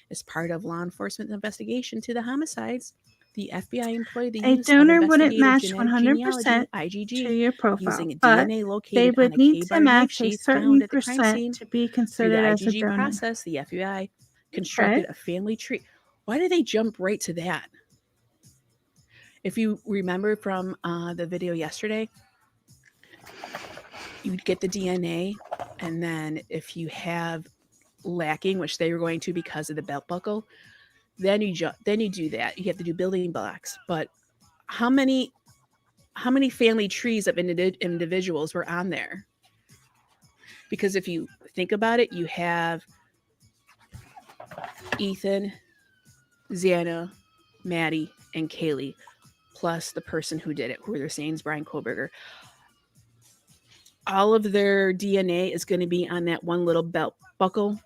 As part of law enforcement investigation to the homicides, the FBI employed the use of donor wouldn't investigative match genetic 100% genealogy, to IgG, your profile, using but DNA they located would on a need to K-bar match a sheets certain found at the crime percent scene. to be Through the considered as a IgG donor. process, the FBI constructed a family tree. Why did they jump right to that? If you remember from the video yesterday, you'd get the DNA, and then if you have lacking, which they were going to because of the belt buckle, then you do that. You have to do building blocks. But how many family trees of individuals were on there? Because if you think about it, you have Ethan, Xana, Maddie, and Kaylee, plus the person who did it, who they're saying is Bryan Kohberger. All of their DNA is going to be on that one little belt buckle.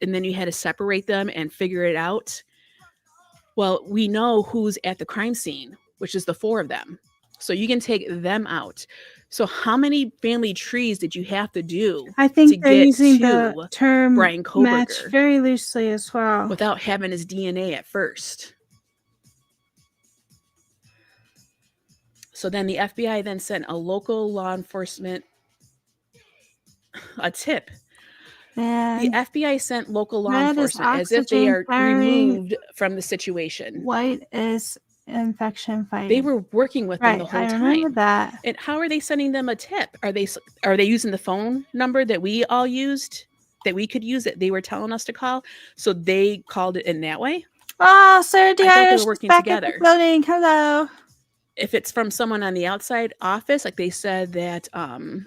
And then you had to separate them and figure it out. Well, we know who's at the crime scene, which is the 4 of them. So you can take them out. So how many family trees did you have to do? I think they're using the term Bryan Kohberger match very loosely as well, without having his DNA at first. So then the FBI then sent a local law enforcement a tip. The FBI sent local law enforcement as if they are removed from the situation. White is infection fighting. They were working with them the whole time. I remember that. And how are they sending them a tip? Are they using the phone number that we all used that we could use that they were telling us to call. So they called it in that way. Oh, Sarah the I thought they Irish were is working back at together. the building. Hello. If it's from someone on the outside office, like they said that Can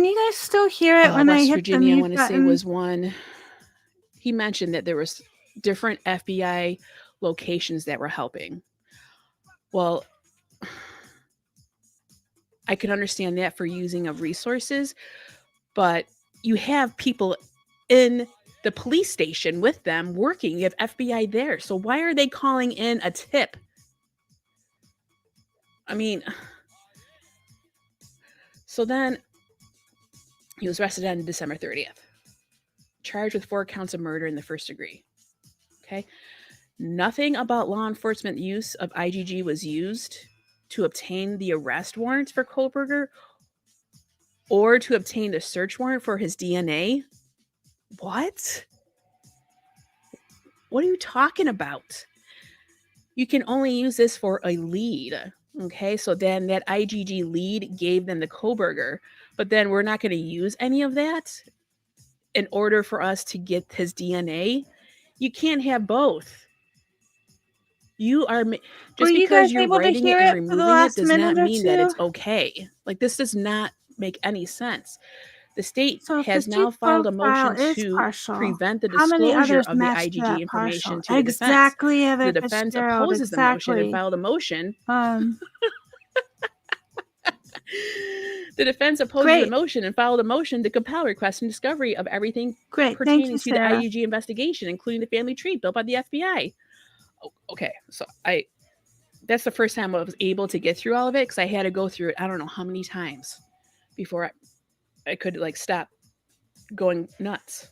you guys still hear it when I West hit Virginia, I the want mute to say, button? was one. He mentioned that there was different FBI locations that were helping. Well, I can understand that for using of resources, but you have people in the police station with them working. You have FBI there. So why are they calling in a tip? I mean, so then he was arrested on December 30th, charged with 4 counts of murder in the first degree. Okay. Nothing about law enforcement use of IgG was used to obtain the arrest warrant for Kohberger or to obtain the search warrant for his DNA. What? What are you talking about? You can only use this for a lead. Okay, so then that IgG lead gave them the Kohberger, but then we're not going to use any of that in order for us to get his DNA. You can't have both. You are Were just you because guys you're able to writing it hear and it for the removing it last does not minute or mean that it's two? okay. Like, this does not make any sense. The state So if the has now chief filed a profile motion is to partial, prevent the how many disclosure others of the match to IgG that information partial? to the defense. Exactly, Heather The defense Fitzgerald. opposes the motion and Exactly. filed a motion. The defense opposes Great. the motion and filed a motion to compel request and discovery of everything Great. Thank pertaining you, to the Sarah. IgG investigation, including the family tree built by the FBI. Okay, so that's the first time I was able to get through all of it because I had to go through it I don't know how many times before I could like stop going nuts.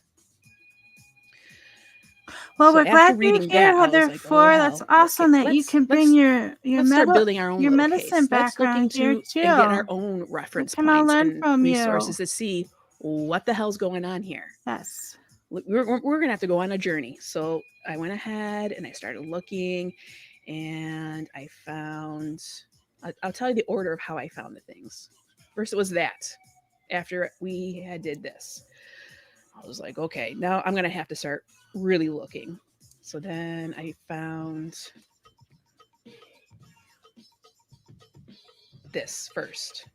Well, So we're after glad you're reading here, that, I was Heather like, oh, 4. That's well, awesome that you let's- can bring your let's start building our own your little medicine case. Let's look background here into too. and get our own reference can all points learn and from resources you. to see what the hell's going on here. Yes. We're going to have to go on a journey. So I went ahead and I started looking and I found, I'll tell you the order of how I found the things. First, it was that after we had did this, I was like, okay, now I'm going to have to start really looking. So then I found this first.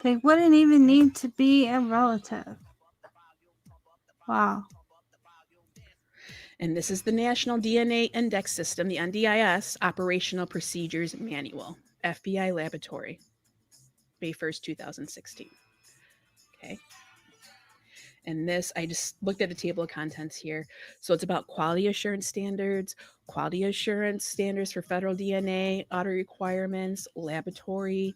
They wouldn't even need to be a relative. Wow. And this is the National DNA Index System, the NDIS Operational Procedures Manual, FBI Laboratory, May 1st, 2016. Okay. And this, I just looked at the table of contents here. So it's about quality assurance standards for federal DNA, audit requirements, laboratory,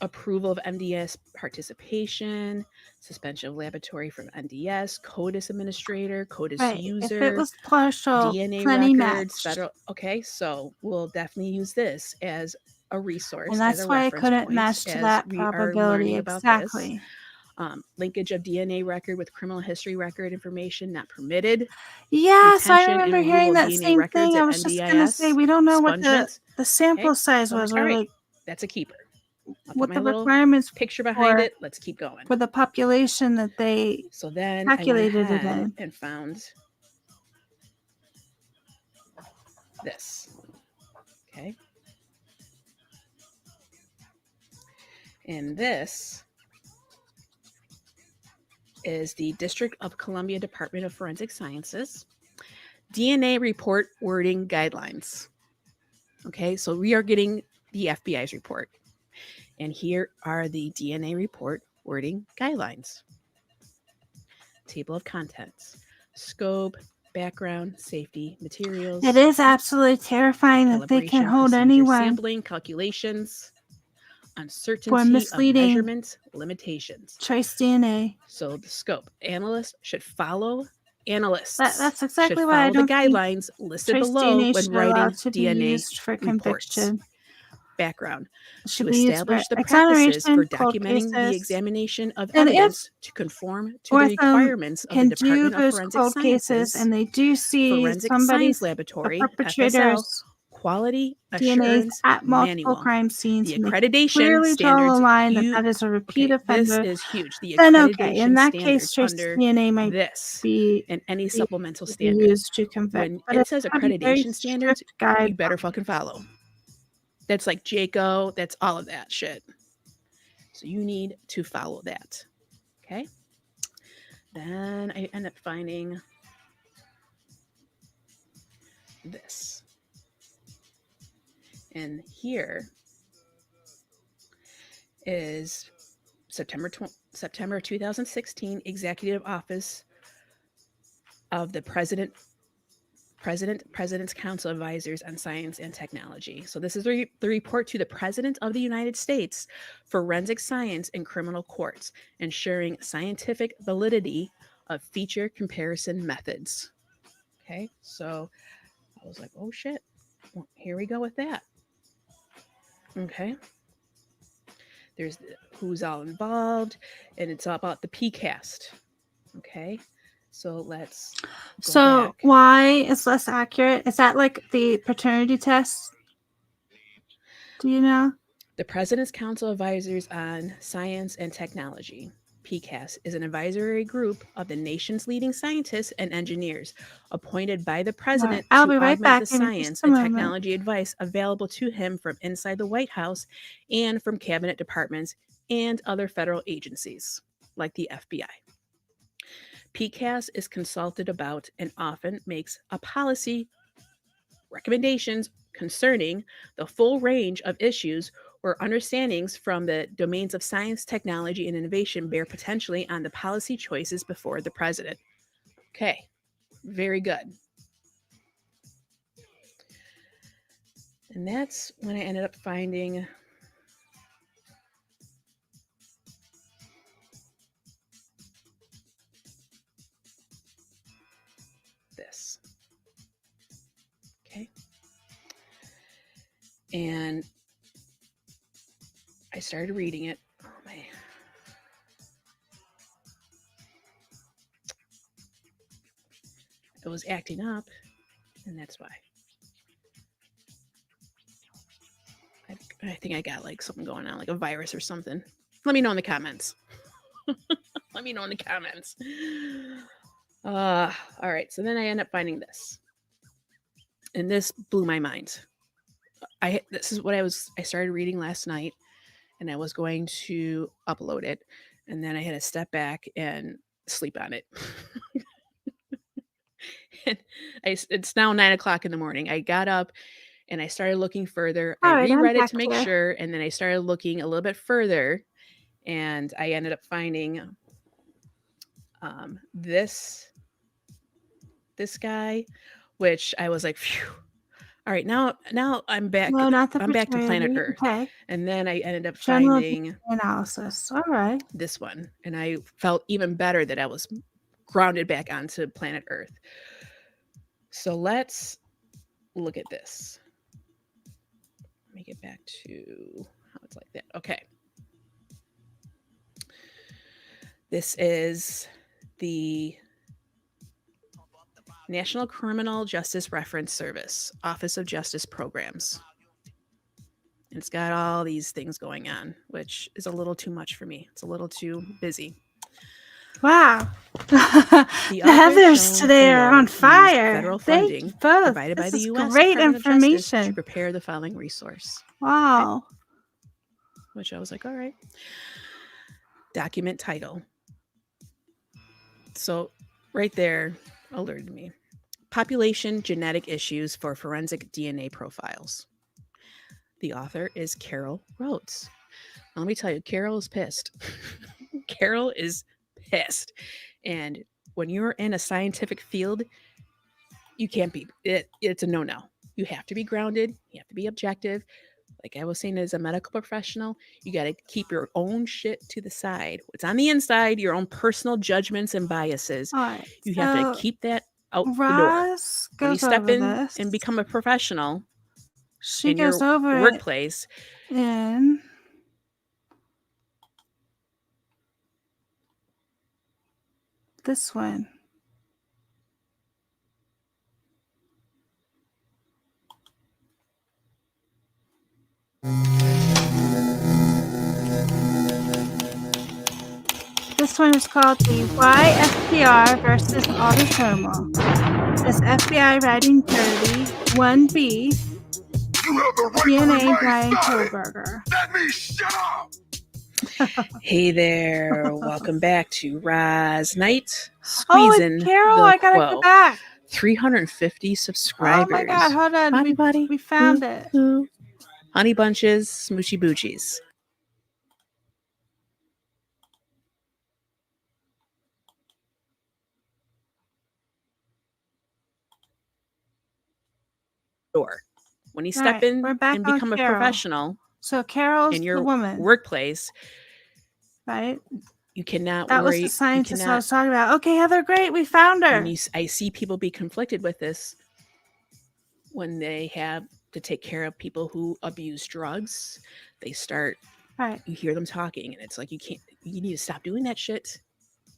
approval of NDS participation, suspension of laboratory from NDS, CODIS administrator, CODIS Right. user. If it was partial, DNA plenty records, matched. federal. Okay, so we'll definitely use this as a resource. And that's as a why I reference couldn't point match to as that we are probability. learning about Exactly. this. Linkage of DNA record with criminal history record information not permitted. Yes, I Retention remember and hearing removal of that DNA same records thing. I at was just going to say, NDIS, we don't know what expungement. the sample Okay, size so I'm was, like, all or right, like that's a keeper. I'll what put the my little requirements picture behind it. Let's keep going. for the population that they So then I went calculated it ahead in. and found this. Okay. And this is the District of Columbia Department of Forensic Sciences DNA report wording guidelines. Okay, so we are getting the FBI's report. And here are the DNA report wording guidelines. Table of contents, scope, background, safety, materials. It is absolutely terrifying that they can calibration, hold procedure, anyone sampling, calculations, uncertainty for of misleading measurement, limitations. trace DNA. So the scope, analysts should follow analysts. That's should exactly why I follow the don't think guidelines listed trace below DNA when should writing allow to be DNA used for reports. conviction. Background, It should to be used for establish the practices for exoneration, cold documenting the cases. examination of And if evidence to conform to the requirements of the can do Department of those Forensic cold cases Sciences, and they do see Forensic somebody, Science the Laboratory, FSL, perpetrators Quality DNAs Assurance at multiple Manual. crime scenes. The and they accreditation clearly draw standards. a line that is a repeat This offender. is huge. The Then accreditation okay, in that case, standards trace under DNA might this be and any supplemental be standard. used to convict. When But it it's says gotta be very accreditation standards, strict guide. you better fucking follow. That's like JACO. That's all of that shit. So you need to follow that. Okay. Then I end up finding this. And here is September 2016 Executive Office of the President's Council Advisors on Science and Technology. So this is the report to the President of the United States, Forensic Science in Criminal Courts, ensuring scientific validity of feature comparison methods. Okay, so I was like, oh shit, well, here we go with that. Okay. There's who's all involved, and it's all about the PCAST. Okay, so let's go So back. why is less accurate? Is that like the paternity test? Do you know? The President's Council Advisors on Science and Technology, PCAST, is an advisory group of the nation's leading scientists and engineers appointed by the president I'll to be right augment back the in just science a and moment. technology advice available to him from inside the White House and from cabinet departments and other federal agencies like the FBI. PCAST is consulted about and often makes a policy recommendations concerning the full range of issues or understandings from the domains of science, technology, and innovation bear potentially on the policy choices before the president. Okay, very good. And that's when I ended up finding this. Okay. And I started reading it. Oh my. It was acting up, and that's why. I think I got like something going on, like a virus or something. Let me know in the comments. Let me know in the comments. All right, so then I end up finding this. And this blew my mind. This is what I started reading last night, and I was going to upload it, and then I had to step back and sleep on it. And it's now 9:00 in the morning. I got up and I started looking further. I reread it to make sure, and then I started looking a little bit further, and I ended up finding this guy, which I was like, phew. All right, now I'm back. No, not the I'm back to planet paternity. Earth. Okay. And then I ended up General finding analysis. All right. this one, and I felt even better that I was grounded back onto planet Earth. So let's look at this. Let me get back to how it's like that. Okay. This is the National Criminal Justice Reference Service, Office of Justice Programs. And it's got all these things going on, which is a little too much for me. It's a little too busy. Wow. The heathers today are on fire. Federal Thank funding you both. provided by This the is U.S. great Department of Justice to information. prepare the following resource. Wow. Okay. Which I was like, all right. Document title. So right there alerted me. Population genetic issues for forensic DNA profiles. The author is Carol Rhodes. Now, let me tell you, Carol is pissed. Carol is pissed. And when you're in a scientific field, you can't be, it's a no-no. You have to be grounded. You have to be objective. Like I was saying, as a medical professional, you got to keep your own shit to the side. What's on the inside, your own personal judgments and biases. All right. You have to keep that out Roz the door. When you step in this. and become a professional She in goes your over workplace, in this one. This one is called the Y-STR versus Autosomal. This FBI writing dirty 1B DNA Bryan Kohberger. Let me shut up! Hey there, welcome back to Roz Knight. Oh, Squeezing it's Carol, the I gotta quo. go back. 350 subscribers. Oh my God, hold on. Buddy, buddy. We found it. Ooh. Honey bunches, smoochy boochies. Door. When you step Right, in we're back and on become a Carol. professional So Carol's in the your woman, workplace, right? you cannot That was worry. the You scientist I cannot. was talking about. Okay, Heather, great, we found her. When I see people be conflicted with this when they have to take care of people who abuse drugs. They start, Right. you hear them talking, and it's like, you need to stop doing that shit.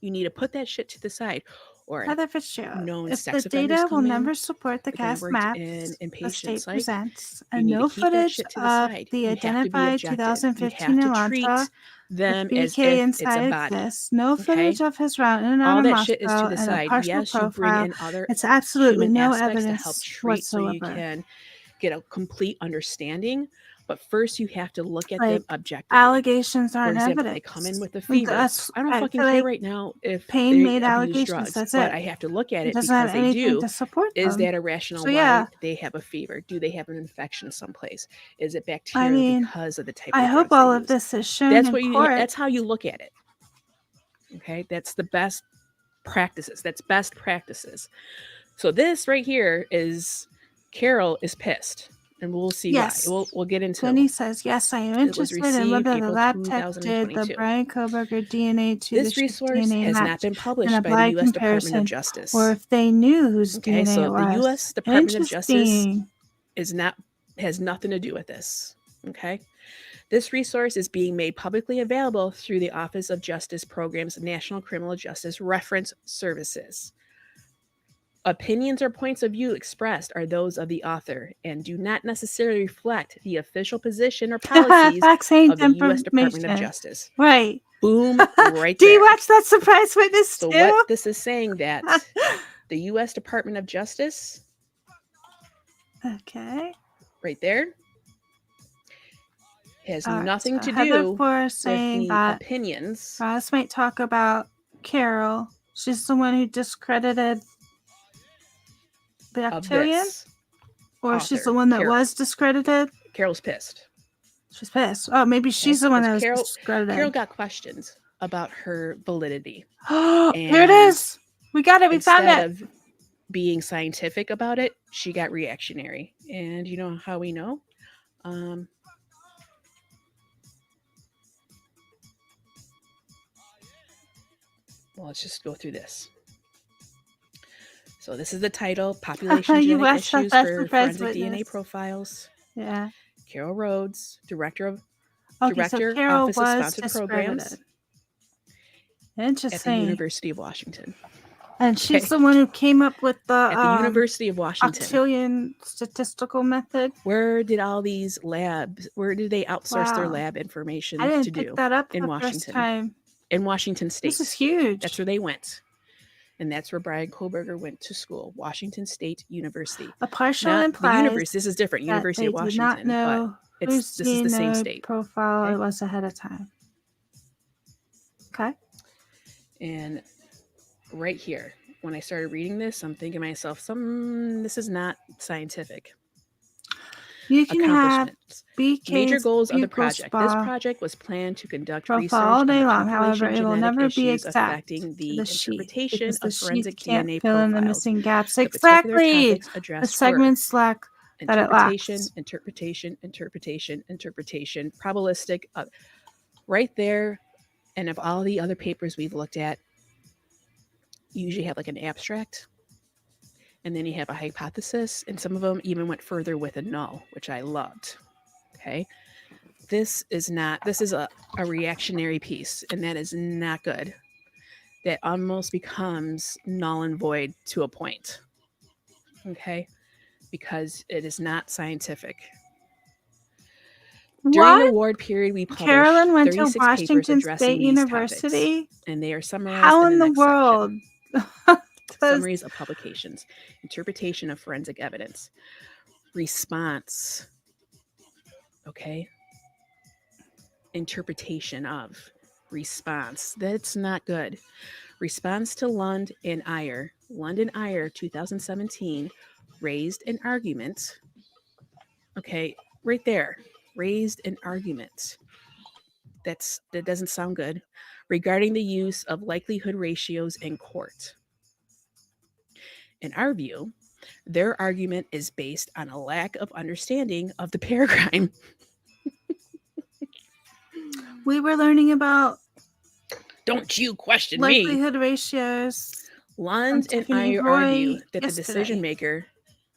You need to put that shit to the side. Or Heather Fitzgerald. known If sex the offenders data will come in, never support the when I cast worked maps in the inpatient state psych, presents, you and need to no keep that footage shit to the of side. the You have to be identified objective. You 2015 have to treat Elantra them with as BK if inside it's a body. exists, no Okay? footage of his route in and out All of that shit is to Moscow, the and a side. partial Yes, you bring profile. in other It's absolutely human no aspects to help evidence treat so you whatsoever. can get a complete understanding. But first, you have to look at them Like, objectively. allegations For aren't example, evidence. they come in with a Like, fever. that's- I don't I fucking feel care like right now if Payne they made abuse allegations, drugs, that's but it. I have to look at It it doesn't because have they anything do. to support Is them. that a rational So, why yeah. they have a fever? Do they have an infection someplace? Is it I bacterial mean, because of the type I of hope drugs all they of use? this is shown That's in what court. that's how you look at it. Okay, that's the best practices. That's best practices. So this right here is Carol is pissed, and we'll see Yes. why. We'll get into. Tony says, yes, I am It was interested in received whether the April lab tech did the 2022. Bryan Kohberger DNA to the This sheep resource DNA has not match been in published a by the blind U.S. Department of comparison, Justice. or if they knew whose Okay, DNA so it was. the U.S. Department of Justice Interesting. has nothing to do with this. Okay, this resource is being made publicly available through the Office of Justice Program's National Criminal Justice Reference Services. Opinions or points of view expressed are those of the author and do not necessarily reflect the official position or policies Facts ain't of the U.S. Department of information. Justice. Right. Boom, right Do you there. watch that Surprise Witness So too? what this is saying that the U.S. Department of Justice, Okay. right there, has All right, nothing so to Heather do for with saying the that opinions. Roz might talk about Carol. She's the one who discredited the Of Octillion? this Or she's the author, one that Carol. was discredited? Carol's pissed. She's pissed. Oh, maybe she's the one that was Carol discredited. got questions about her validity. Oh, And here it is. We got it. We found instead it. of being scientific about it, she got reactionary. And you know how we know? Well, let's just go through this. So this is the title, Population You Genetic watched Issues that for Surprise Forensic DNA Witness. Profiles. Yeah. Carol Rhodes, Director, Okay, so Carol Office of was Sponsored Programs discredited. at the Interesting. University of Washington. And she's Okay. the one who came up with the At the University of Washington. Octillion statistical method. Where did all these labs, where did they outsource their Wow. lab information I to didn't pick do? that up in the Washington. first time. In Washington State. This is huge. That's where they went. And that's where Bryan Kohberger went to school, Washington State University. A partial Not the implies university. This is different, that University they of did Washington. not know But whose this is the same DNA state. profile Okay? it was ahead of time. Okay. And right here, when I started reading this, I'm thinking to myself, this is not scientific. You can have Accomplishments. BK's Major goals of the buccal project. This spa project was planned to conduct profile research all on day the long. population However, it will genetic never be issues exact affecting to the the sheet interpretation because the of sheet forensic can't DNA fill in the profiles. missing gaps. The particular Exactly. topics The addressed were segments lack that it lacks. interpretation, probabilistic, right there. And of all the other papers we've looked at, you usually have like an abstract, and then you have a hypothesis, and some of them even went further with a null, which I loved. Okay. This is a reactionary piece, and that is not good. That almost becomes null and void to a point. Okay. Because it is not scientific. During the What? award period, we published Carolyn went to 36 papers Washington addressing State these topics, University? and they are summarized How in in the the next world? section. 'Cause- Summaries of publications, interpretation of forensic evidence, response, okay? Interpretation of response. That's not good. Response to Lund and Iyer. Lund and Iyer, 2017, raised an argument. Okay, right there. Raised an argument. That doesn't sound good. Regarding the use of likelihood ratios in court. In our view, their argument is based on a lack of understanding of the paradigm. we were learning about Don't you question me. likelihood ratios. Lund and Tiffany I Roy argue that the yesterday. decision maker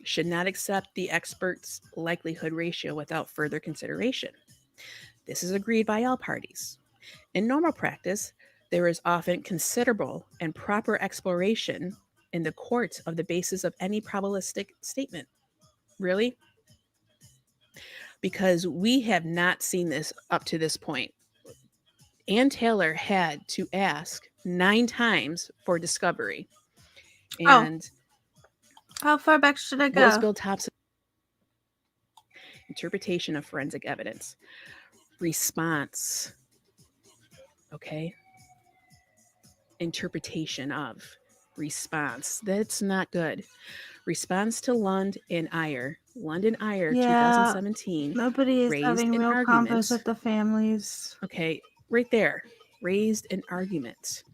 should not accept the expert's likelihood ratio without further consideration. This is agreed by all parties. In normal practice, there is often considerable and proper exploration in the court of the basis of any probabilistic statement. Really? Because we have not seen this up to this point. Ann Taylor had to ask 9 times for discovery. And how far back should I what was go? Bill Thompson's interpretation of forensic evidence? Response. Okay. Interpretation of response. That's not good. Response to Lund and Iyer. Lund and Iyer, Yeah, 2017. Nobody is raised having an real argument. combos with the families. Okay, right there. Raised an argument.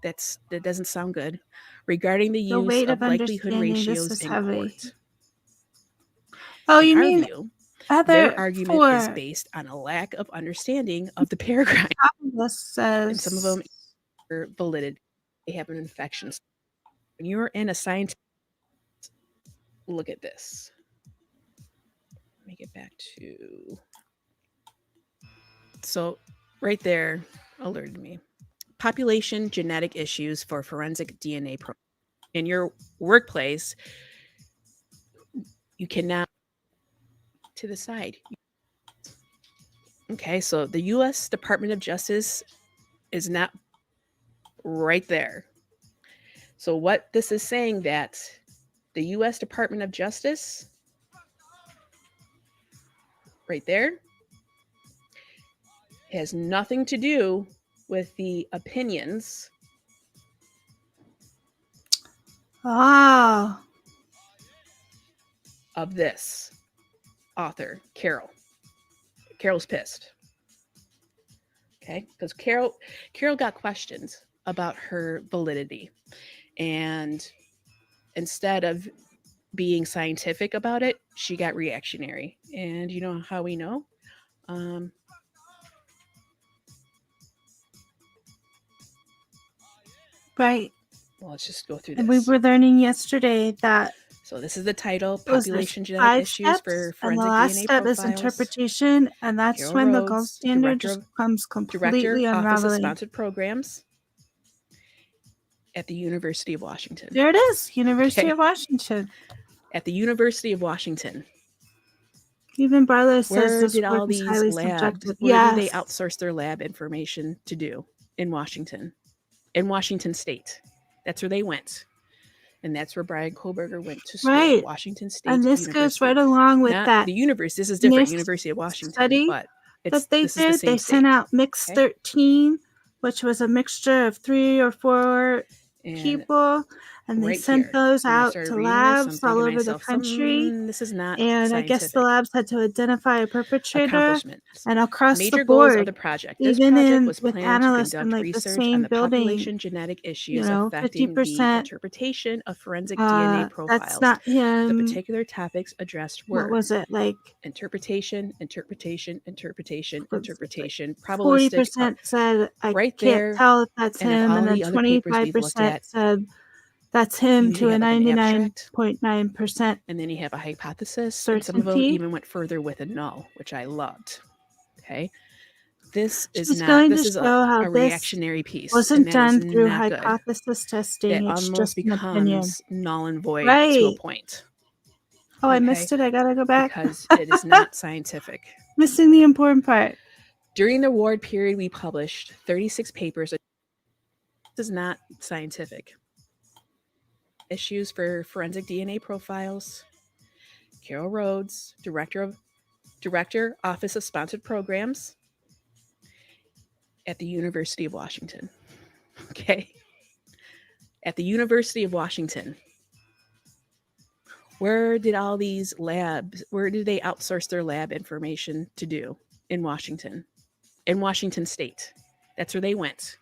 That doesn't sound good. Regarding the The use weight of of likelihood understanding this ratios is in heavy. court. Oh, In you our mean view, Heather their argument is 4 based on a lack of understanding of the paradigm. top of this says, And some of them are validity. They have an infection. When you're in a scientific, look at this. Let me get back to. So, right there alerted me. Population genetic issues for forensic DNA. In your workplace, you cannot to the side. Okay, so the U.S. Department of Justice is not right there. So what this is saying that the U.S. Department of Justice, right there, has nothing to do with the opinions oh, of this author, Carol. Carol's pissed. Okay, because Carol got questions about her validity, and instead of being scientific about it, she got reactionary. And you know how we know? right. Well, let's just go through And we this. were learning yesterday that So this is the title: it was Population there's Genetic 5 Issues steps, for and Forensic the last DNA step is Profiles. interpretation, and that's Carol when the Rhodes, gold standard Director just of- becomes Director, completely Office of unraveling. Sponsored Programs at the University of Washington. There it is, University Okay. of Washington. At the University of Washington. Even Barlow says Where this did all work is these highly labs, subjective. where do they Yes. outsource their lab information to do? In Washington. In Washington State. That's where they went. And that's where Bryan Kohberger went to school. Right. Washington State And this University. goes right along with Not that the university. This is different. NIST University of Washington. study But that they this is the did. same They state. sent out Mix Okay. 13, which was a mixture of 3 or 4 And people, and they right sent here, those when I out started to reading this, I'm labs thinking all to over the myself, country. This is not And I guess the scientific. labs had to identify a perpetrator, Accomplishments. and across Major the goals of board, the project. This even project was with planned to analysts in conduct like the research on same the building, population genetic issues affecting the 50%. interpretation of forensic DNA profiles. That's not The him. particular topics addressed were What was it like? interpretation, probabilistic. 40% said I Right can't there, tell if that's and of him, all and then the other papers we've looked 25% at, said that's him you to a have like an abstract, 99.9% and then you have a hypothesis, and some of them certainty. even went further with a null, which I loved. Okay, this is She's not. going This to is show how a this reactionary piece, wasn't and that is done through not good. hypothesis testing. It It's almost just an opinion. becomes null and void to a Right. point. Oh, I Okay. missed it. I gotta go back. Because it is not scientific. Missing the important part. During the award period, we published 36 papers. This is not scientific. Issues for forensic DNA profiles. Carol Rhodes, Director, Office of Sponsored Programs at the University of Washington. Okay. At the University of Washington. Where did all these labs, where did they outsource their lab information to do? In Washington. In Washington State. That's where they went.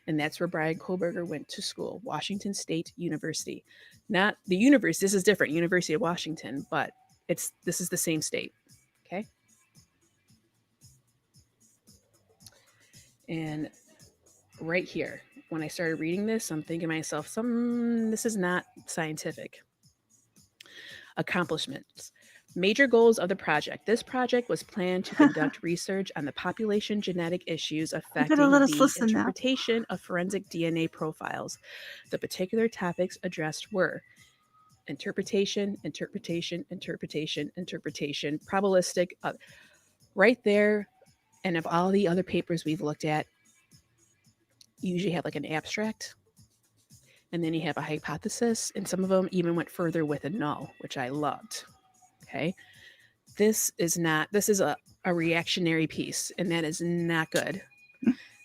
And that's where Bryan Kohberger went to school, Washington State University. Not the university, this is different, University of Washington, but this is the same state. Okay. And right here, when I started reading this, I'm thinking to myself, this is not scientific. Accomplishments. Major goals of the project. This project was planned to conduct research on the population genetic issues affecting let us the listen now. interpretation of forensic DNA profiles. The particular topics addressed were interpretation, probabilistic. Right there, and of all the other papers we've looked at, you usually have like an abstract, and then you have a hypothesis, and some of them even went further with a null, which I loved. Okay. This is a reactionary piece, and that is not good.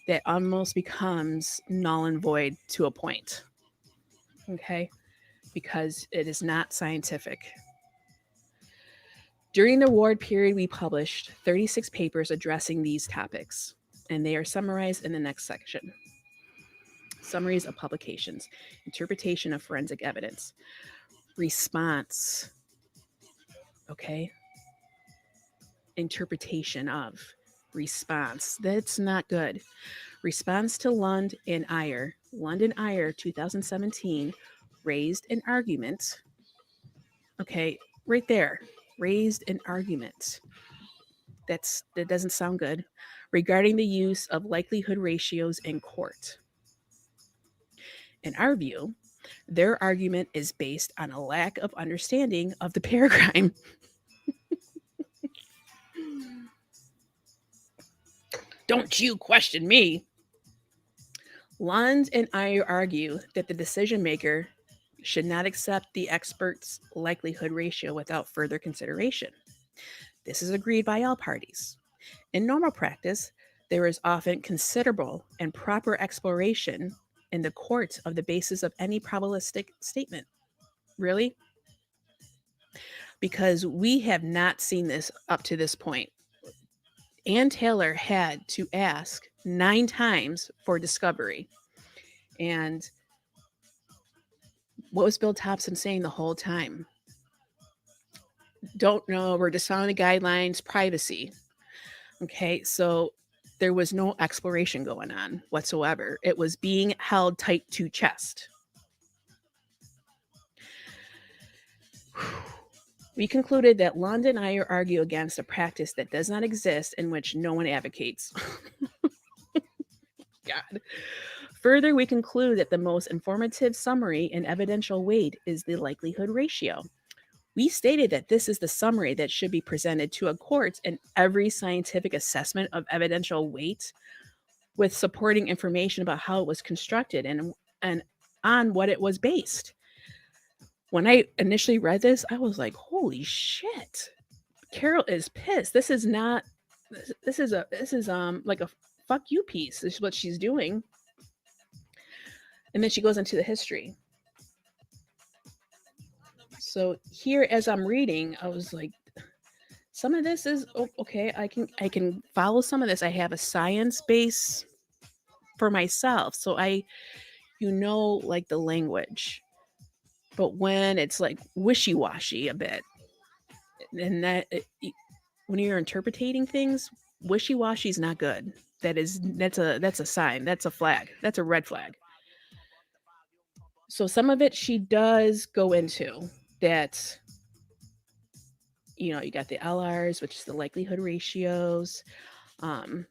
That almost becomes null and void to a point. Okay. Because it is not scientific. During the award period, we published 36 papers addressing these topics, and they are summarized in the next section. Summaries of publications, interpretation of forensic evidence, response, okay? Interpretation of, response, that's not good. Response to Lund and Iyer. Lund and Iyer, 2017, raised an argument, okay, right there, raised an argument. That doesn't sound good. Regarding the use of likelihood ratios in court. In our view, their argument is based on a lack of understanding of the paradigm. Don't you question me. Lund and I argue that the decision maker should not accept the expert's likelihood ratio without further consideration. This is agreed by all parties. In normal practice, there is often considerable and proper exploration in the court of the basis of any probabilistic statement. Really? Because we have not seen this up to this point. Ann Taylor had to ask 9 times for discovery. And what was Bill Thompson saying the whole time? Don't know, we're just following the guidelines, privacy. Okay, so there was no exploration going on whatsoever. It was being held tight to chest. We concluded that Lund and I argue against a practice that does not exist in which no one advocates. God. Further, we conclude that the most informative summary and evidential weight is the likelihood ratio. We stated that this is the summary that should be presented to a court in every scientific assessment of evidential weight, with supporting information about how it was constructed and on what it was based. When I initially read this, I was like, holy shit. Carol is pissed. This is like a fuck you piece. This is what she's doing. And then she goes into the history. So here, as I'm reading, I was like, some of this is okay. I can follow some of this. I have a science base for myself, so like the language. But when it's like wishy-washy a bit, and when you're interpreting things, wishy-washy is not good. That's a sign. That's a flag. That's a red flag. So some of it she does go into that. You got the LRs, which is the likelihood ratios. Some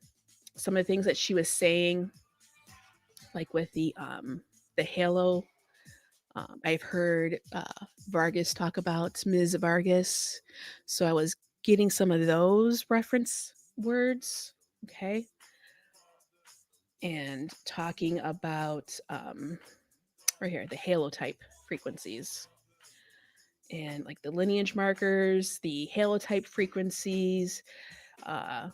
of the things that she was saying, like with the halo I've heard Vargas talk about Ms. Vargas. So I was getting some of those reference words. Okay. And talking about right here, the halotype frequencies. And like the lineage markers, the halotype frequencies, okay,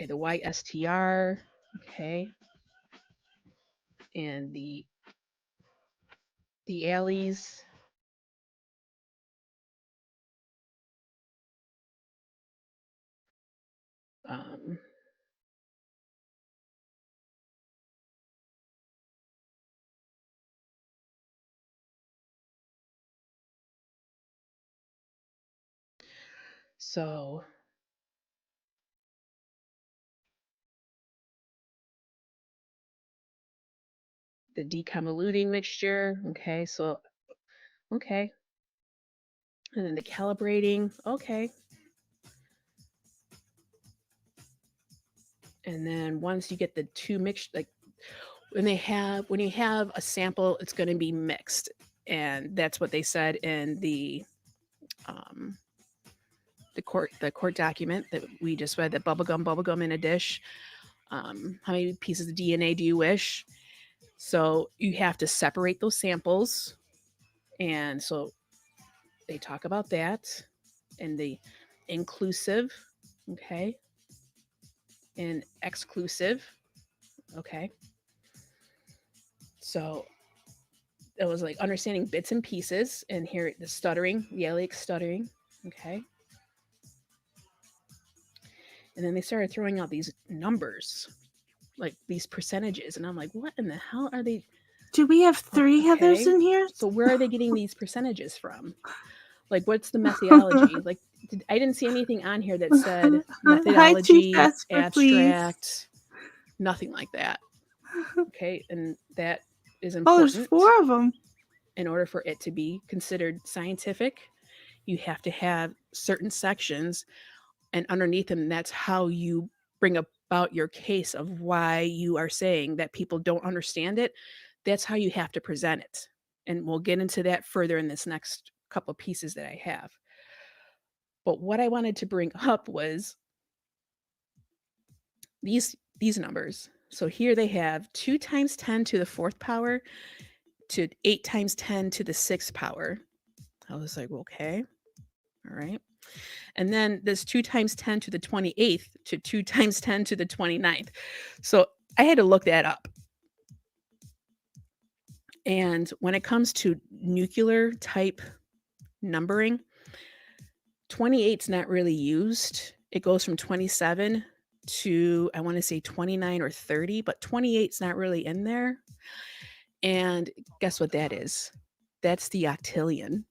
the Y-STR, okay, and the alleys. Um, so the deconvoluting mixture, okay, so okay, and then the calibrating, okay, and then once you get the two mixed, like when you have a sample, it's going to be mixed, and that's what they said in the court document that we just read, that bubblegum in a dish. How many pieces of DNA do you wish? So you have to separate those samples, and so they talk about that, and the inclusive, okay, and exclusive, okay. So it was like understanding bits and pieces, and here the stuttering, the allelic stuttering, okay. And then they started throwing out these numbers, like these percentages, and I'm like, what in the hell are they? Do we have 3 Heathers in here? So where are they getting these percentages from? Like, what's the methodology? Like, I didn't see anything on here that said methodology, abstract, please. Nothing like that. Okay, and that is important. Oh, there's 4 of them. In order for it to be considered scientific, you have to have certain sections, and underneath them, that's how you bring about your case of why you are saying that people don't understand it. That's how you have to present it. And we'll get into that further in this next couple pieces that I have. But what I wanted to bring up was these numbers. So here they have 2 times 10 to the 4th power to 8 times 10 to the 6th power. I was like, okay, all right. And then this 2 times 10 to the 28th to 2 times 10 to the 29th. So I had to look that up. And when it comes to nuclear type numbering, 28 is not really used. It goes from 27 to, I want to say 29 or 30, but 28 is not really in there. And guess what that is? That's the octillion.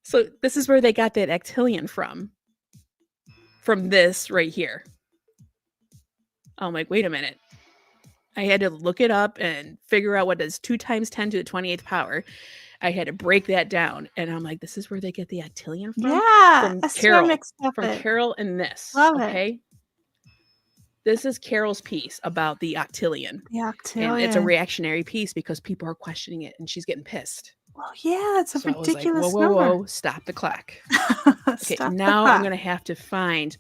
So this is where they got that octillion from this right here. I'm like, wait a minute. I had to look it up and figure out what does 2 times 10 to the 28th power. I had to break that down, and I'm like, this is where they get the octillion from? Yeah, from Carol. From it. Carol and this. Love okay? it. This is Carol's piece about the octillion. The octillion. And it's a reactionary piece because people are questioning it, and she's getting pissed. Well, yeah, it's a so ridiculous I was like, whoa, stop the clock. Okay, stop now I'm going to have to find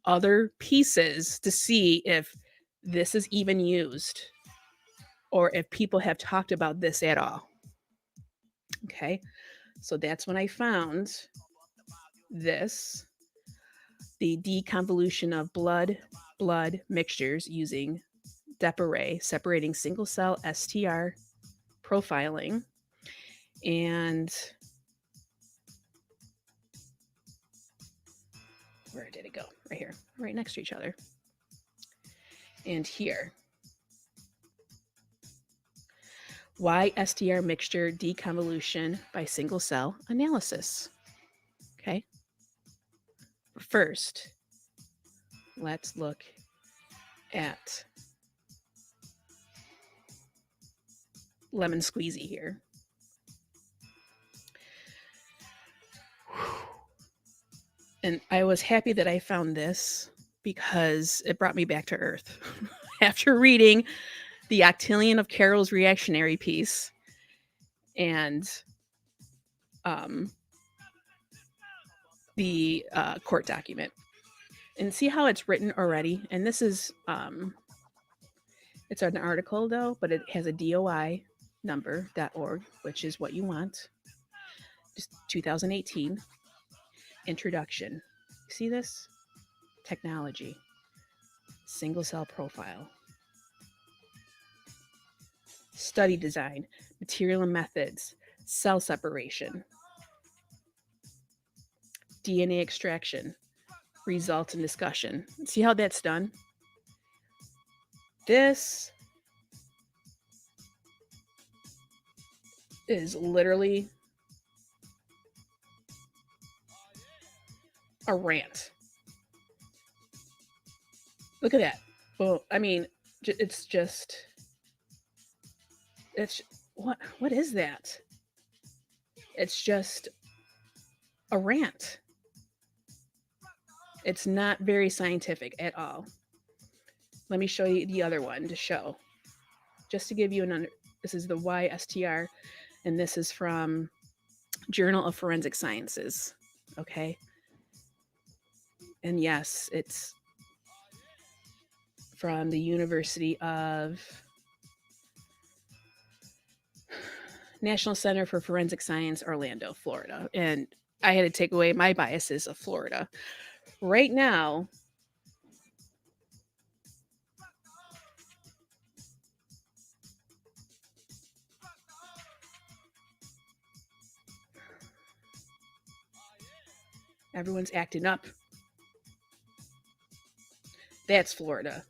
other pieces to see if this is even used or if people have talked about this at all. Okay, so that's when I found this, the deconvolution of blood mixtures using DEP-array, separating single cell STR profiling. And where did it go? Right here, right next to each other. And here, Y-STR mixture deconvolution by single cell analysis. Okay. First, let's look at lemon squeezy here. And I was happy that I found this because it brought me back to earth. After reading the Octillion of Carol's reactionary piece and the court document, and see how it's written already. And this is it's an article though, but it has a DOI number.org, which is what you want. Just 2018 introduction. See this? Technology, single cell profile, study design, material and methods, cell separation, DNA extraction, results and discussion. See how that's done? This is literally a rant. Look at that. Well, I mean, it's what is that? It's just a rant. It's not very scientific at all. Let me show you the other one to show. Just to give you this is the Y-STR, and this is from Journal of Forensic Sciences. Okay. And yes, it's from the University of National Center for Forensic Science, Orlando, Florida. And I had to take away my biases of Florida. Right now, everyone's acting up. That's Florida.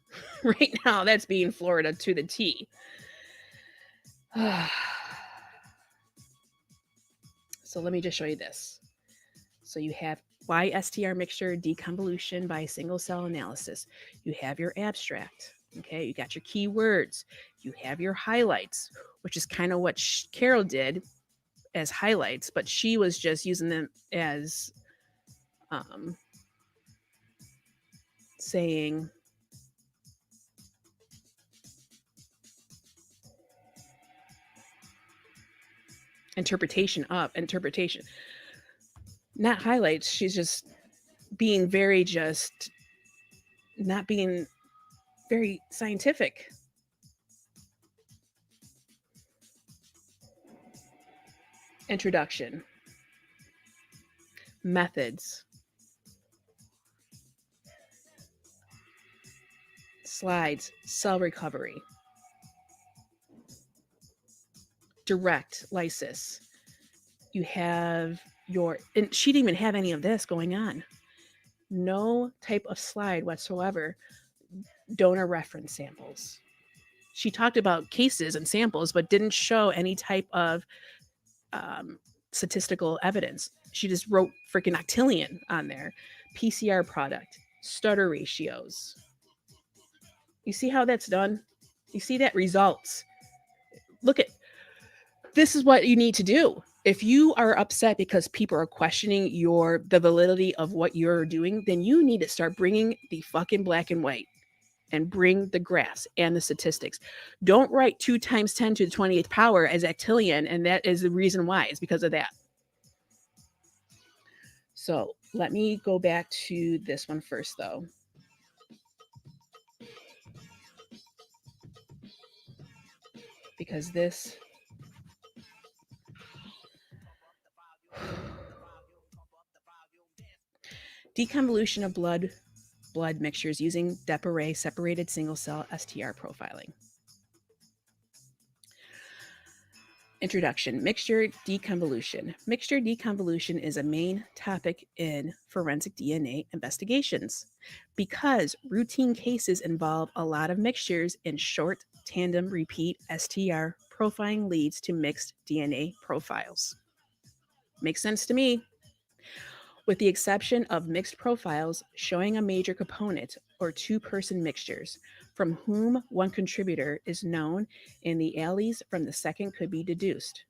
Right now, that's being Florida to the T. So let me just show you this. So you have Y-STR mixture deconvolution by single cell analysis. You have your abstract. Okay, you got your keywords. You have your highlights, which is kind of what Carol did as highlights, but she was just using them as saying interpretation, not highlights. She's just being not being very scientific. Introduction, methods, slides, cell recovery, direct lysis. You have and she didn't even have any of this going on. No type of slide whatsoever. Donor reference samples. She talked about cases and samples, but didn't show any type of statistical evidence. She just wrote freaking octillion on there. PCR product, stutter ratios. You see how that's done? You see that? Results. Look at, this is what you need to do. If you are upset because people are questioning the validity of what you're doing, then you need to start bringing the fucking black and white and bring the graphs and the statistics. Don't write 2 times 10 to the 28th power as octillion, and that is the reason why. It's because of that. So let me go back to this one first, though. Because this... deconvolution of blood mixtures using DEP-array separated single cell STR profiling. Introduction, mixture deconvolution. Mixture deconvolution is a main topic in forensic DNA investigations because routine cases involve a lot of mixtures and short tandem repeat STR profiling leads to mixed DNA profiles. Makes sense to me. With the exception of mixed profiles showing a major component or 2-person mixtures from whom one contributor is known and the alleles from the second could be deduced.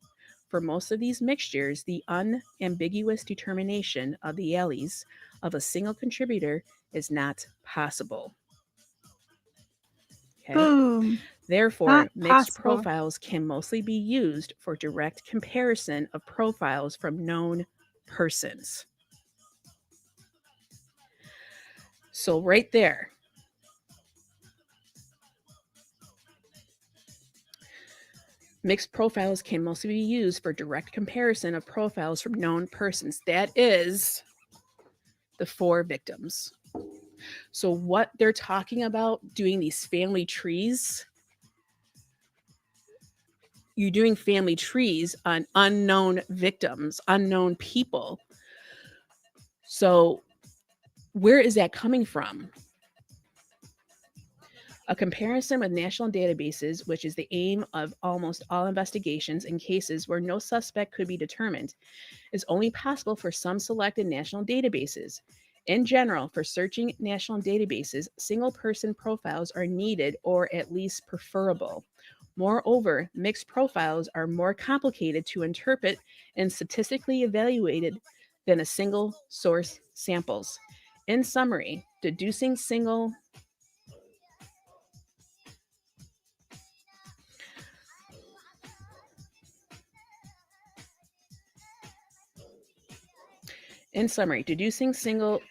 For most of these mixtures, the unambiguous determination of the alleles of a single contributor is not possible. Okay. Boom. Therefore, Not mixed possible. profiles can mostly be used for direct comparison of profiles from known persons. So, right there, mixed profiles can mostly be used for direct comparison of profiles from known persons. That is the 4 victims. So, what they're talking about doing these family trees, you're doing family trees on unknown victims, unknown people. So, where is that coming from? A comparison with national databases, which is the aim of almost all investigations in cases where no suspect could be determined, is only possible for some selected national databases. In general, for searching national databases, single person profiles are needed or at least preferable. Moreover, mixed profiles are more complicated to interpret and statistically evaluated than a single source samples. In summary, deducing single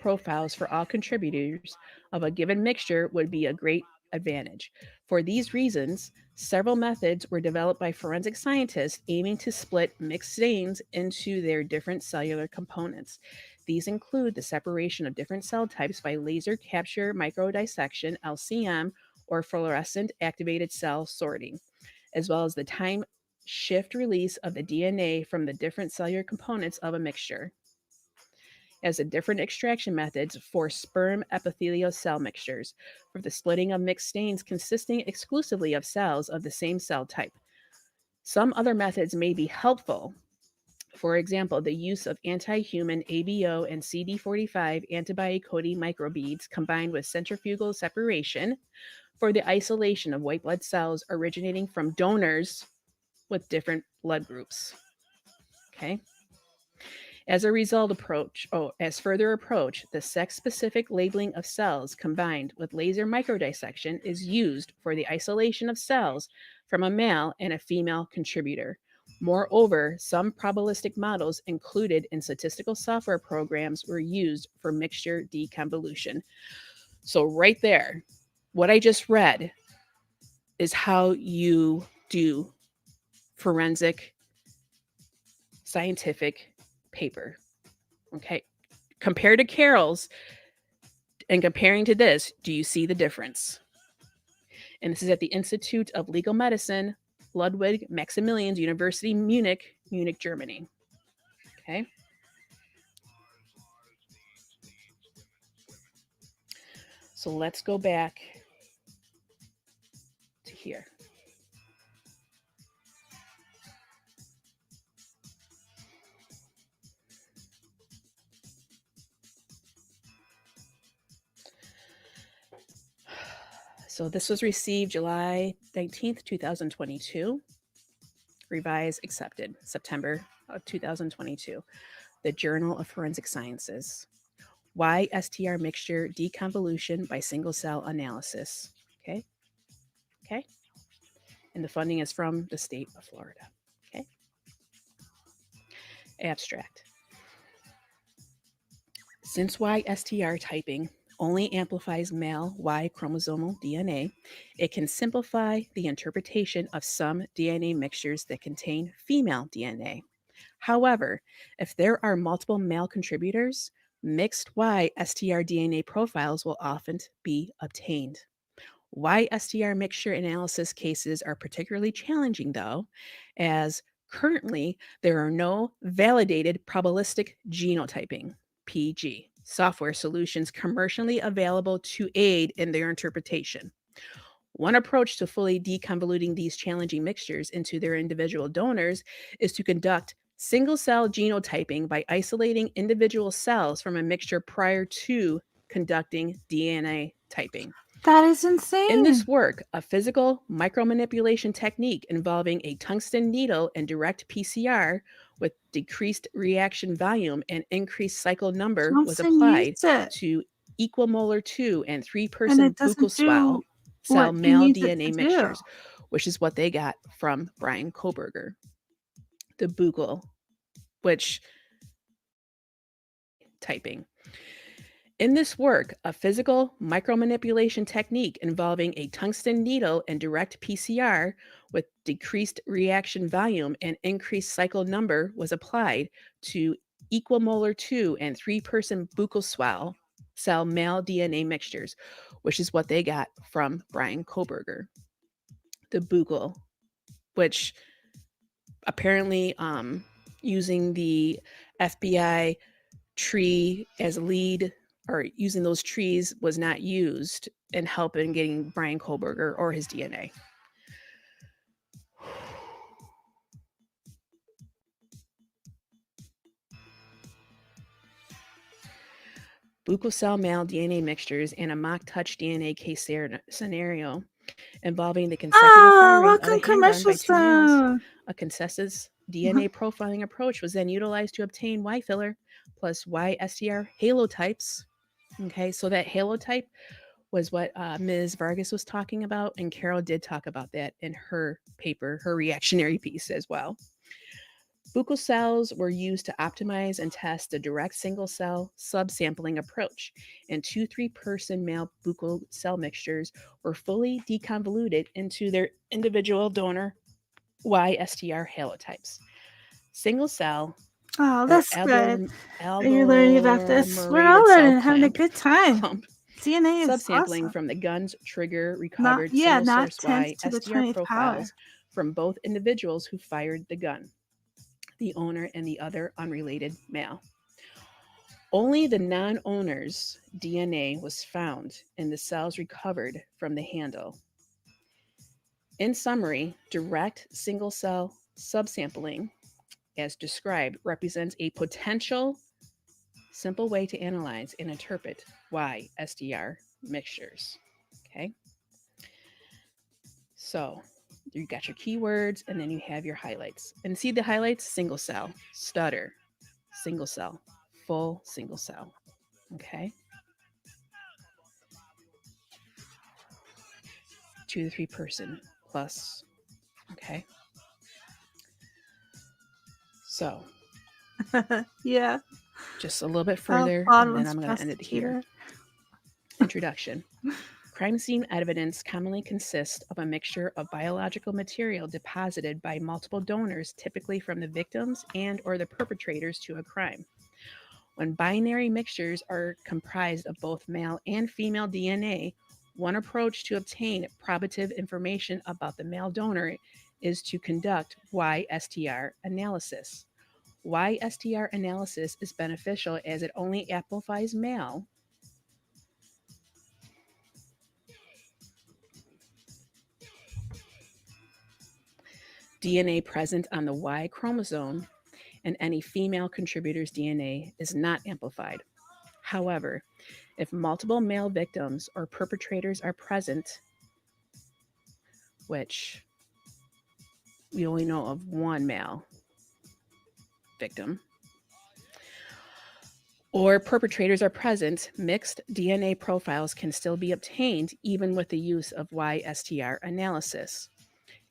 profiles for all contributors of a given mixture would be a great advantage. For these reasons, several methods were developed by forensic scientists aiming to split mixed stains into their different cellular components. These include the separation of different cell types by laser capture microdissection, LCM, or fluorescent activated cell sorting, as well as the time shift release of the DNA from the different cellular components of a mixture, as the different extraction methods for sperm epithelial cell mixtures, for the splitting of mixed stains consisting exclusively of cells of the same cell type. Some other methods may be helpful. For example, the use of anti-human ABO and CD45 antibody-coating microbeads combined with centrifugal separation for the isolation of white blood cells originating from donors with different blood groups. Okay. As further approach, the sex-specific labeling of cells combined with laser microdissection is used for the isolation of cells from a male and a female contributor. Moreover, some probabilistic models included in statistical software programs were used for mixture deconvolution. So right there, what I just read is how you do forensic scientific paper. Okay. Compared to Carol's and comparing to this, do you see the difference? And this is at the Institute of Legal Medicine, Ludwig Maximilians University, Munich, Germany. Okay. So let's go back to here. So this was received July 19th, 2022. Revised, accepted, September of 2022. The Journal of Forensic Sciences. Y-STR mixture deconvolution by single cell analysis. Okay. Okay. And the funding is from the state of Florida. Okay. Abstract. Since Y-STR typing only amplifies male Y chromosomal DNA, it can simplify the interpretation of some DNA mixtures that contain female DNA. However, if there are multiple male contributors, mixed Y-STR DNA profiles will often be obtained. Y-STR mixture analysis cases are particularly challenging, though, as currently there are no validated probabilistic genotyping (PG) software solutions commercially available to aid in their interpretation. One approach to fully deconvoluting these challenging mixtures into their individual donors is to conduct single-cell genotyping by isolating individual cells from a mixture prior to conducting DNA typing. That is insane. In this work, a physical micromanipulation technique involving a tungsten needle and direct PCR with decreased reaction volume and increased cycle number was Johnson applied used it. to equimolar 2 and 3 And person it doesn't buccal swell do cell what he male needs it DNA to do. mixtures, which is what they got from Bryan Kohberger. The buccal, which typing. In this work, a physical micromanipulation technique involving a tungsten needle and direct PCR with decreased reaction volume and increased cycle number was applied to equimolar 2 and 3 person buccal swell cell male DNA mixtures, which is what they got from Bryan Kohberger. The buccal, which apparently using the FBI tree as a lead, or using those trees, was not used in helping getting Bryan Kohberger or his DNA. Buccal cell male DNA mixtures and a mock touch DNA case scenario involving the consecutive firing of welcome a handgun by 2 males. Zone. A consensus DNA profiling approach was then utilized to obtain Y filler plus Y-STR halotypes. Okay, so that halotype was what Ms. Vargas was talking about, and Carol did talk about that in her paper, her reactionary piece as well. Buccal cells were used to optimize and test the direct single cell subsampling approach, and 2-3 person male buccal cell mixtures were fully deconvoluted into their individual donor Y-STR halotypes. Single cell Oh, or that's good. Are you learning about this? We're all agglomerated cell learning, having a clamp good time. clump DNA is subsampling awesome. from the gun's trigger Not recovered single not source 10th to the Y-STR 20th power. profiles from both individuals who fired the gun, the owner and the other unrelated male. Only the non-owner's DNA was found in the cells recovered from the handle. In summary, direct single cell subsampling, as described, represents a potential simple way to analyze and interpret Y-STR mixtures. Okay. So you got your keywords and then you have your highlights. And see the highlights? Single cell, stutter, single cell, full single cell. Okay. 2 to 3 person plus. Okay. So Yeah. just a little bit How further, odd and then one's I'm going to end it here. prosecutor. Introduction. Crime scene evidence commonly consists of a mixture of biological material deposited by multiple donors, typically from the victims and or the perpetrators to a crime. When binary mixtures are comprised of both male and female DNA, one approach to obtain probative information about the male donor is to conduct Y-STR analysis. Y-STR analysis is beneficial as it only amplifies male DNA present on the Y chromosome, and any female contributor's DNA is not amplified. However, if multiple male victims or perpetrators are present, which we only know of one male victim, or perpetrators are present, mixed DNA profiles can still be obtained even with the use of Y-STR analysis.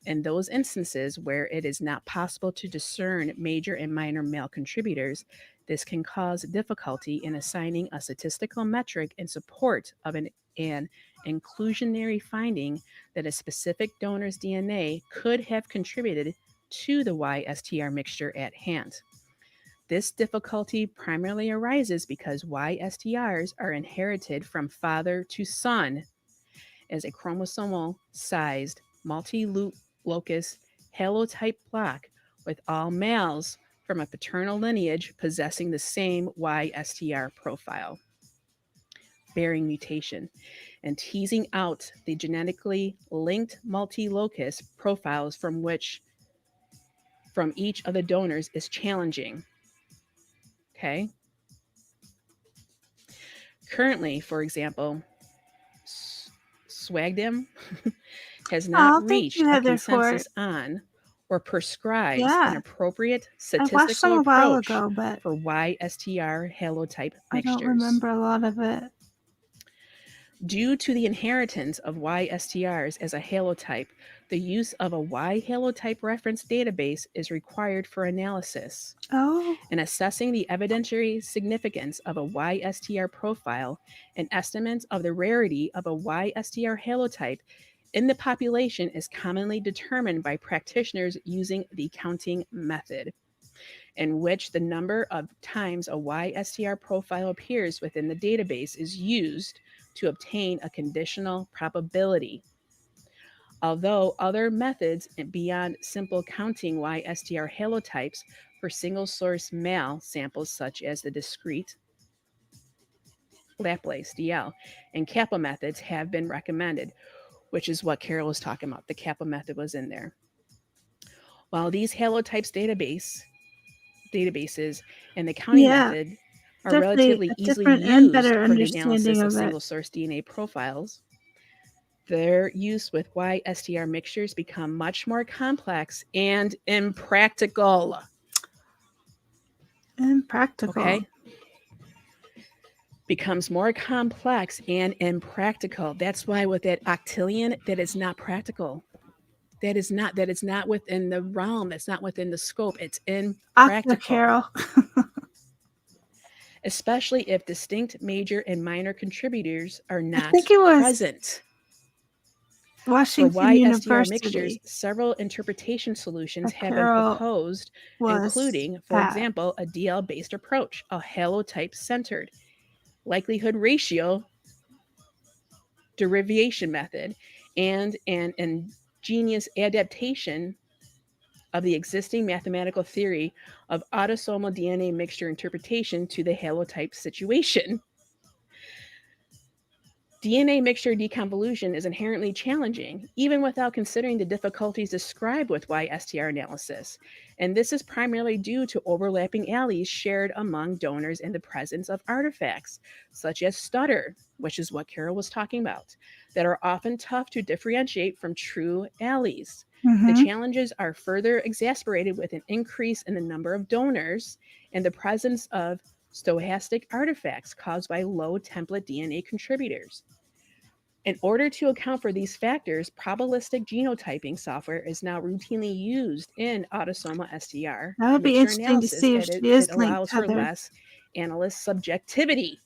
In those instances where it is not possible to discern major and minor male contributors, this can cause difficulty in assigning a statistical metric in support of an inclusionary finding that a specific donor's DNA could have contributed to the Y-STR mixture at hand. This difficulty primarily arises because Y-STRs are inherited from father to son as a chromosomal sized multi-locus halotype block, with all males from a paternal lineage possessing the same Y-STR profile, bearing mutation, and teasing out the genetically linked multi-locus profiles from each of the donors is challenging. Okay. Currently, for example, Swagdem has not Oh, thank reached you, a Heather, for consensus on or prescribes an yeah. appropriate I watched statistical them a while approach ago, but for Y-STR halotype I don't mixtures. remember a lot of it. Due to the inheritance of Y-STRs as a halotype, the use of a Y halotype reference database is required for analysis. Oh, In assessing the evidentiary significance of a Y-STR profile, an estimate of the rarity of a Y-STR halotype in the population is commonly determined by practitioners using the counting method, in which the number of times a Y-STR profile appears within the database is used to obtain a conditional probability. Although other methods beyond simple counting Y-STR halotypes for single source male samples, such as the discrete Laplace DL and Kappa methods, have been recommended, which is what Carol was talking about. The Kappa method was in there. While these halotypes databases and the counting yeah, method are definitely relatively a easily different and used better for the understanding analysis of of it. single source DNA profiles, their use with Y-STR mixtures become much more complex and impractical. Impractical. Okay? Becomes more complex and impractical. That's why with that octillion, that is not practical. That is not within the realm. That's not within the scope. It's impractical. Carol. Especially if distinct major and minor contributors are I not think it was present. For Washington Y-STR mixtures, University. several interpretation solutions that have been Carol proposed, was including, for at. example, a DL-based approach, a halotype-centered likelihood ratio derivation method, and an ingenious adaptation of the existing mathematical theory of autosomal DNA mixture interpretation to the halotype situation. DNA mixture deconvolution is inherently challenging, even without considering the difficulties described with Y-STR analysis. And this is primarily due to overlapping alleles shared among donors and the presence of artifacts, such as stutter, which is what Carol was talking about, that are often tough to differentiate from true alleles. The challenges are further exacerbated with an increase in the number of donors and the presence of stochastic artifacts caused by low template DNA contributors. In order to account for these factors, probabilistic genotyping software is now routinely used in autosomal STR That would be mixture interesting to analysis, see if and she is it linked, allows for Heather. less analyst subjectivity.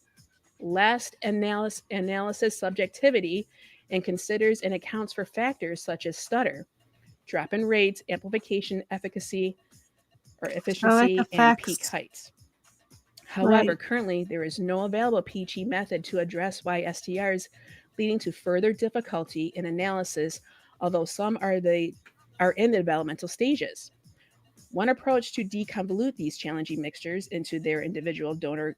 Less analysis subjectivity, and considers and accounts for factors such as stutter, drop-in rates, amplification, efficacy or efficiency, and peak heights. However, Right. currently there is no available PG method to address Y-STRs, leading to further difficulty in analysis, although some are in the developmental stages. One approach to deconvolute these challenging mixtures into their individual donor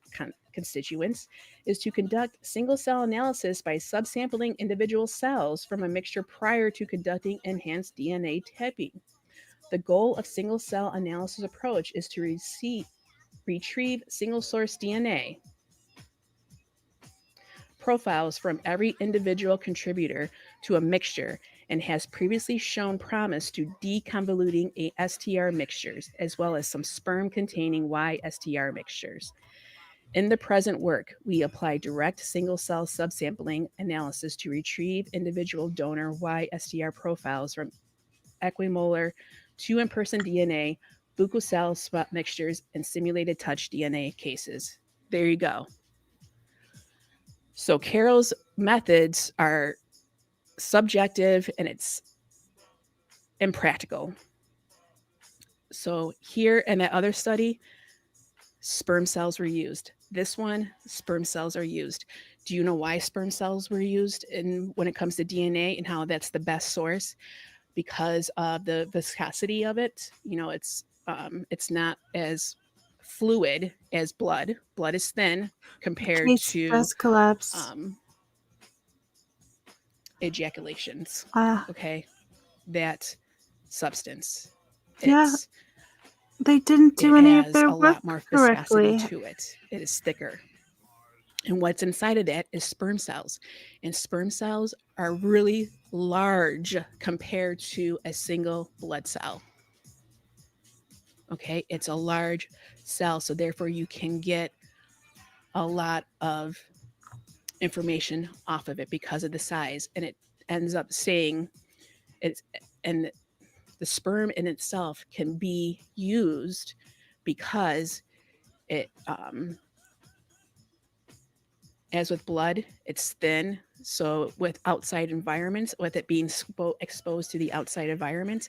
constituents is to conduct single-cell analysis by subsampling individual cells from a mixture prior to conducting enhanced DNA typing. The goal of single-cell analysis approach is to retrieve single-source DNA profiles from every individual contributor to a mixture and has previously shown promise to deconvoluting a STR mixtures, as well as some sperm-containing Y-STR mixtures. In the present work, we apply direct single-cell subsampling analysis to retrieve individual donor Y-STR profiles from equimolar to in-person DNA, buccal cell spot mixtures, and simulated touch DNA cases. There you go. So Carol's methods are subjective and it's impractical. So here in that other study, sperm cells were used. This one, sperm cells are used. Do you know why sperm cells were used when it comes to DNA and how that's the best source? Because of the viscosity of it. You know, it's not as fluid as blood. Blood is thin compared to collapse. ejaculations. Ah, Okay, that substance. yeah, they didn't do It any of has their a work lot more viscosity correctly. to it. It is thicker. And what's inside of that is sperm cells. And sperm cells are really large compared to a single blood cell. Okay, it's a large cell, so therefore you can get a lot of information off of it because of the size, and it ends up saying it's, and the sperm in itself can be used because it, as with blood, it's thin. So with outside environments, with it being exposed to the outside environment,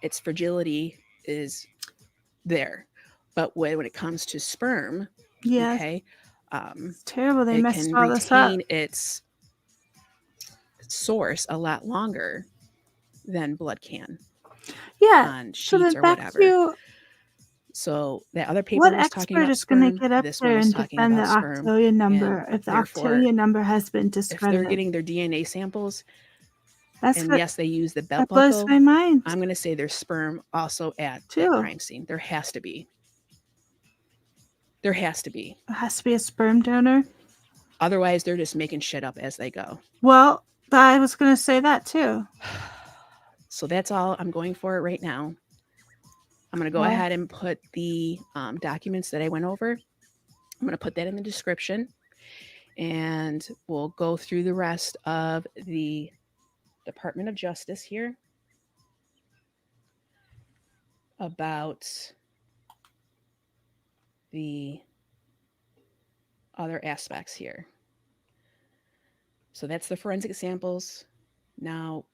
its fragility is there. But when it comes to sperm, Yeah, okay, it's terrible. They it messed can all this up. retain its source a lot longer than blood can Yeah. on So sheets then or back whatever. to So that other paper what was talking expert about is going to sperm. get up This there one was and talking defend the about sperm. octillion number And if the therefore, octillion number has been if they're discredited? getting their DNA samples, That's and what yes, they use the belt that blows buckle, my mind I'm going to say there's sperm also at the too. crime scene. There has to be. There has to be. It has to be a sperm donor. Otherwise, they're just making shit up as they go. Well, I was going to say that too. So that's all I'm going for right now. I'm going to go Okay. ahead and put the documents that I went over. I'm going to put that in the description, and we'll go through the rest of the Department of Justice here about the other aspects here. So that's the forensic samples. Now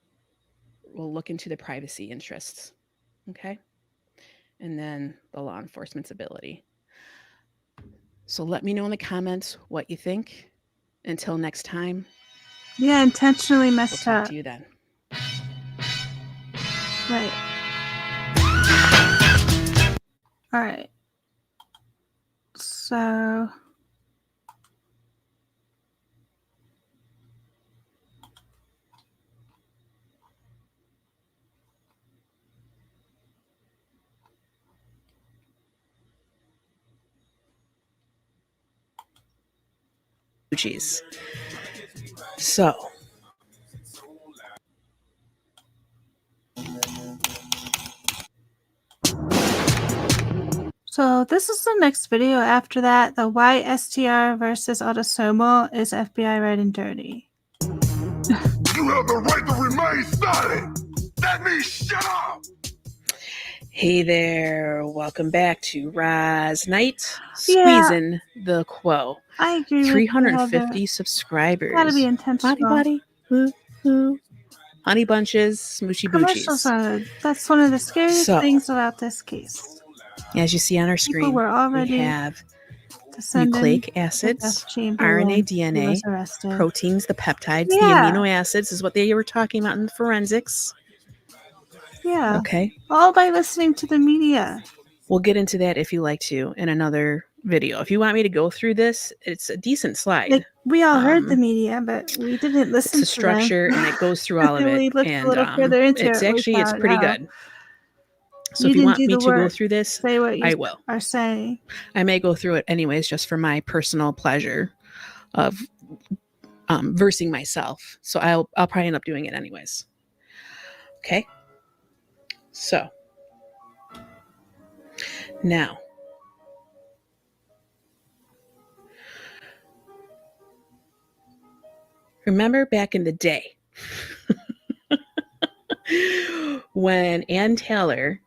we'll look into the privacy interests, okay? And then the law enforcement's ability. So let me know in the comments what you think. Until next time, Yeah, intentionally we'll messed talk up. to you then. Right. All right. So Jeez. So this is the next video after that. The Y-STR versus Autosomal is FBI Red and Dirty. You have the right to remain silent. That means shut up. hey there, welcome back to Roz Knight, Yeah. squeezing the quo. I agree with you, 350 Heather. subscribers. Gotta be intentional. Body, woo. Honey bunches, smoochy Commercials boochies. that's one of the scariest So, things about this case. as you see on our People screen, were already we have descending nucleic the acids, death chamber RNA, when he DNA, was arrested. proteins, the peptides, the Yeah. amino acids is what they were talking about in forensics. Yeah. Okay. All by listening to the media. We'll get into that if you like to in another video. If you want me to go through this, it's a decent slide. Like, we all heard the media, but we didn't listen It's a to them. structure and it goes through all of We it. looked And a little further into it's it. actually, it's pretty good. So if you didn't want do me the to go work. through this, Say what you I will. are saying. I may go through it anyways, just for my personal pleasure of versing myself. So I'll probably end up doing it anyways. Okay. So now, remember back in the day when Ann Taylor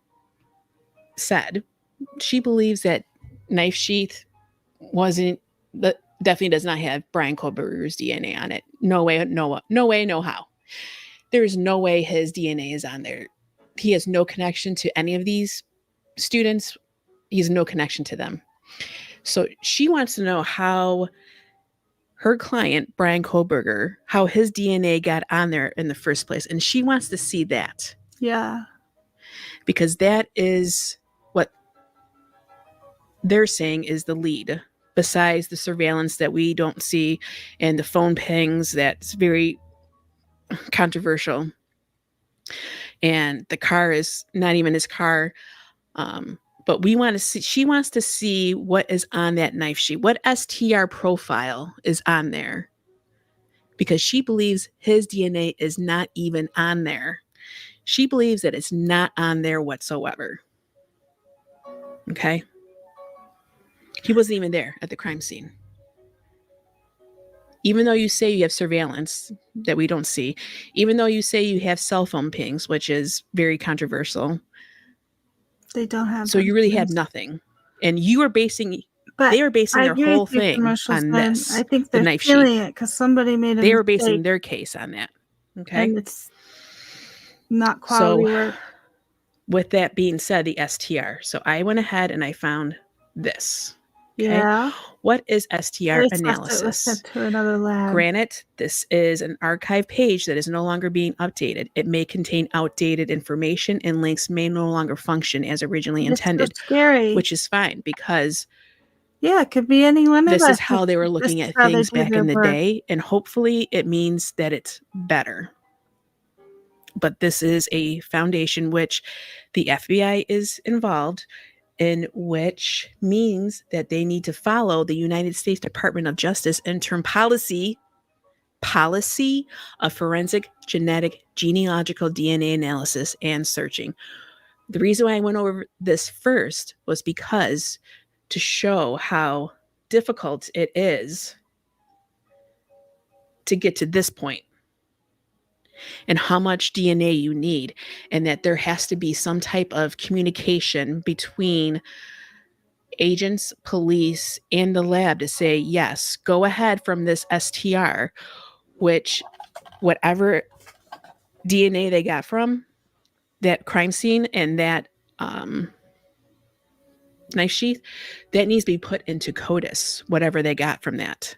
said she believes that knife sheath definitely does not have Bryan Kohberger's DNA on it. No way, no how. There's no way his DNA is on there. He has no connection to any of these students. He has no connection to them. So she wants to know how her client, Bryan Kohberger, how his DNA got on there in the first place. And she wants to see that. Yeah. Because that is what they're saying is the lead, besides the surveillance that we don't see and the phone pings that's very controversial. And the car is not even his car. But we want to see, she wants to see what is on that knife sheet, what STR profile is on there. Because she believes his DNA is not even on there. She believes that it's not on there whatsoever. Okay? He wasn't even there at the crime scene. even though you say you have surveillance that we don't see, even though you say you have cell phone pings, which is very controversial, They don't have. so those you really have things. nothing. And you are basing, But they are basing I their agree whole with you, thing commercials, on and this, I think the they're knife stealing sheath. it because somebody made a They are basing mistake, their case on that. Okay. and it's not So quality work. with that being said, the STR. So I went ahead and I found this. Okay. Yeah. What is STR They said it was analysis? sent to another lab. Granted, this is an archive page that is no longer being updated. It may contain outdated information and links may no longer function as originally It's so intended, scary. which is fine because Yeah, it could be any one of us. this is how they were This looking is at how they things do back their in the work. day, and hopefully it means that it's better. But this is a foundation which the FBI is involved in, which means that they need to follow the United States Department of Justice interim policy of forensic genetic genealogical DNA analysis and searching. The reason why I went over this first was because to show how difficult it is to get to this point and how much DNA you need, and that there has to be some type of communication between agents, police, and the lab to say, yes, go ahead from this STR, which whatever DNA they got from that crime scene and that knife sheath, that needs to be put into CODIS, whatever they got from that.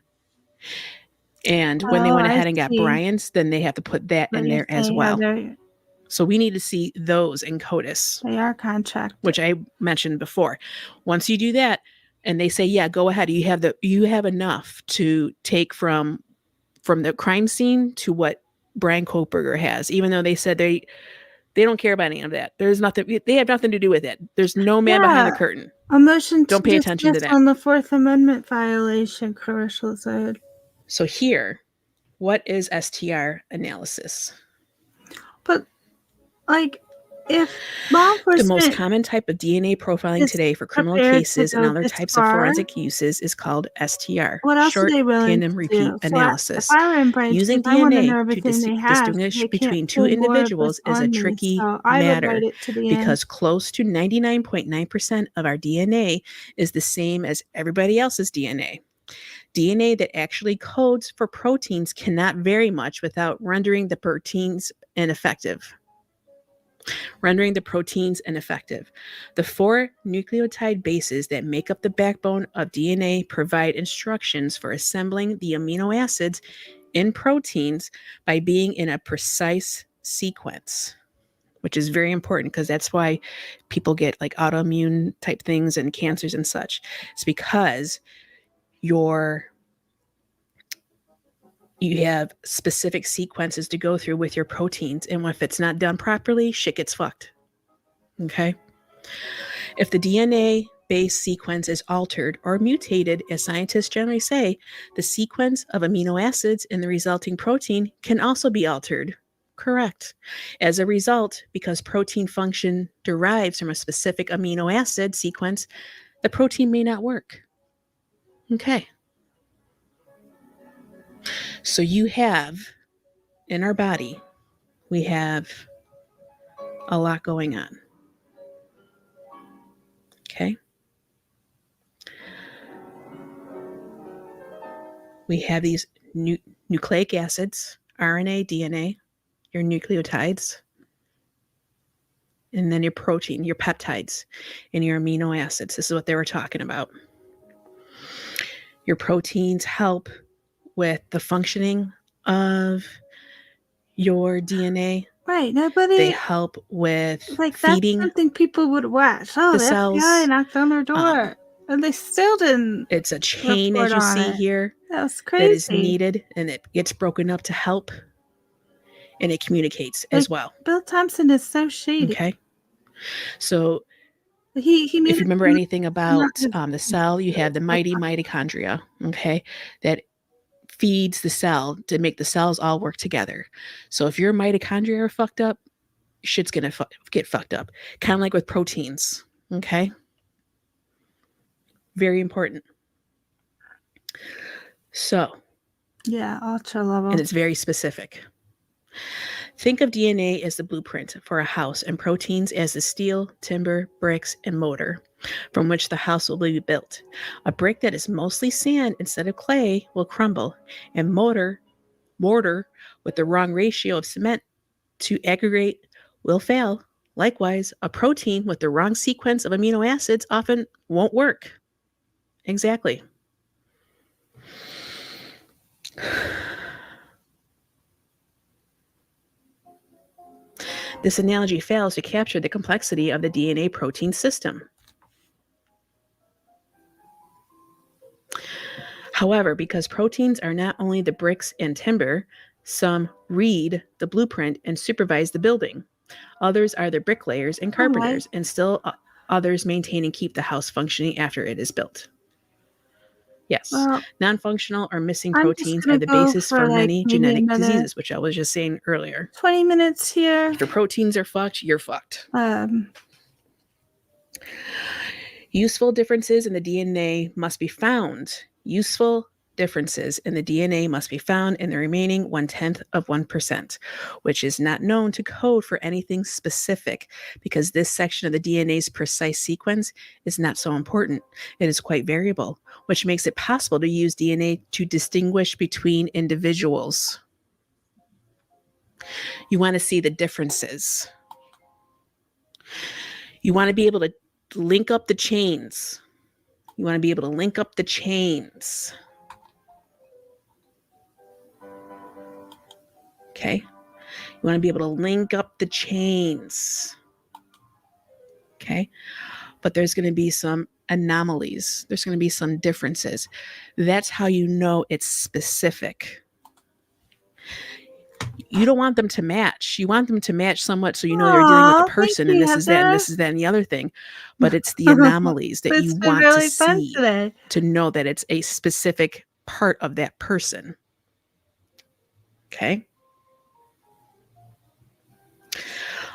And when they went ahead and got Bryan's, then they have to put that in there as well. So we need to see those in CODIS. They are contracted, which I mentioned before. Once you do that, and they say, "Yeah, go ahead. You have enough to take from the crime scene to what Bryan Kohberger has." Even though they said they don't care about any of that. There's nothing. They have nothing to do with it. There's no man behind the curtain. A motion Don't to pay attention to dismiss that. on the Fourth Amendment violation, commercial side. So here, what is STR analysis? But like, if law The enforcement most common type of DNA profiling is today for criminal prepared to cases and go other this types of far, forensic uses is called STR, what else short are they willing tandem to repeat do? So analysis. if I were in Bryan's Using case, I want to know DNA to everything they have. distinguish They between can't two pull more of individuals this is a on me, tricky so I would matter write it to the because end. close to 99.9% of our DNA is the same as everybody else's DNA. DNA that actually codes for proteins cannot vary much without rendering the proteins ineffective. The 4 nucleotide bases that make up the backbone of DNA provide instructions for assembling the amino acids in proteins by being in a precise sequence, which is very important because that's why people get like autoimmune type things and cancers and such. It's because you have specific sequences to go through with your proteins, and if it's not done properly, shit gets fucked. Okay? If the DNA base sequence is altered or mutated, as scientists generally say, the sequence of amino acids in the resulting protein can also be altered. Correct. As a result, because protein function derives from a specific amino acid sequence, the protein may not work. Okay. So you have, in our body, we have a lot going on. Okay. We have these nucleic acids, RNA, DNA, your nucleotides, and then your protein, your peptides, and your amino acids. This is what they were talking about. Your proteins help with the functioning of your DNA. Right, They nobody help with like feeding that's something people would watch. Oh, the the cells. FBI knocked on their door, and they still didn't. It's a chain, report as you on see it. here, That was that is crazy. needed, and it gets broken up to help, and it communicates Like, as well. Bill Thompson is so shady. Okay. So He if you made remember it anything about his- the cell, you have the mighty mitochondria, okay, that feeds the cell to make the cells all work together. So if your mitochondria are fucked up, shit's gonna get fucked up. Kind of like with proteins, okay? Very important. So Yeah, ultra level. and it's very specific. Think of DNA as the blueprint for a house and proteins as the steel, timber, bricks, and mortar from which the house will be built. A brick that is mostly sand instead of clay will crumble, and mortar with the wrong ratio of cement to aggregate will fail. Likewise, a protein with the wrong sequence of amino acids often won't work. Exactly. This analogy fails to capture the complexity of the DNA protein system. However, because proteins are not only the bricks and timber, some read the blueprint and supervise the building. Others are the bricklayers and carpenters, and still others maintain and keep the house functioning after it is built. Yes, Well, non-functional or missing I'm just proteins gonna are the go basis for for like many maybe genetic another diseases, which I was just saying earlier. 20 minutes here. If your proteins are fucked, you're fucked. Useful differences in the DNA must be found. Useful differences in the DNA must be found in the remaining 0.1%, which is not known to code for anything specific because this section of the DNA's precise sequence is not so important. It is quite variable, which makes it possible to use DNA to distinguish between individuals. You want to see the differences. You want to be able to link up the chains. You want to be able to link up the chains. Okay? You want to be able to link up the chains. Okay? But there's going to be some anomalies. There's going to be some differences. That's how you know it's specific. You don't want them to match. You want them to match somewhat so you know you're dealing with a person and this is that and this is that and the other thing. But it's the anomalies that you want to see to know that it's a specific part of that person. Okay?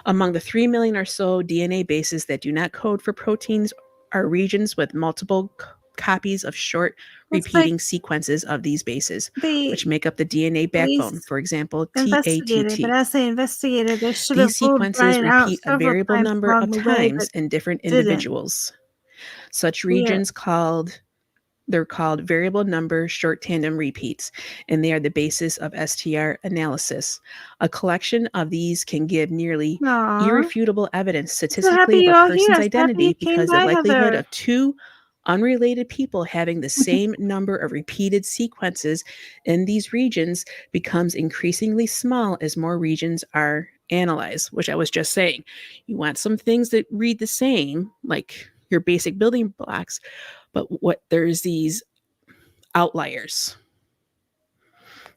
Among the 3 million or so DNA bases that do not code for proteins are regions with multiple copies of short repeating sequences of these bases, which make up the DNA backbone. For example, TATT. But as they investigated, they should These sequences repeat a variable number of times in different individuals. Such regions they're called variable number short tandem repeats, and they are the basis of STR analysis. A collection of these can give nearly irrefutable evidence statistically of a person's identity because the likelihood of two unrelated people having the same number of repeated sequences in these regions becomes increasingly small as more regions are analyzed, which I was just saying. You want some things that read the same, like your basic building blocks, but there's these outliers.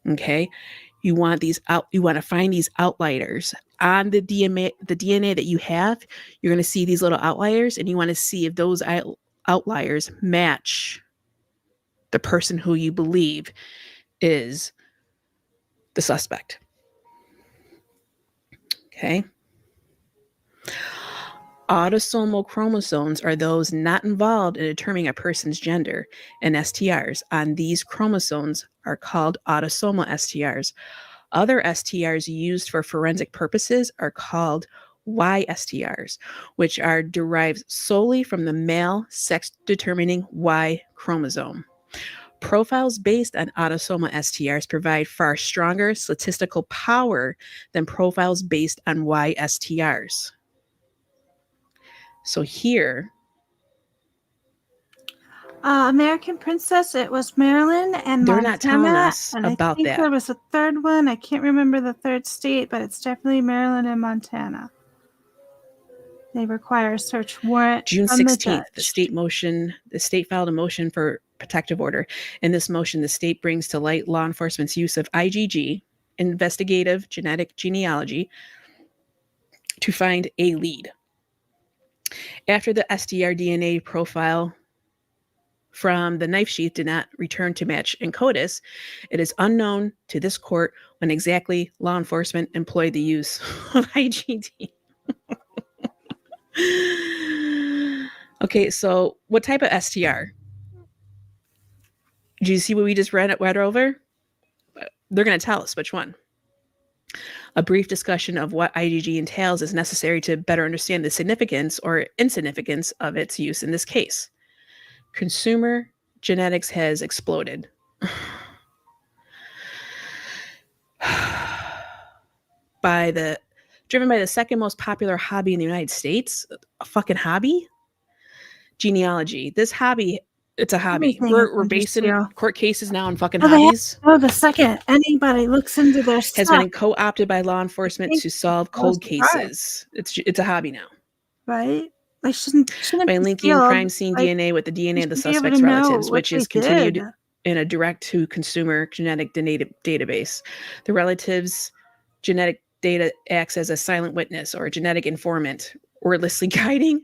Okay? You want to find these outliers on the DNA that you have. You're going to see these little outliers, and you want to see if those outliers match the person who you believe is the suspect. Okay? Autosomal chromosomes are those not involved in determining a person's gender, and STRs on these chromosomes are called autosomal STRs. Other STRs used for forensic purposes are called Y-STRs, which are derived solely from the male sex-determining Y chromosome. Profiles based on autosomal STRs provide far stronger statistical power than profiles based on Y-STRs. So here, American Princess, it was Maryland and they're Montana, not telling us and about I think that. There was a third one. I can't remember the third state, but it's definitely Maryland and Montana. They require a search warrant. June from the 16th, judge. the state filed a motion for protective order. In this motion, the state brings to light law enforcement's use of IgG, investigative genetic genealogy, to find a lead. After the STR DNA profile from the knife sheath did not return to match in CODIS, it is unknown to this court when exactly law enforcement employed the use of IgG. Okay, so what type of STR? Did you see what we just read over? they're going to tell us which one. A brief discussion of what IgG entails is necessary to better understand the significance or insignificance of its use in this case. Consumer genetics has exploded. Driven by the second most popular hobby in the United States, a fucking hobby? Genealogy. This hobby, it's a hobby. Everything We're is basing industrial. court cases now on fucking Oh, they have hobbies. to know the second anybody looks into their Has stuff, been co-opted by law enforcement think to solve so cold surprised. cases. It's a hobby now. right? They shouldn't By be linking sealed. crime scene Like, DNA with the DNA you of the should be able suspect's to know relatives, what which they is continued did. in a direct-to-consumer genetic database. The relatives' genetic data acts as a silent witness or a genetic informant, wordlessly guiding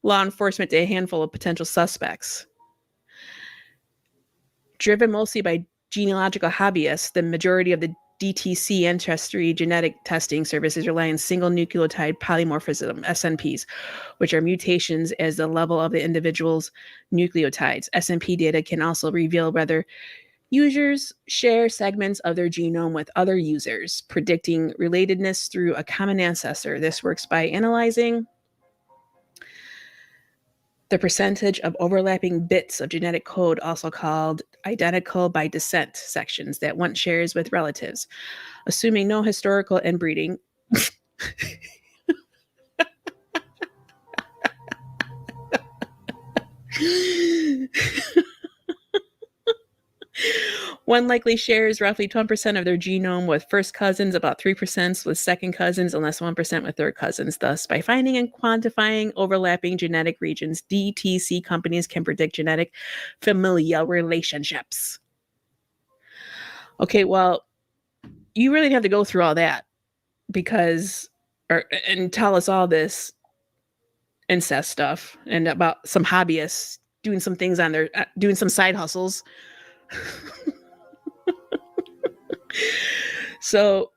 law enforcement to a handful of potential suspects. Driven mostly by genealogical hobbyists, the majority of the DTC ancestry genetic testing services rely on single nucleotide polymorphism, SNPs, which are mutations as the level of the individual's nucleotides. SNP data can also reveal whether users share segments of their genome with other users, predicting relatedness through a common ancestor. This works by analyzing the percentage of overlapping bits of genetic code, also called identical by descent sections, that one shares with relatives. Assuming no historical inbreeding, one likely shares roughly 10% of their genome with first cousins, about 3% with second cousins, and less 1% with third cousins. Thus, by finding and quantifying overlapping genetic regions, DTC companies can predict genetic familial relationships. Okay, well, you really have to go through all that and tell us all this incest stuff and about some hobbyists doing some things on their doing some side hustles. So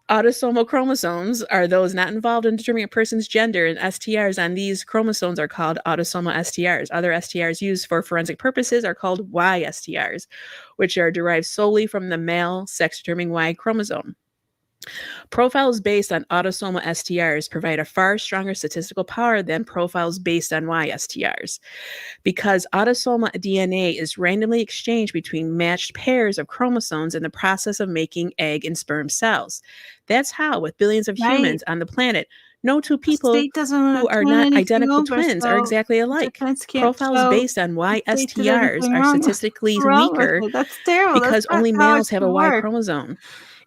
autosomal chromosomes are those not involved in determining a person's gender, and STRs on these chromosomes are called autosomal STRs. Other STRs used for forensic purposes are called Y-STRs, which are derived solely from the male sex-determining Y chromosome. Profiles based on autosomal STRs provide a far stronger statistical power than profiles based on Y-STRs. Because autosomal DNA is randomly exchanged between matched pairs of chromosomes in the process of making egg and sperm cells. That's how, with billions of Right. humans on the planet, no two The people state doesn't want who to are turn not anything identical over, twins are so exactly the alike. defense can't Profiles show based on the state did Y-STRs anything are wrong. statistically What's wrong with weaker it? That's terrible. because That's not only how it males have a should Y work. chromosome.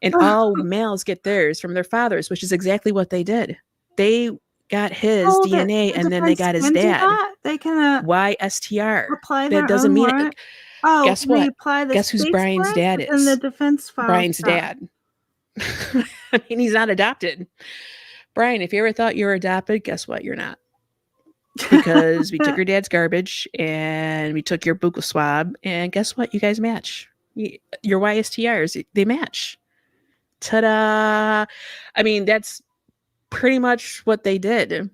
And all males get theirs from their fathers, which is exactly what they did. They got his Oh, the DNA and then they defense got his can do dad. that? They can Y-STR. apply That their doesn't own mean warrant? Oh, Guess can they what? apply the Guess whose state's Brian's warrant? dad But then the is? defense files Brian's stuff. dad. I mean, he's not adopted. Brian, if you ever thought you were adopted, guess what? You're not. Because we took your dad's garbage and we took your buccal swab, and guess what? You guys match. Your Y-STRs, they match. Ta-da! I mean, that's pretty much what they did.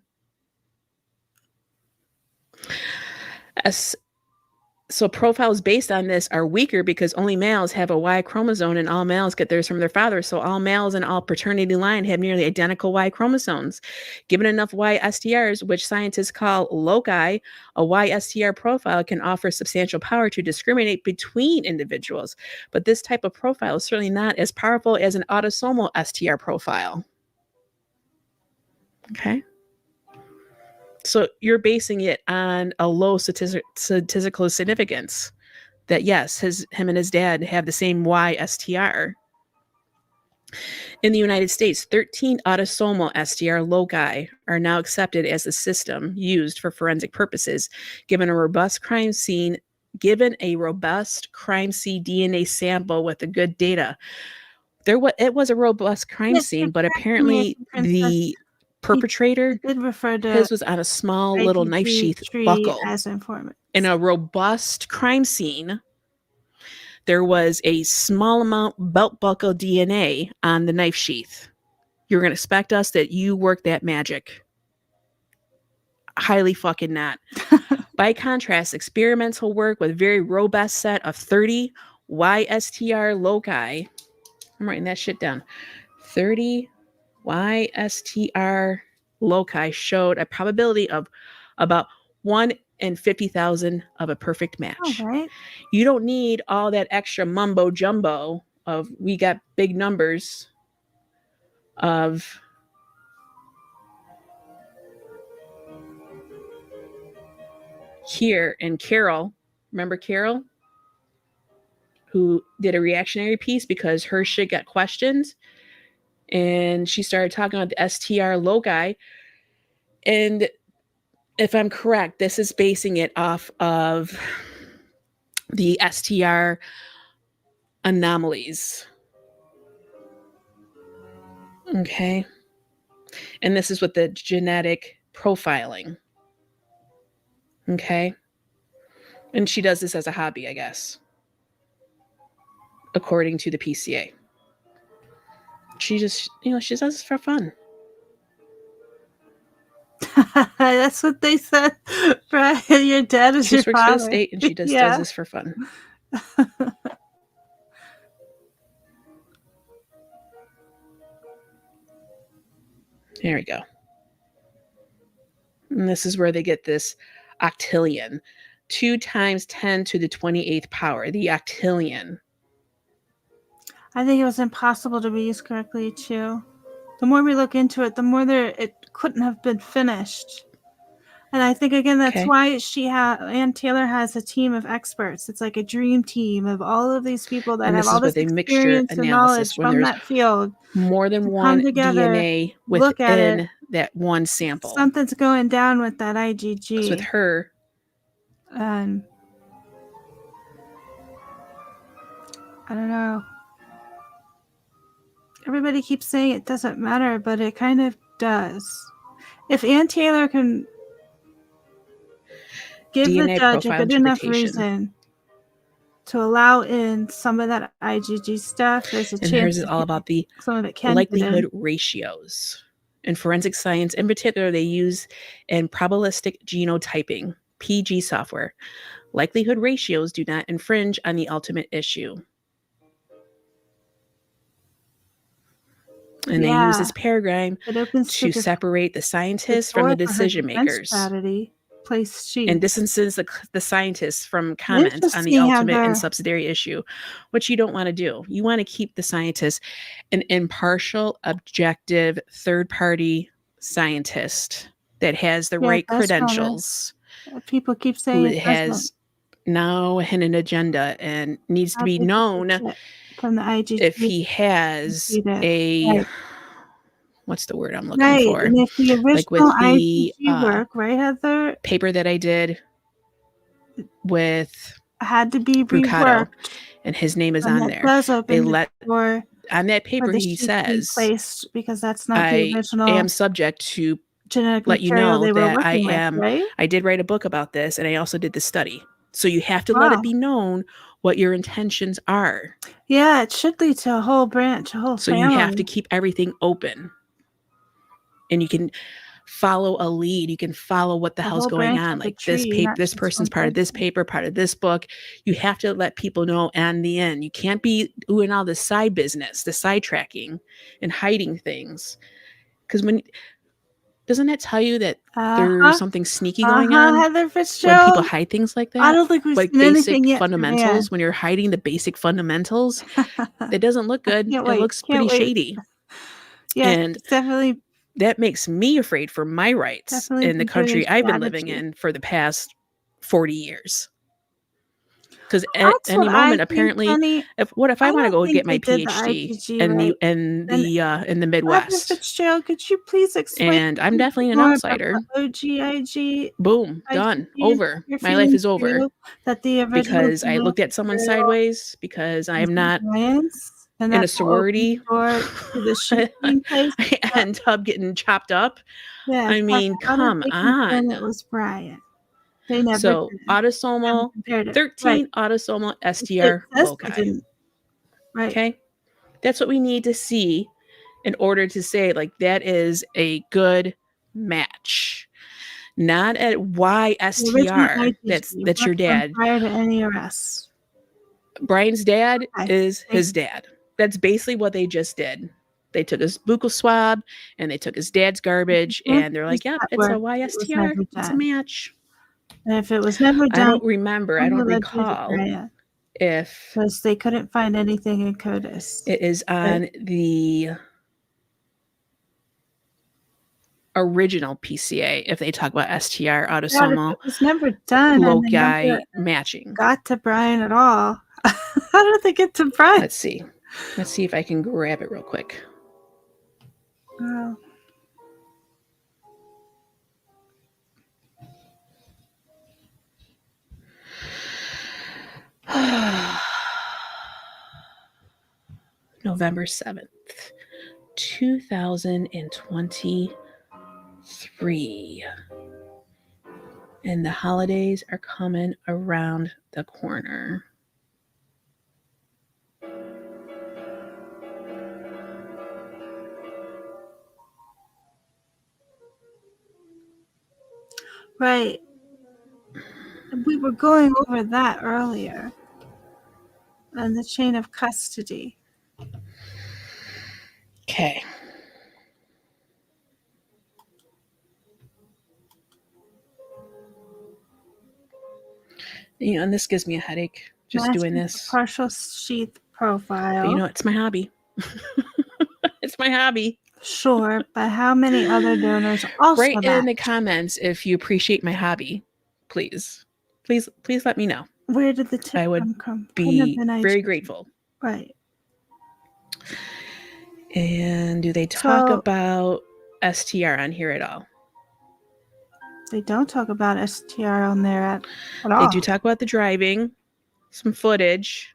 So profiles based on this are weaker because only males have a Y chromosome and all males get theirs from their father. So all males in all paternity line have nearly identical Y chromosomes. Given enough Y-STRs, which scientists call loci, a Y-STR profile can offer substantial power to discriminate between individuals. But this type of profile is certainly not as powerful as an autosomal STR profile. Okay. So you're basing it on a low statistical significance that yes, him and his dad have the same Y-STR. In the United States, 13 autosomal STR loci are now accepted as the system used for forensic purposes, given a robust crime scene DNA sample with the good data. It was a robust crime Yes, scene, you're but correct, apparently American Princess. the perpetrator, It did refer to his was on a small little knife sheath tree buckle. as informant. In a robust crime scene, there was a small amount belt buckle DNA on the knife sheath. You're going to expect us that you work that magic. Highly fucking not. By contrast, experimental work with very robust set of 30 Y-STR loci I'm writing that shit down. 30 Y-STR loci showed a probability of about 1 in 50,000 of a perfect All match. right. You don't need all that extra mumbo jumbo of we got big numbers of here. And Carol, remember Carol, who did a reactionary piece because her shit got questioned, and she started talking about the STR loci. And if I'm correct, this is basing it off of the STR anomalies. Okay. And this is with the genetic profiling. Okay. And she does this as a hobby, I guess, according to the PCA. She just, she does this for fun. That's what they said. Brian, your dad is She your just works for father. the state, and she just Yeah. does this for fun. There we go. And this is where they get this octillion. 2 times 10 to the 28th power, the octillion. I think it was impossible to be used correctly too. The more we look into it, the more it couldn't have been finished. And I think again that's Okay. why Ann Taylor has a team of experts. It's like a dream team of all of these people that And have this all is this with a mixture experience and knowledge analysis when from there's that field. more than to one come together, DNA look at it. within that one sample. Something's going down with that Because IgG. with her, And I don't know. Everybody keeps saying it doesn't matter, but it kind of does. If Ann Taylor can give the DNA judge a profile good enough interpretation. reason to allow in some of that IgG stuff, there's a And chance hers is all about the some of it can likelihood get in. ratios. In forensic science, in particular, they use in probabilistic genotyping, PG software. Likelihood ratios do not infringe on the ultimate issue. And they use this paradigm It opens to separate the scientists from the decision makers, and distances the scientists from comment on the ultimate and subsidiary issue, which you don't want to do. You want to keep the scientists an impartial, objective, third-party scientist that has the right credentials. People keep saying who has now an agenda and needs to be known from the IgG if he has a what's the word I'm looking for? And if the original like with the IgG work, right, Heather? Paper that I did with had to be Brucato, reworked, and his name is on there. They let on that paper he says placed because that's not I the original. am subject to genetic let you know that I am. Right? I did write a book about this, and I also did the study. So you have to let it be known what your intentions are. Yeah, it should lead to a whole branch, a whole family. You have to keep everything open. And you can follow a lead. You can follow what the hell's going on. Like this paper, this person's part of this paper, part of this book. You have to let people know in the end. You can't be doing all the side business, the sidetracking and hiding things. Because doesn't that tell you that there's something sneaky going on? Heather Fitzgerald. When people hide things like that? I don't think we've like seen anything basic yet. fundamentals. When you're hiding the basic fundamentals, it doesn't look good. It looks pretty shady. Yeah, and definitely. That makes me afraid for my rights in the country I've been living in for the past 40 years. Because at any moment, apparently, if I want to go get my PhD in the Midwest, Fitzgerald, could you please explain? And I'm definitely an outsider. OGIG. Boom, done, over. My life is over. That the because I looked at someone sideways because I am not in a sorority. I end up getting chopped up. Yeah, I mean, come on. It was Bryan. They never so autosomal 13 autosomal STR loci. Right. Okay, that's what we need to see in order to say like that is a good match. Not at Y-STR. That's your dad. Prior to any arrest. Bryan's dad is his dad. that's basically what they just did. They took his buccal swab and they took his dad's garbage, and they're like, "Yep, it's a Y-STR. It's a match." And if it was never I done, don't remember. I don't recall if because they couldn't find anything in CODIS. it is on the original PCA. If they talk about STR, autosomal, It was never done. And they loci never matching. got to Bryan at all. How did they get to Bryan? Let's see. Let's see if I can grab it real quick. Wow. November 7th, 2023. And the holidays are coming around the corner. Right. We were going over that earlier. And the chain of custody. Okay. You know, and this gives me a headache just doing this. Partial sheath profile. But you know, it's my hobby. It's my hobby. Sure, but how many other donors also Write in the comments if you appreciate my hobby, please. Please let me know. Where did the tip I would come? be very grateful. Right. And do they talk about STR on here at all? They don't talk about STR on there at all. They do talk about the driving, some footage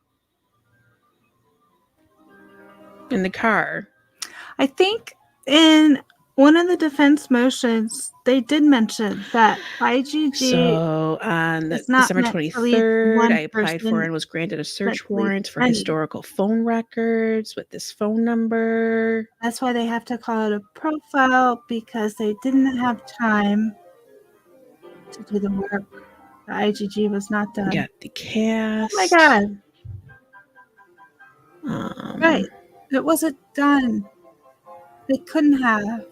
in the car. I think in one of the defense motions, they did mention that IGG. So on December 23rd, I applied for and was granted a search warrant for historical phone records with this phone number. That's why they have to call it a profile, because they didn't have time to do the work. The IGG was not done. Got the cast. Oh my God. Right. It wasn't done. They couldn't have.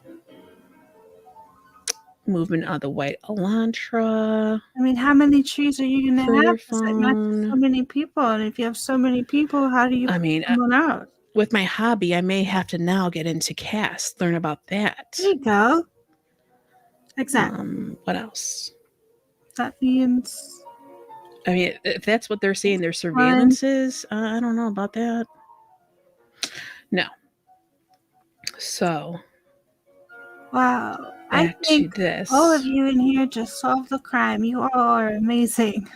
Movement of the white Elantra. I mean, how many trees are you going to have? Not so many people. And if you have so many people, how do you someone out? With my hobby, I may have to now get into cast, learn about that. There you go. Exactly. What else? That means. I mean, if that's what they're saying, their surveillance is, I don't know about that. No. So. Wow. I think all of you in here just solved the crime. You all are amazing.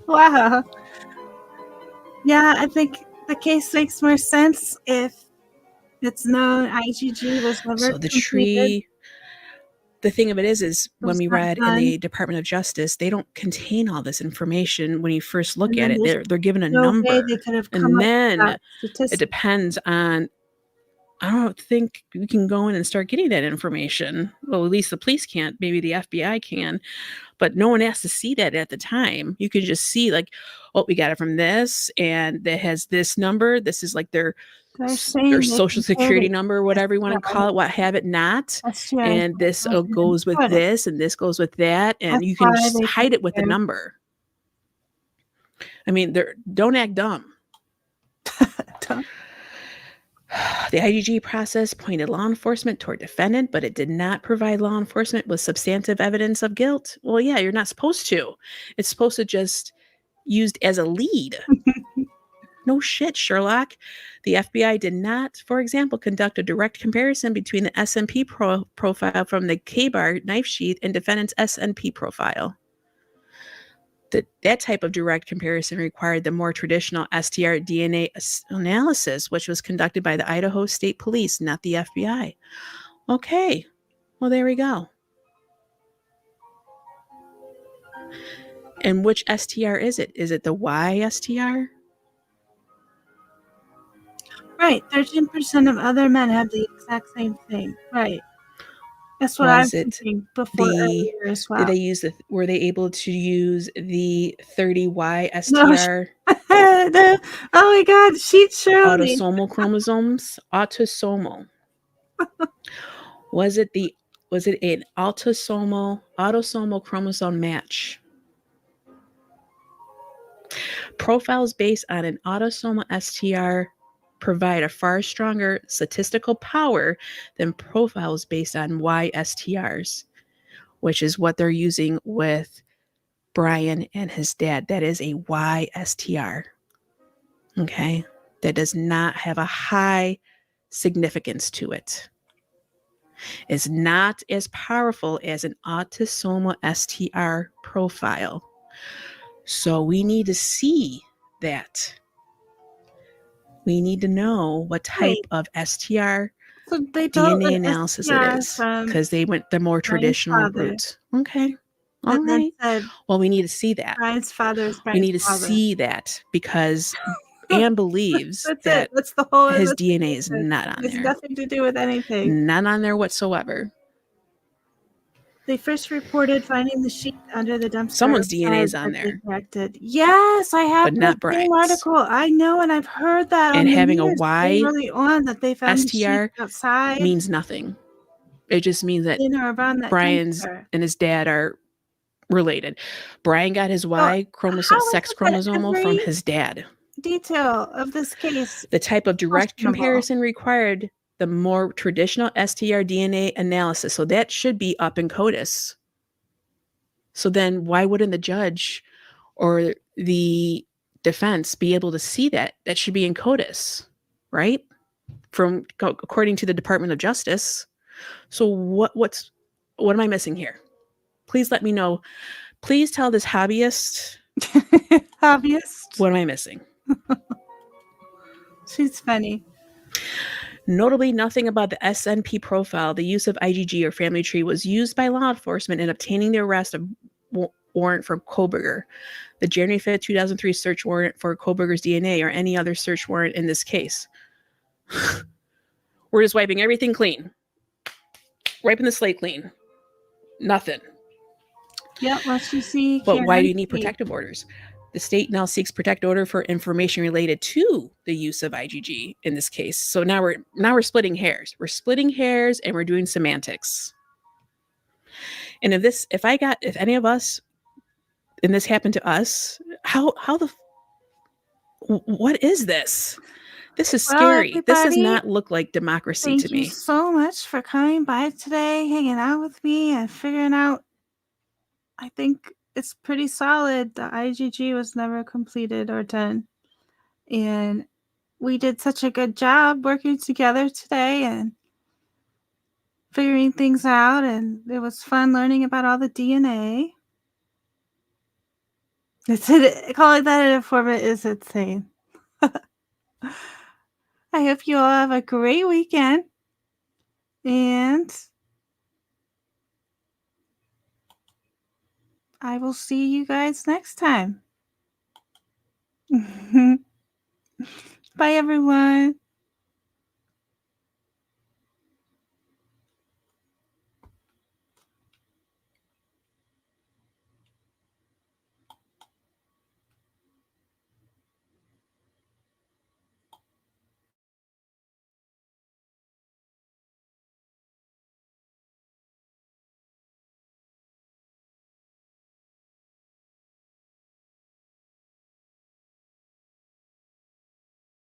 Wow. Yeah, I think the case makes more sense if it's known IGG was never So the tree. The thing of it is when we read in the Department of Justice, they don't contain all this information when you first look at it. They're given a number, and then it depends on. I don't think we can go in and start getting that information. Well, at least the police can't. Maybe the FBI can, but no one has to see that at the time. You can just see like, oh, we got it from this, and that has this number. This is like their social security number, whatever you want to call it. What have it not? And this goes with this, and this goes with that, and you can just hide it with the number. I mean, don't act dumb. The IGG process pointed law enforcement toward defendant, but it did not provide law enforcement with substantive evidence of guilt. Well, yeah, you're not supposed to. It's supposed to just used as a lead. No shit, Sherlock. The FBI did not, for example, conduct a direct comparison between the SNP profile from the K-bar knife sheath and defendant's SNP profile. That type of direct comparison required the more traditional STR DNA analysis, which was conducted by the Idaho State Police, not the FBI. Okay, well, there we go. And which STR is it? Is it the Y-STR? Right, 13% of other men have the exact same thing. Right. That's what I'm Was it thinking before the earlier as well. did they use the were they able to use the 30Y No, STR oh my God, sheet Shirley. autosomal chromosomes? Autosomal. Was it an autosomal chromosome match? Profiles based on an autosomal STR provide a far stronger statistical power than profiles based on Y-STRs, which is what they're using with Bryan and his dad. That is a Y-STR. Okay. That does not have a high significance to it. It's not as powerful as an autosomal STR profile. So we need to see that. We need to know what type Wait. of STR So they don't DNA an analysis it STR is, from because they went the more Brian's traditional father, route. Okay. All and then right. said Well, we need to see that. Brian's father is We Brian's need to father. see that because Anne believes That's that it. That's the whole his DNA is investigation. not on It has there. nothing to do with anything. Not on there whatsoever. They first reported finding the sheet under the dumpster. Someone's DNA is outside, on but they there, corrected. Yes, I have but not the same Brian's. article. I know, and I've heard that And on the having a news Y early on that they found the sheet STR outside means nothing. It just means that in or around that Brian's dumpster. and his dad are related. Brian got his So Y chromosome, how is sex it that chromosomal from every his dad. detail of this case The type of direct questionable? comparison required the more traditional STR DNA analysis. So that should be up in CODIS. So then why wouldn't the judge or the defense be able to see that? That should be in CODIS, right? According to the Department of Justice. So what am I missing here? Please let me know. Please tell this hobbyist Hobbyist. what am I missing? She's funny. Notably, nothing about the SNP profile, the use of IgG or family tree, was used by law enforcement in obtaining the arrest of warrant for Kohberger, the January 5th, 2003 search warrant for Kohberger's DNA, or any other search warrant in this case. We're just wiping everything clean. Wiping the slate clean. Nothing. Yeah, once you see. But why do you need Karen, protective orders? The state now seeks protective order for information related to the use of IgG in this case. So now we're splitting hairs. We're splitting hairs and we're doing semantics. And if any of us, and this happened to us, what is this? This is scary. This does not look like democracy to me. Thank you so much for coming by today, hanging out with me, and figuring out. I think it's pretty solid. The IgG was never completed or done. And we did such a good job working together today and figuring things out. And it was fun learning about all the DNA. Calling that an informant is insane. I hope you all have a great weekend. And I will see you guys next time. Bye, everyone.